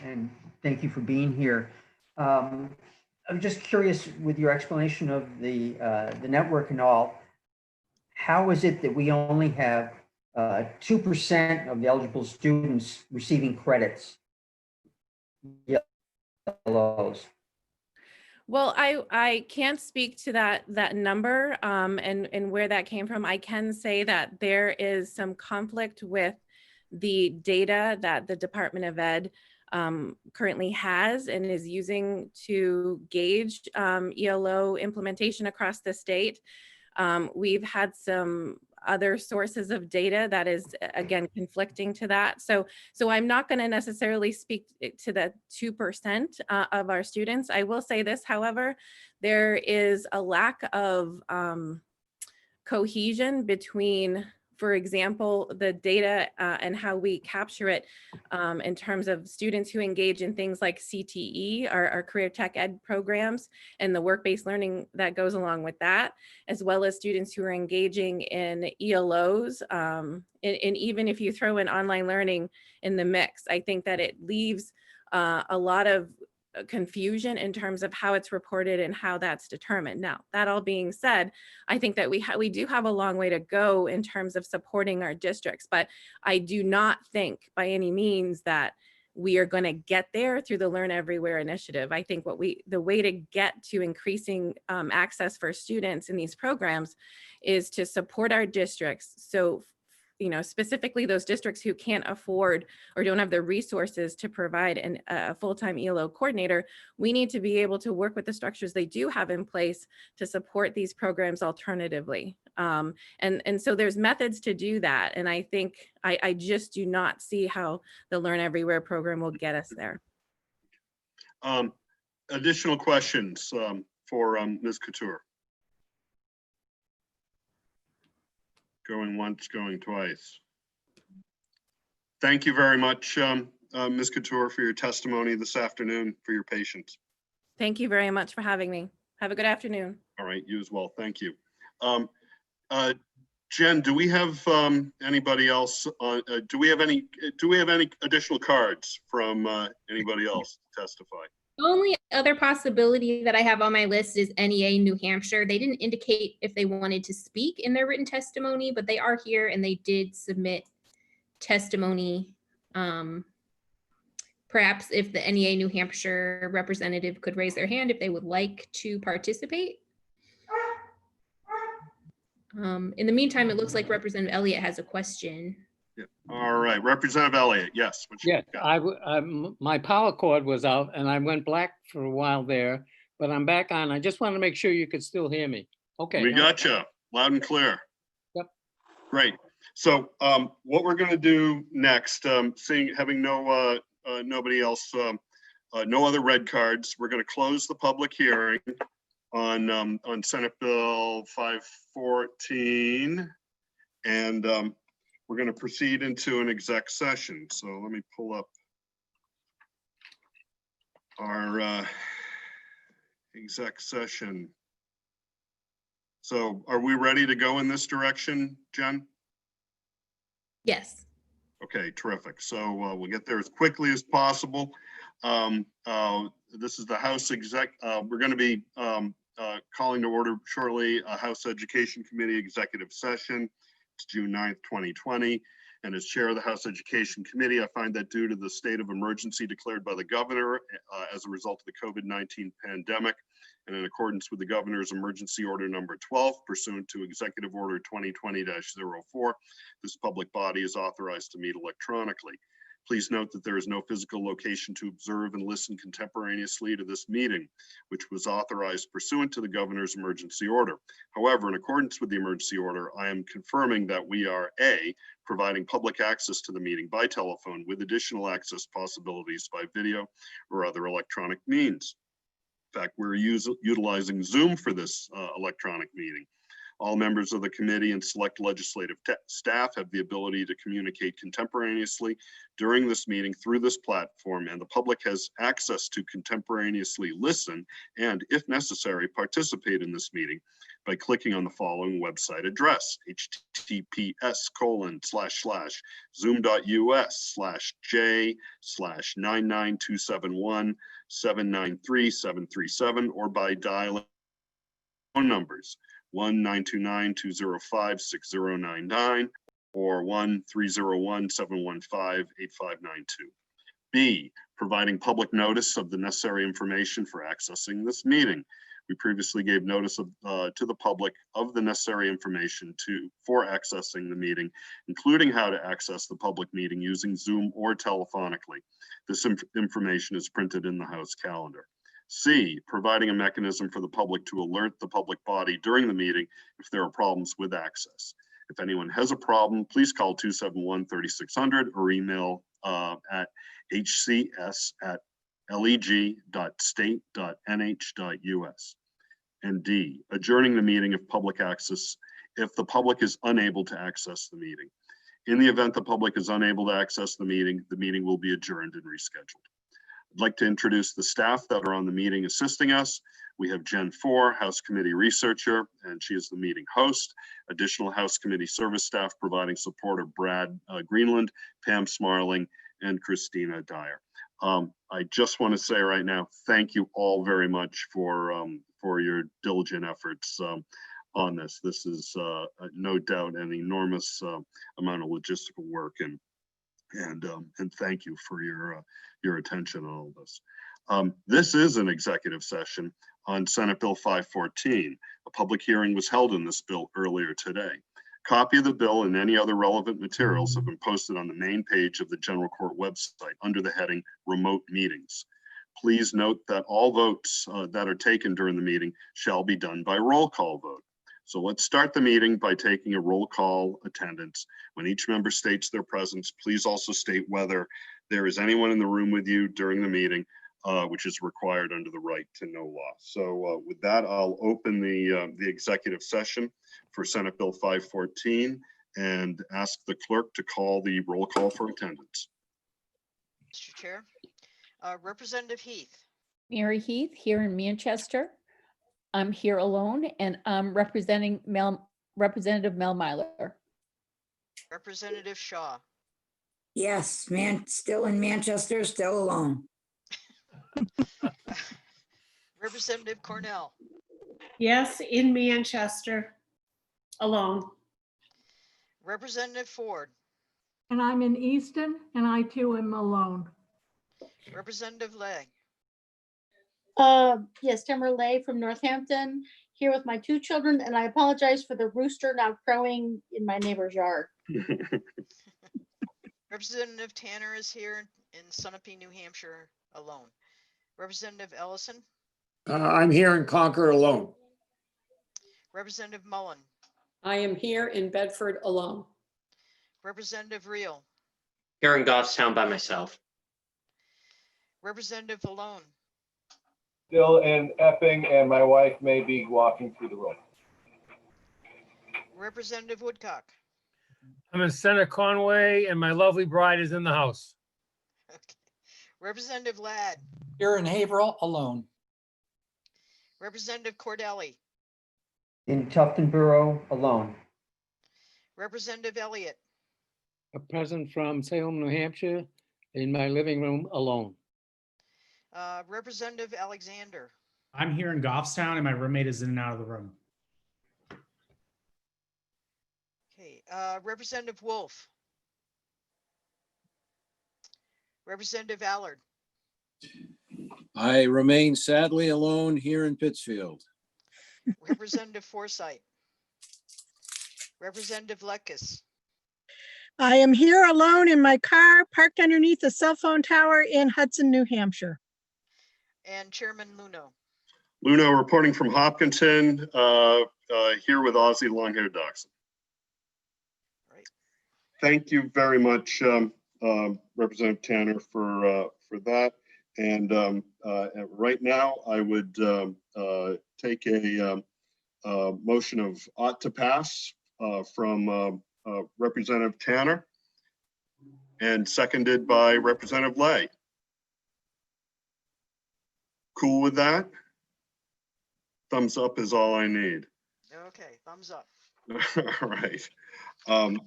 and thank you for being here. I'm just curious with your explanation of the network and all, how is it that we only have 2% of the eligible students receiving credits? Yellows. Well, I can't speak to that number and where that came from. I can say that there is some conflict with the data that the Department of Ed currently has and is using to gauge ELO implementation across the state. We've had some other sources of data that is, again, conflicting to that. So I'm not going to necessarily speak to the 2% of our students. I will say this, however, there is a lack of cohesion between, for example, the data and how we capture it in terms of students who engage in things like CTE, our career tech ed programs, and the work-based learning that goes along with that, as well as students who are engaging in ELOs. And even if you throw in online learning in the mix, I think that it leaves a lot of confusion in terms of how it's reported and how that's determined. Now, that all being said, I think that we do have a long way to go in terms of supporting our districts, but I do not think by any means that we are going to get there through the Learn Everywhere initiative. I think the way to get to increasing access for students in these programs is to support our districts. So, specifically those districts who can't afford or don't have the resources to provide a full-time ELO coordinator, we need to be able to work with the structures they do have in place to support these programs alternatively. And so there's methods to do that. And I think I just do not see how the Learn Everywhere program will get us there. Additional questions for Ms. Couture? Going once, going twice. Thank you very much, Ms. Couture, for your testimony this afternoon, for your patience. Thank you very much for having me. Have a good afternoon. All right, you as well. Thank you. Jen, do we have anybody else? Do we have any additional cards from anybody else to testify? The only other possibility that I have on my list is NEA New Hampshire. They didn't indicate if they wanted to speak in their written testimony, but they are here and they did submit testimony. Perhaps if the NEA New Hampshire representative could raise their hand if they would like to participate. In the meantime, it looks like Representative Elliott has a question. Yeah. All right, Representative Elliott, yes. Yes, my power cord was out and I went black for a while there, but I'm back on. I just want to make sure you could still hear me. Okay. We got you loud and clear. Yep. Great. So what we're going to do next, having nobody else, no other red cards, we're going to close the public hearing on Senate Bill 514, and we're going to proceed into an exec session. So let me pull up our exec session. So are we ready to go in this direction, Jen? Yes. Okay, terrific. So we'll get there as quickly as possible. This is the House exec. We're going to be calling to order shortly a House Education Committee executive session. It's June 9th, 2020. And as chair of the House Education Committee, I find that due to the state of emergency declared by the governor as a result of the COVID-19 pandemic, and in accordance with the governor's emergency order number 12, pursuant to executive order 2020-04, this public body is authorized to meet electronically. Please note that there is no physical location to observe and listen contemporaneously to this meeting, which was authorized pursuant to the governor's emergency order. However, in accordance with the emergency order, I am confirming that we are A, providing public access to the meeting by telephone with additional access possibilities by video or other electronic means. In fact, we're utilizing Zoom for this electronic meeting. All members of the committee and select legislative staff have the ability to communicate contemporaneously during this meeting through this platform, and the public has access to contemporaneously listen and, if necessary, participate in this meeting by clicking on the following website address: https://zoom.us/j/99271-793-737, or by dialing phone numbers 1-929-205-6099 or 1-301-715-8592. B, providing public notice of the necessary information for accessing this meeting. We previously gave notice of, to the public of the necessary information for accessing the meeting, including how to access the public meeting using Zoom or telephonically. This information is printed in the House calendar. C, providing a mechanism for the public to alert the public body during the meeting if there are problems with access. If anyone has a problem, please call 271-3600 or email at hcs@leg.state.nh.us. And D, adjourning the meeting of public access if the public is unable to access the meeting. In the event the public is unable to access the meeting will be adjourned and rescheduled. I'd like to introduce the staff that are on the meeting assisting us. We have Jen Four, House Committee Researcher, and she is the meeting host. Additional House Committee service staff providing support are Brad Greenland, Pam Smarling, and Christina Dyer. I just want to say right now, thank you all very much for your diligent efforts on this. This is no doubt an enormous amount of logistical work, and thank you for your attention on all this. This is an executive session on Senate Bill 514. A public hearing was held in this bill earlier today. Copy of the bill and any other relevant materials have been posted on the main page of the General Court website under the heading Remote Meetings. Please note that all votes that are taken during the meeting shall be done by roll call vote. So let's start the meeting by taking a roll call attendance. When each member states their presence, please also state whether there is anyone in the room with you during the meeting, which is required under the right to know law. So with that, I'll open the executive session for Senate Bill 514 and ask the clerk to call the roll call for attendance. Mr. Chair, Representative Heath. Mary Heath here in Manchester. I'm here alone, and I'm representing Representative Mel Myler. Representative Shaw. Yes, still in Manchester, still alone. Representative Cornell. Yes, in Manchester, alone. Representative Ford. And I'm in Easton, and I too am alone. Representative Legg. Yes, Tamara Lay from Northampton, here with my two children, and I apologize for the rooster now crowing in my neighbor's yard. Representative Tanner is here in Sunapee, New Hampshire, alone. Representative Ellison. I'm here in Concord alone. Representative Mullen. I am here in Bedford alone. Representative Reel. Here in Goffstown by myself. Representative Alone. Still in Epping, and my wife may be walking through the room. Representative Woodcock. I'm in Senator Conway, and my lovely bride is in the house. Okay. Representative Ladd. Here in Haverhill, alone. Representative Cordelli. In Tufton Borough, alone. Representative Elliott. A present from Salem, New Hampshire, in my living room alone. Representative Alexander. I'm here in Goffstown, and my roommate is in and out of the room. Okay. Representative Wolf. Representative Allard. I remain sadly alone here in Pittsfield. Representative Forsythe. Representative Lekis. I am here alone in my car, parked underneath a cell phone tower in Hudson, New Hampshire. And Chairman Luno. Luno reporting from Hopkinton, here with Ozzy Longhaired Dachshund. Thank you very much, Representative Tanner, for that. And right now, I would take a motion of ought to pass from Representative Tanner and seconded by Representative Lay. Cool with that? Thumbs up is all I need. Okay, thumbs up. All right.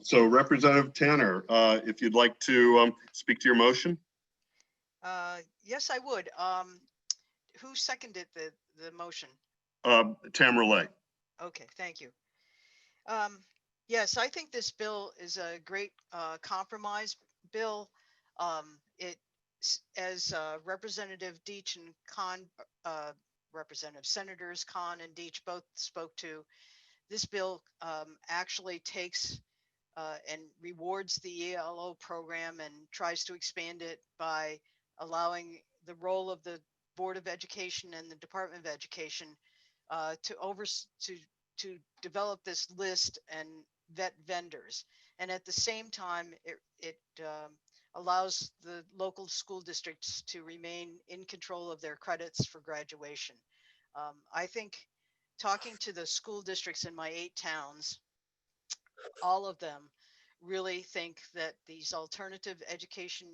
So Representative Tanner, if you'd like to speak to your motion. Yes, I would. Who seconded the motion? Tamara Lay. Okay, thank you. Yes, I think this bill is a great compromise bill. It, as Representative Deach and Khan, Representative Senators Khan and Deach both spoke to, this bill actually takes and rewards the ELO program and tries to expand it by allowing the role of the Board of Education and the Department of Education to develop this list and vet vendors. And at the same time, it allows the local school districts to remain in control of their credits for graduation. I think talking to the school districts in my 8 towns, all of them really think that these alternative education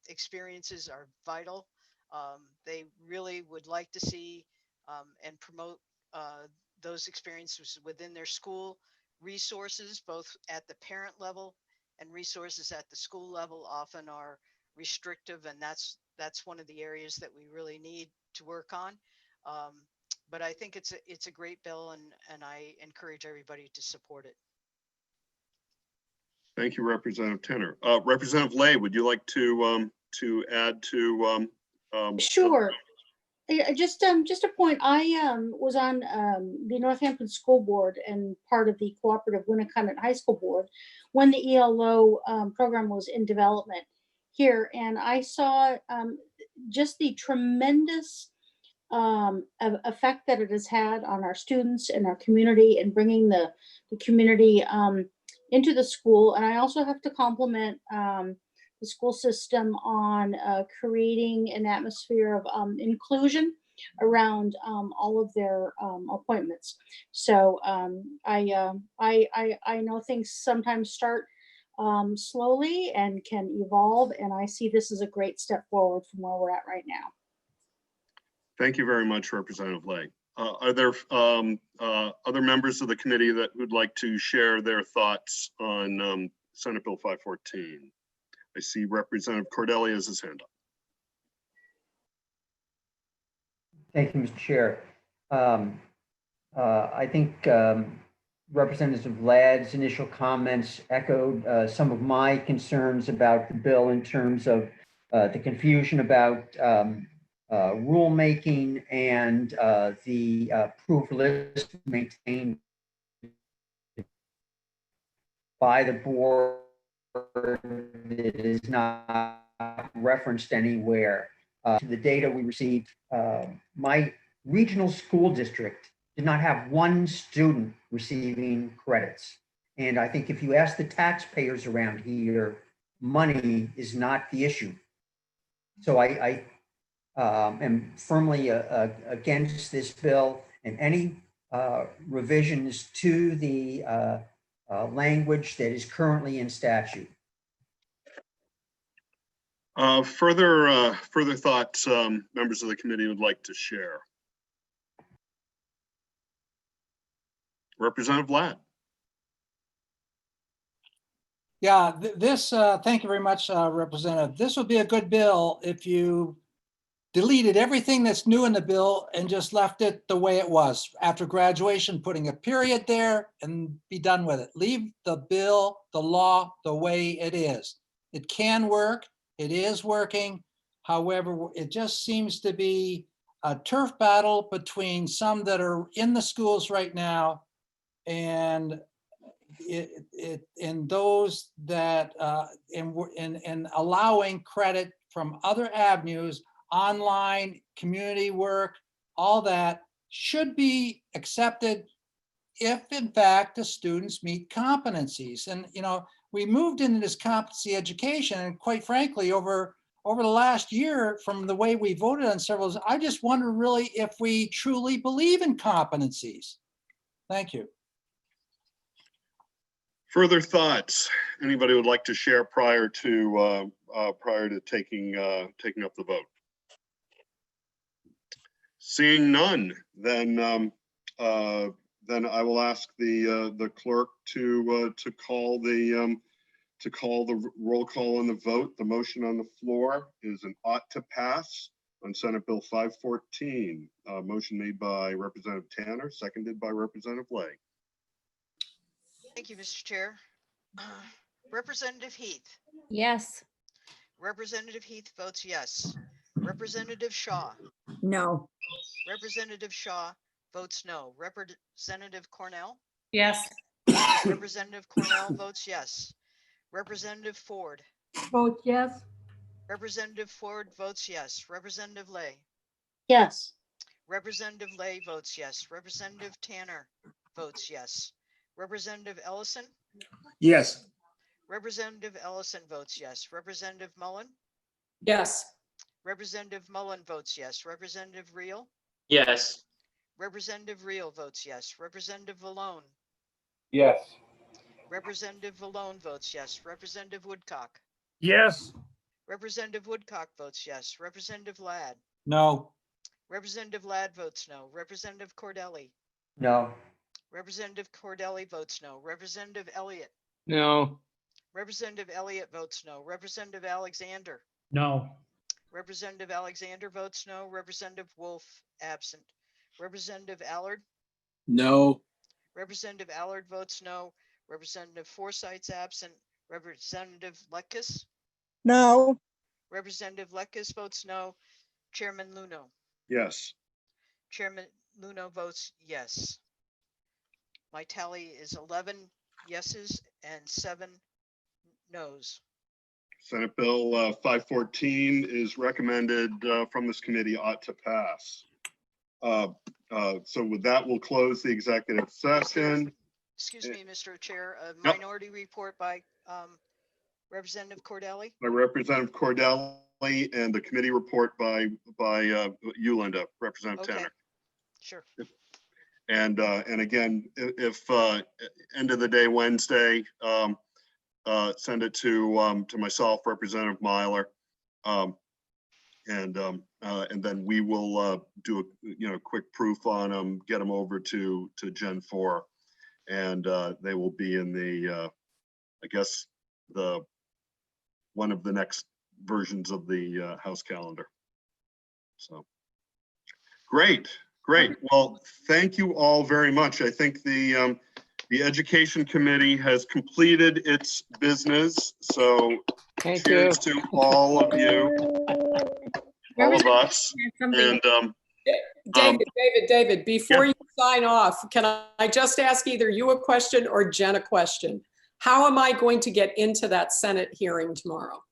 experiences are vital. They really would like to see and promote those experiences within their school. Resources, both at the parent level and resources at the school level, often are restrictive, and that's one of the areas that we really need to work on. But I think it's a great bill, and I encourage everybody to support it. Thank you, Representative Tanner. Representative Lay, would you like to add to? Sure. Just a point. I was on the Northampton School Board and part of the cooperative Winnacunnet High School Board when the ELO program was in development here, and I saw just the tremendous effect that it has had on our students and our community and bringing the community into the school. And I also have to compliment the school system on creating an atmosphere of inclusion around all of their appointments. So I know things sometimes start slowly and can evolve, and I see this as a great step forward from where we're at right now. Thank you very much, Representative Lay. Are there other members of the committee that would like to share their thoughts on Senate Bill 514? I see Representative Cordelli has his hand up. Thank you, Mr. Chair. I think Representative Ladd's initial comments echoed some of my concerns about the bill in terms of the confusion about rulemaking and the approved list maintained by the board that is not referenced anywhere. To the data we received, my regional school district did not have one student receiving credits. And I think if you ask the taxpayers around here, money is not the issue. So I am firmly against this bill and any revisions to the language that is currently in statute. Further thoughts members of the committee would like to share? Representative Ladd. Yeah, thank you very much, Representative. This would be a good bill if you deleted everything that's new in the bill and just left it the way it was. After graduation, putting a period there and be done with it. Leave the bill, the law, the way it is. It can work. It is working. However, it just seems to be a turf battle between some that are in the schools right now and in those that, in allowing credit from other avenues, online, community work, all that should be accepted if in fact the students meet competencies. And, you know, we moved into this competency education, and quite frankly, over the last year, from the way we voted on several, I just wonder really if we truly believe in competencies. Thank you. Further thoughts? Anybody would like to share prior to taking up the vote? Seeing none, then I will ask the clerk to call the roll call on the vote. The motion on the floor is an ought to pass on Senate Bill 514. Motion made by Representative Tanner, seconded by Representative Lay. Thank you, Mr. Chair. Representative Heath. Yes. Representative Heath votes yes. Representative Shaw. No. Representative Shaw votes no. Representative Cornell. Yes. Representative Cornell votes yes. Representative Ford. Vote yes. Representative Ford votes yes. Representative Lay. Yes. Representative Lay votes yes. Representative Tanner votes yes. Representative Ellison. Yes. Representative Ellison votes yes. Representative Mullen. Yes. Representative Mullen votes yes. Representative Reel. Yes. Representative Reel votes yes. Representative Vallone. Yes. Representative Vallone votes yes. Representative Woodcock. Yes. Representative Woodcock votes yes. Representative Ladd. No. Representative Ladd votes no. Representative Cordelli. No. Representative Cordelli votes no. Representative Elliott. No. Representative Elliott votes no. Representative Alexander. No. Representative Alexander votes no. Representative Wolf absent. Representative Allard. No. Representative Allard votes no. Representative Forsythe's absent. Representative Lekis. No. Representative Lekis votes no. Chairman Luno. Yes. Chairman Luno votes yes. My tally is 11 yeses and 7 noes. Senate Bill 514 is recommended from this committee ought to pass. So with that, we'll close the executive session. Excuse me, Mr. Chair, a minority report by Representative Cordelli. By Representative Cordelli, and the committee report by you, Linda, Representative Okay. Tanner. Sure. And again, if end of the day Wednesday, send it to myself, Representative Myler, and then we will do a quick proof on them, get them over to Gen 4, and they will be in the I guess the one of the next versions of the House calendar. So great. Well, thank you all very much. I think the Education Committee has completed its business. So cheers to all of you, all of us. And David, before you sign off, can I just ask either you a question or Jen a question? How am I going to get into that Senate hearing tomorrow?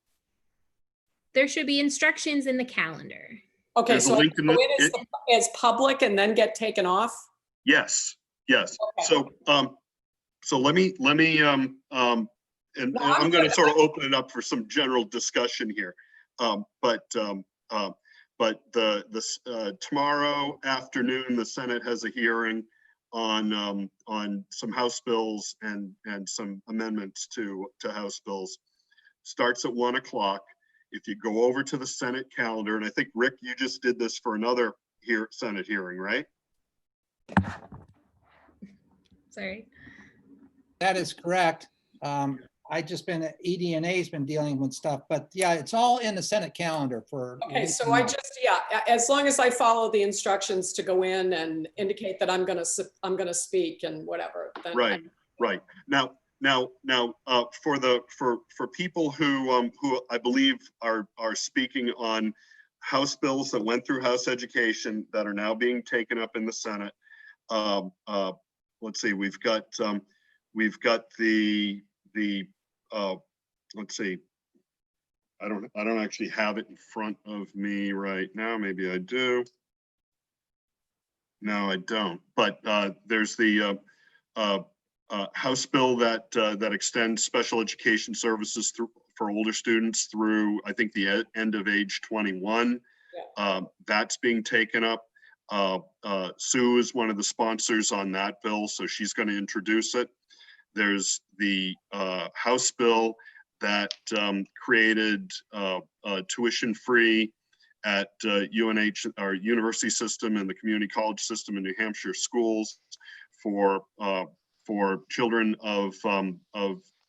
There should be instructions in the calendar. Okay, so I go in as public and then get taken off? Yes. Okay. So let me and I'm going to sort of open it up for some general discussion here. But tomorrow afternoon, the Senate has a hearing on some House bills and some amendments to House bills. Starts at 1 o'clock. If you go over to the Senate calendar, and I think Rick, you just did this for another Senate hearing, right? Sorry. That is correct. I just been, ED&A's been dealing with stuff, but yeah, it's all in the Senate calendar for. Okay, so I just, as long as I follow the instructions to go in and indicate that I'm gonna speak and whatever. Then Right. Now, for people who I believe are speaking on House bills that went through House Education that are now being taken up in the Senate. Let's see, we've got we've got let's see. I don't actually have it in front of me right now. Maybe I do. No, I don't. But there's the House bill that extends special education services for older students through, I think, the end of age 21. That's being taken up. Sue is one of the sponsors on that bill, so she's going to introduce it. There's the House bill that created tuition-free at UNH, our university system, and the community college system in New Hampshire schools for children of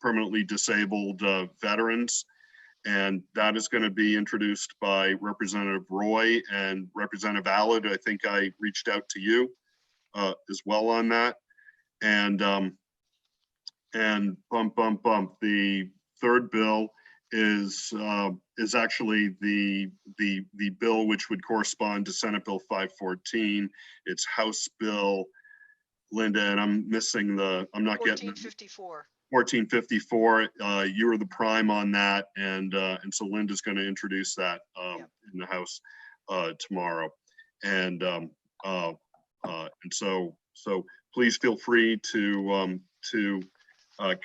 permanently disabled veterans. And that is going to be introduced by Representative Roy and Representative Allard. I think I reached out to you as well on that. And the third bill is actually the bill which would correspond to Senate Bill 514. It's House Bill, Linda, and I'm missing I'm not getting 1454. 1454. You were the prime on that, and so Linda's going to introduce that in the House tomorrow, and so please feel free to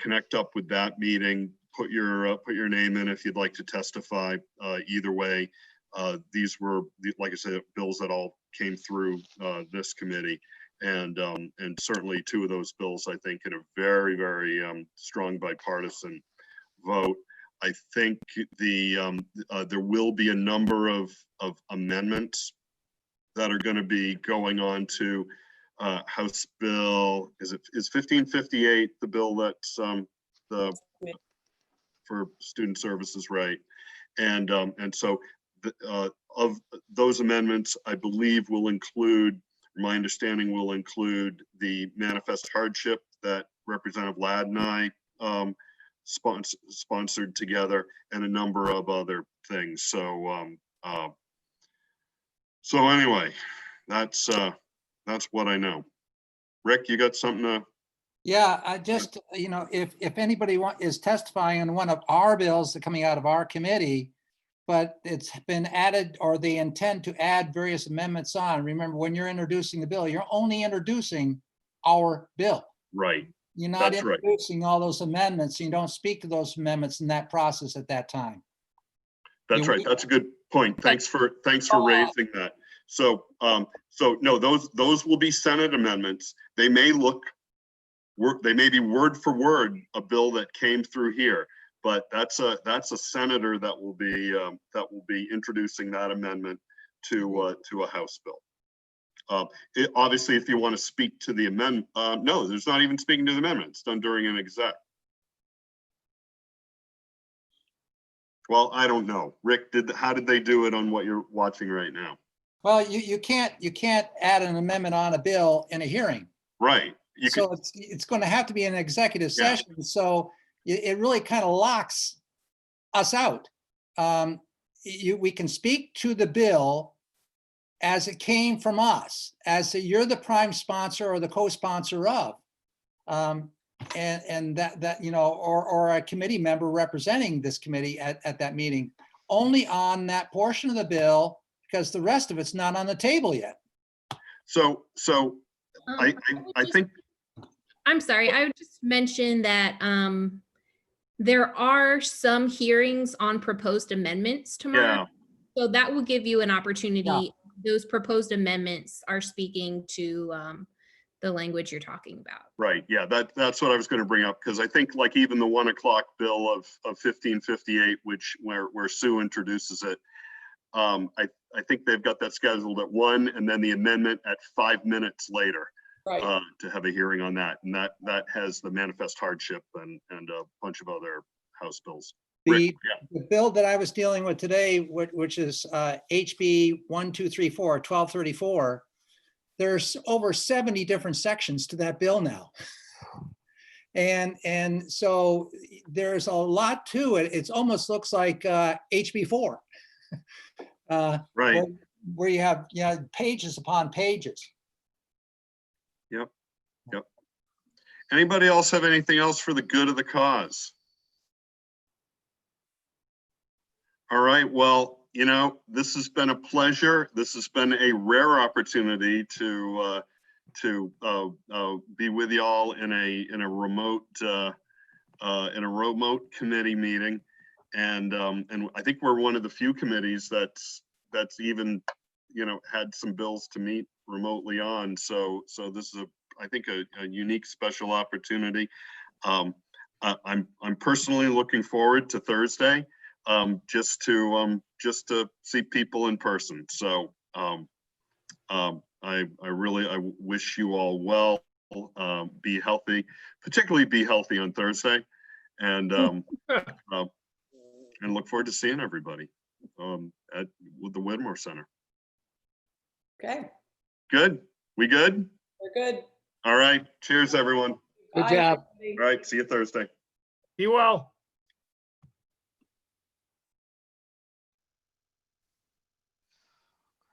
connect up with that meeting. Put your name in if you'd like to testify. Either way, these were, like I said, bills that all came through this committee. And certainly two of those bills, I think, in a very, very strong bipartisan vote. I think there will be a number of amendments that are going to be going on to House Bill. Is 1558 the bill that's for student services, right? And so of those amendments, I believe will include. My understanding will include the manifest hardship that Representative Ladd and I sponsored together, and a number of other things. So anyway, that's what I know. Rick, you got something to? Yeah, I just, if anybody is testifying on one of our bills that coming out of our committee, but it's been added, or they intend to add various amendments on. Remember, when you're introducing the bill, you're only introducing our bill. Right. You're not That's right. introducing all those amendments. You don't speak to those amendments in that process at that time. That's right. That's a good point. Thanks for raising that. So no, those will be Senate amendments. They may be word for word a bill that came through here. But that's a senator that will be introducing that amendment to a House bill. Obviously, if you want to speak to the amendment, no, there's not even speaking to the amendment. It's done during an exec. Well, I don't know. Rick, how did they do it on what you're watching right now? Well, you can't add an amendment on a bill in a hearing. Right. It's going to have to be an executive session. Yeah. So it really kind of locks us out. We can speak to the bill as it came from us, as you're the prime sponsor or the co-sponsor of, and that or a committee member representing this committee at that meeting, only on that portion of the bill, because the rest of it's not on the table yet. So I think. I'm sorry, I would just mention that there are some hearings on proposed amendments tomorrow. So that will give you an opportunity. Yeah. Those proposed amendments are speaking to the language you're talking about. Right, yeah, that's what I was going to bring up, because I think like even the 1 o'clock bill of 1558, where Sue introduces it, I think they've got that scheduled at 1, and then the amendment at 5 minutes later. Right. To have a hearing on that, and that has the manifest hardship and a bunch of other House bills. The bill that I was dealing with today, which is HB 1234, there's over 70 different sections to that bill now, and so there's a lot to it. It almost looks like HB 4, right, where you have pages upon pages. Yep. Anybody else have anything else for the good of the cause? All right, well, you know, this has been a pleasure. This has been a rare opportunity to be with y'all in a remote committee meeting, and I think we're one of the few committees that's even, you know, had some bills to meet remotely on. So this is I think a unique, special opportunity. I'm personally looking forward to Thursday, just to see people in person. So I wish you all well. Be healthy, particularly be healthy on Thursday, and look forward to seeing everybody at the Whitmore Center. Okay, Good. We good? we're good. All right. Cheers, everyone. Good Bye, job. everybody. All right. See you Thursday. Be well.